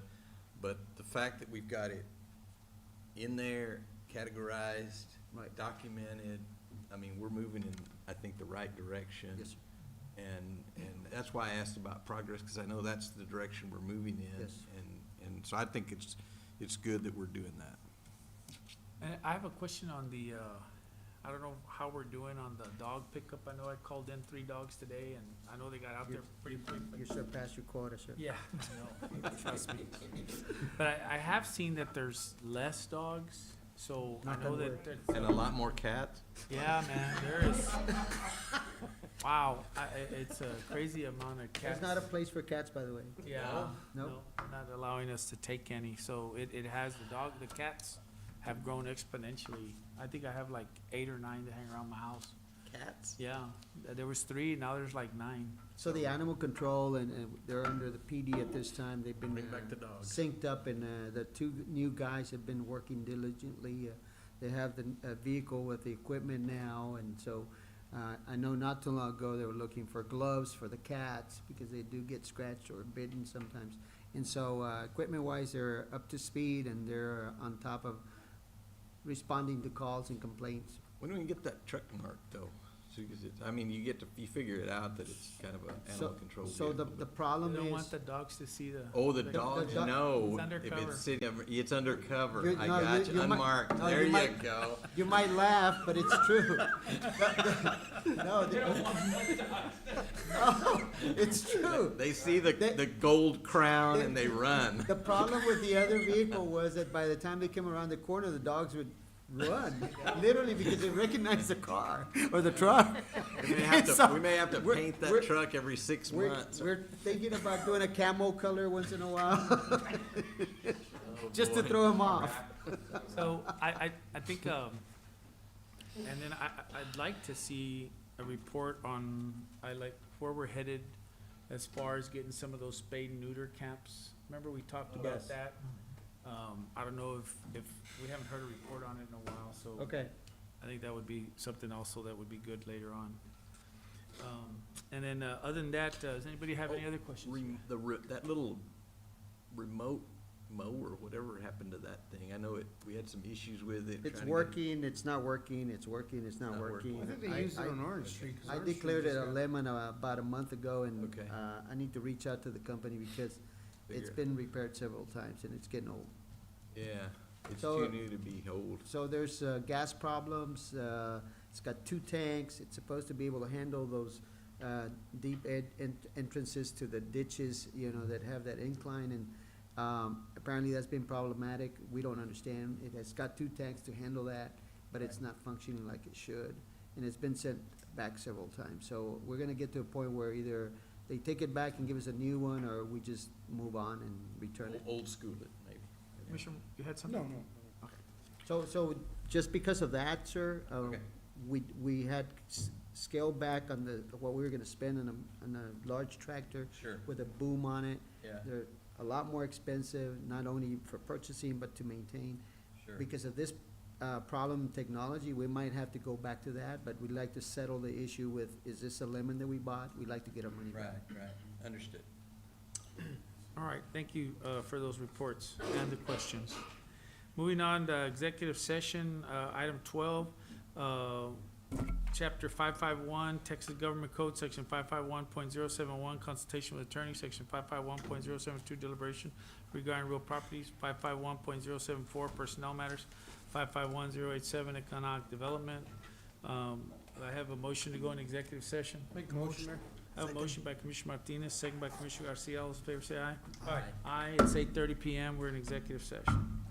the fact that we've got it in there, categorized, Right. documented, I mean, we're moving in, I think, the right direction. Yes, sir. And that's why I asked about progress, because I know that's the direction we're moving in. Yes. And so I think it's good that we're doing that. And I have a question on the, I don't know how we're doing on the dog pickup. I know I called in 3 dogs today, and I know they got out there pretty quick. but- You surpassed your quota, sir. Yeah, no, trust me. But I have seen that there's less dogs, so I Knock know on that, wood. And a lot more cats. yeah, man, there is. Wow, it's a crazy amount of cats. There's not a place for cats, by the way. Yeah, No? no, not allowing us to take any, so it has, the cats have grown exponentially. I think I have like 8 or 9 to hang around my house. Cats? Yeah, there was 3, now there's like 9. So the animal control, and they're under the PD at this time, they've been Bring back the dogs. synced up, and the 2 new guys have been working diligently. They have the vehicle with the equipment now, and so I know not too long ago, they were looking for gloves for the cats, because they do get scratched or bitten sometimes. And so, equipment-wise, they're up to speed, and they're on top of responding to calls and complaints. When do we get that truck marked, though? So, 'cause it's, I mean, you figure it out that it's kind of an animal control So vehicle. the They problem don't is. want the dogs to see the. Oh, the the- dogs dog- know It's if undercover. it's city, it's undercover. You- I no, got you you, might- unmarked. no, There you you might- go. You might laugh, but it's true. No, no, it's true. They see the gold crown and they run. The problem with the other vehicle was that by the time they came around the corner, the dogs would run, literally, because they recognized the car or the truck. We may have So, to, we may have to we're- paint we're- that truck every 6 months. We're thinking about doing a camo color once in a while, Oh, just to boy. throw them off. So I think, and then I'd like to see a report on, where we're headed as far as getting some of those spade and neuter camps. Remember we talked about Yes. that? I don't know if, we haven't heard a report on it in a while, so. Okay. I think that would be something also that would be good later on. And then, other than that, does anybody have any other questions? That little remote mower, whatever happened to that thing? I know we had some issues with it. It's trying to get- working, it's not working, it's working, it's not Not working. working. I think they used it on Orange Street. 'cause I Orange Street declared it just a got- lemon about a month ago, and Okay. I need to reach out to the company because it's Figure. been repaired several times and it's getting old. Yeah, it's So- too new to be old. So there's gas problems, it's got 2 tanks, it's supposed to be able to handle those deep entrances to the ditches, you know, that have that incline, and apparently that's been problematic. We don't understand. It has got 2 tanks to handle that, but it's not functioning like it should, and it's been sent back several times. So we're gonna get to a point where either they take it back and give us a new one, or we just move on and return it. Old school it, maybe. Commissioner, you had something? No. So just because of that, sir, Okay. we had scaled back on what we were gonna spend on a large tractor Sure. with a boom on it. Yeah. They're a lot more expensive, not only for purchasing, but to maintain. Sure. Because of this problem technology, we might have to go back to that, but we'd like to settle the issue with, is this a lemon that we bought? We'd like to get our money back. Right, understood. All right, thank you for those reports and the questions. Moving on to executive session, item 12, chapter 551, Texas Government Code, section 551.071, consultation with attorney, section 551.072, deliberation regarding real properties, 551.074, personnel matters, 551.087, economic development. I have a motion to go in executive session. Make a motion, Mayor. I have a motion by Commissioner Martinez, second by Commissioner Garcia. All those in favor say aye. Aye. Aye, it's 8:30 PM. We're in executive session.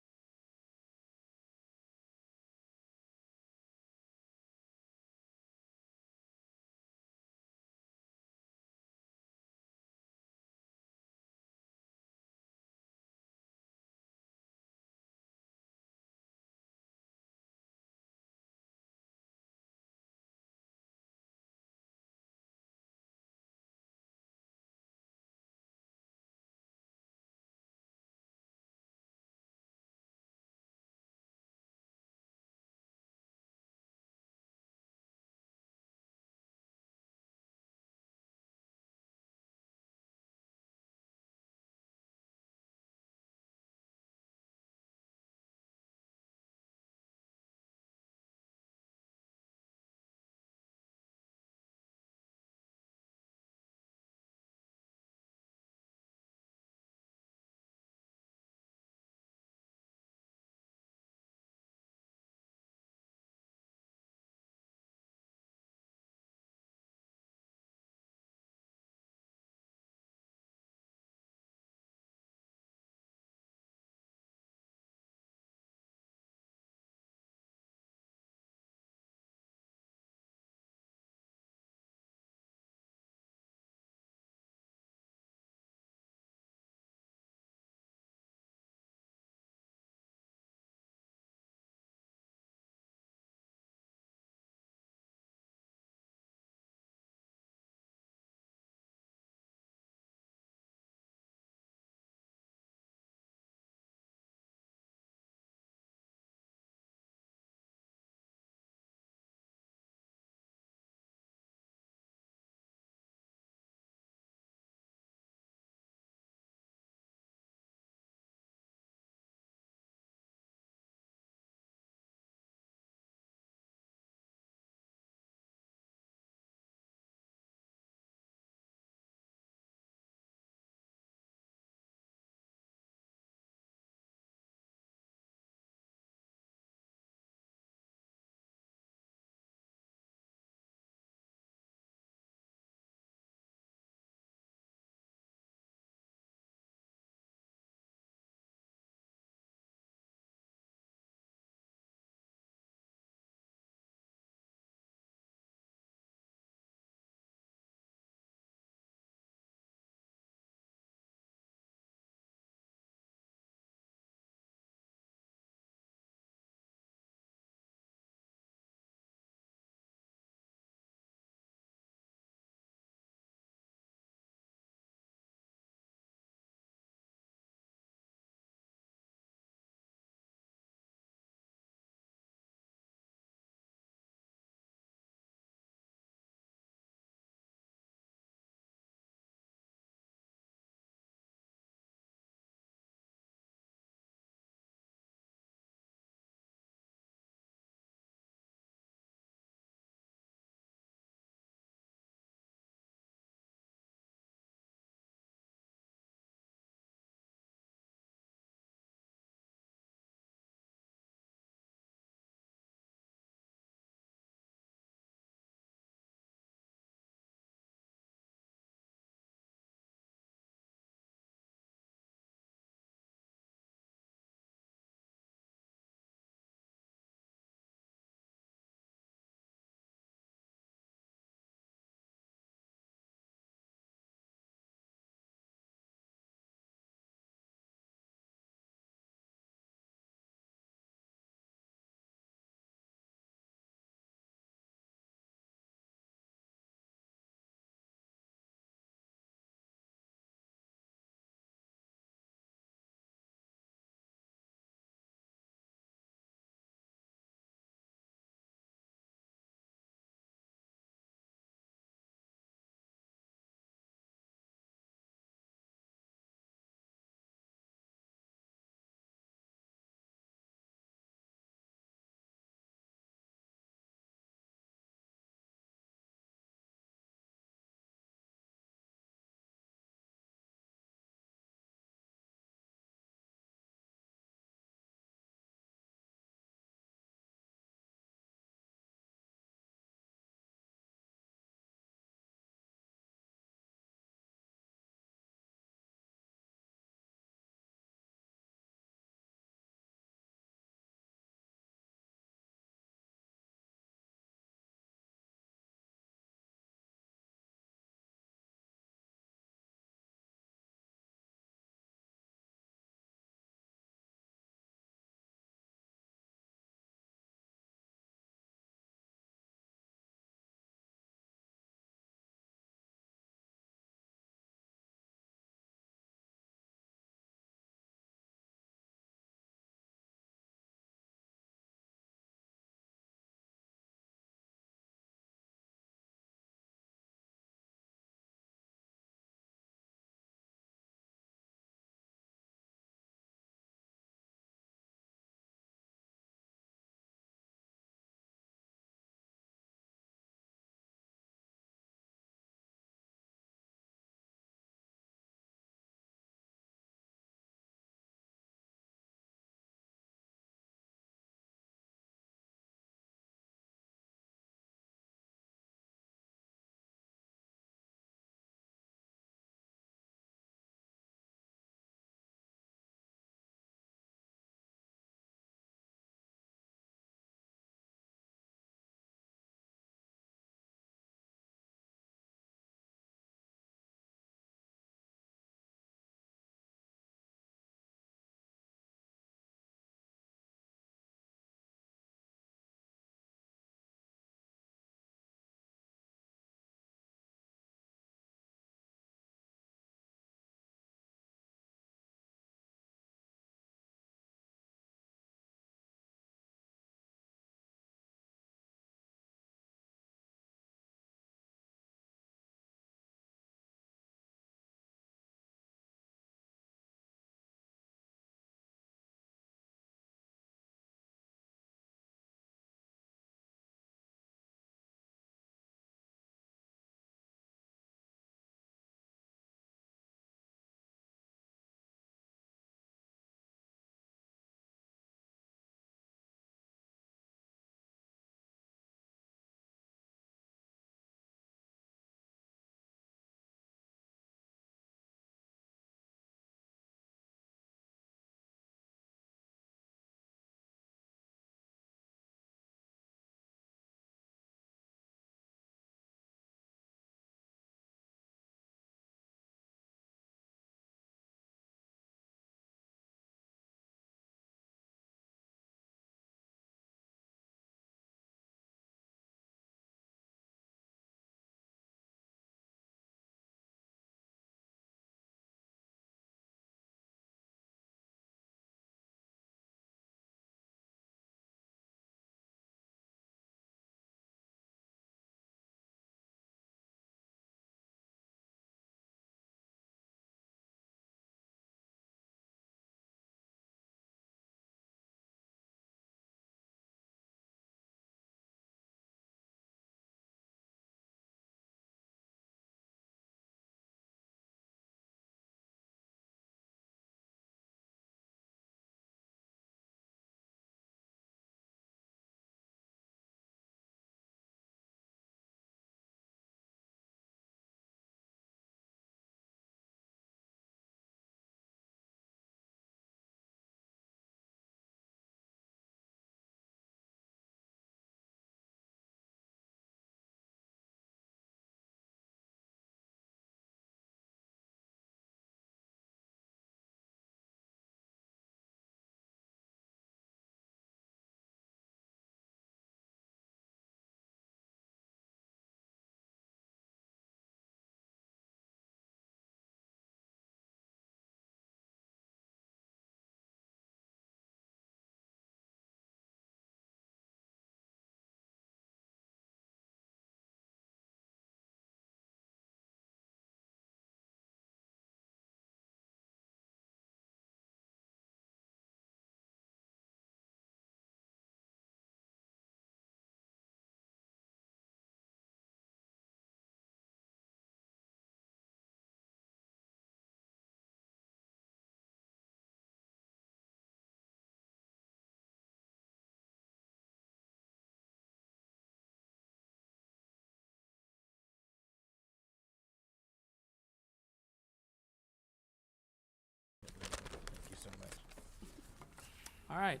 All right.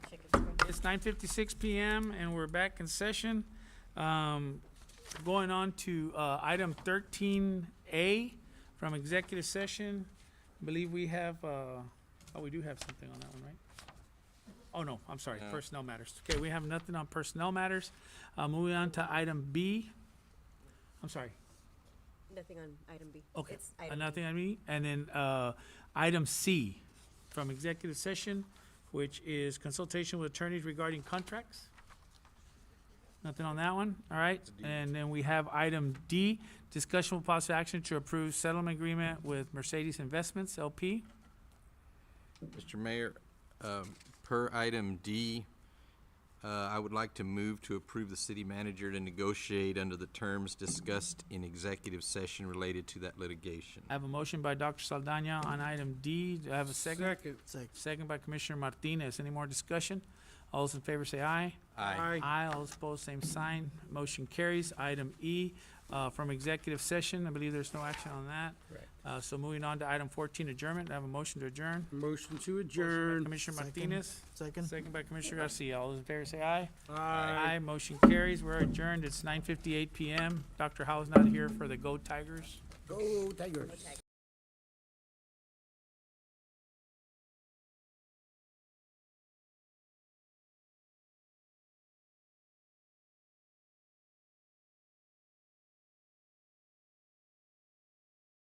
It's 9:56 PM and we're back in session. Going on to item 13A from executive session. I believe we have, we do have something on that one, right? Oh, no, I'm sorry, No. personnel matters. Okay, we have nothing on personnel matters. Moving on to item B. I'm sorry. Nothing on item B. Okay, It's item nothing on me. And then item C from executive session, which is consultation with attorneys regarding contracts. Nothing on that one, all right? And then we have item D, discussion with possible action to approve settlement agreement with Mercedes Investments LP. Mr. Mayor, per item D, I would like to move to approve the city manager to negotiate under the terms discussed in executive session related to that litigation. I have a motion by Dr. Saldana on item D. Do I have a second? Second by Commissioner Martinez. Any more discussion? All those in favor say aye. Aye. Aye. All those opposed, same sign. Motion carries. Item E, from executive session. I believe there's no action on that. Correct. So moving on to item 14, adjournment. I have a motion to adjourn. Motion to Motion by adjourn. Commissioner Martinez. Second. Second by Commissioner Garcia. All those in favor say aye. Aye. Motion carries. We're adjourned. It's 9:58 PM. Dr. Howe's not here for the Go Tigers. Go Tigers.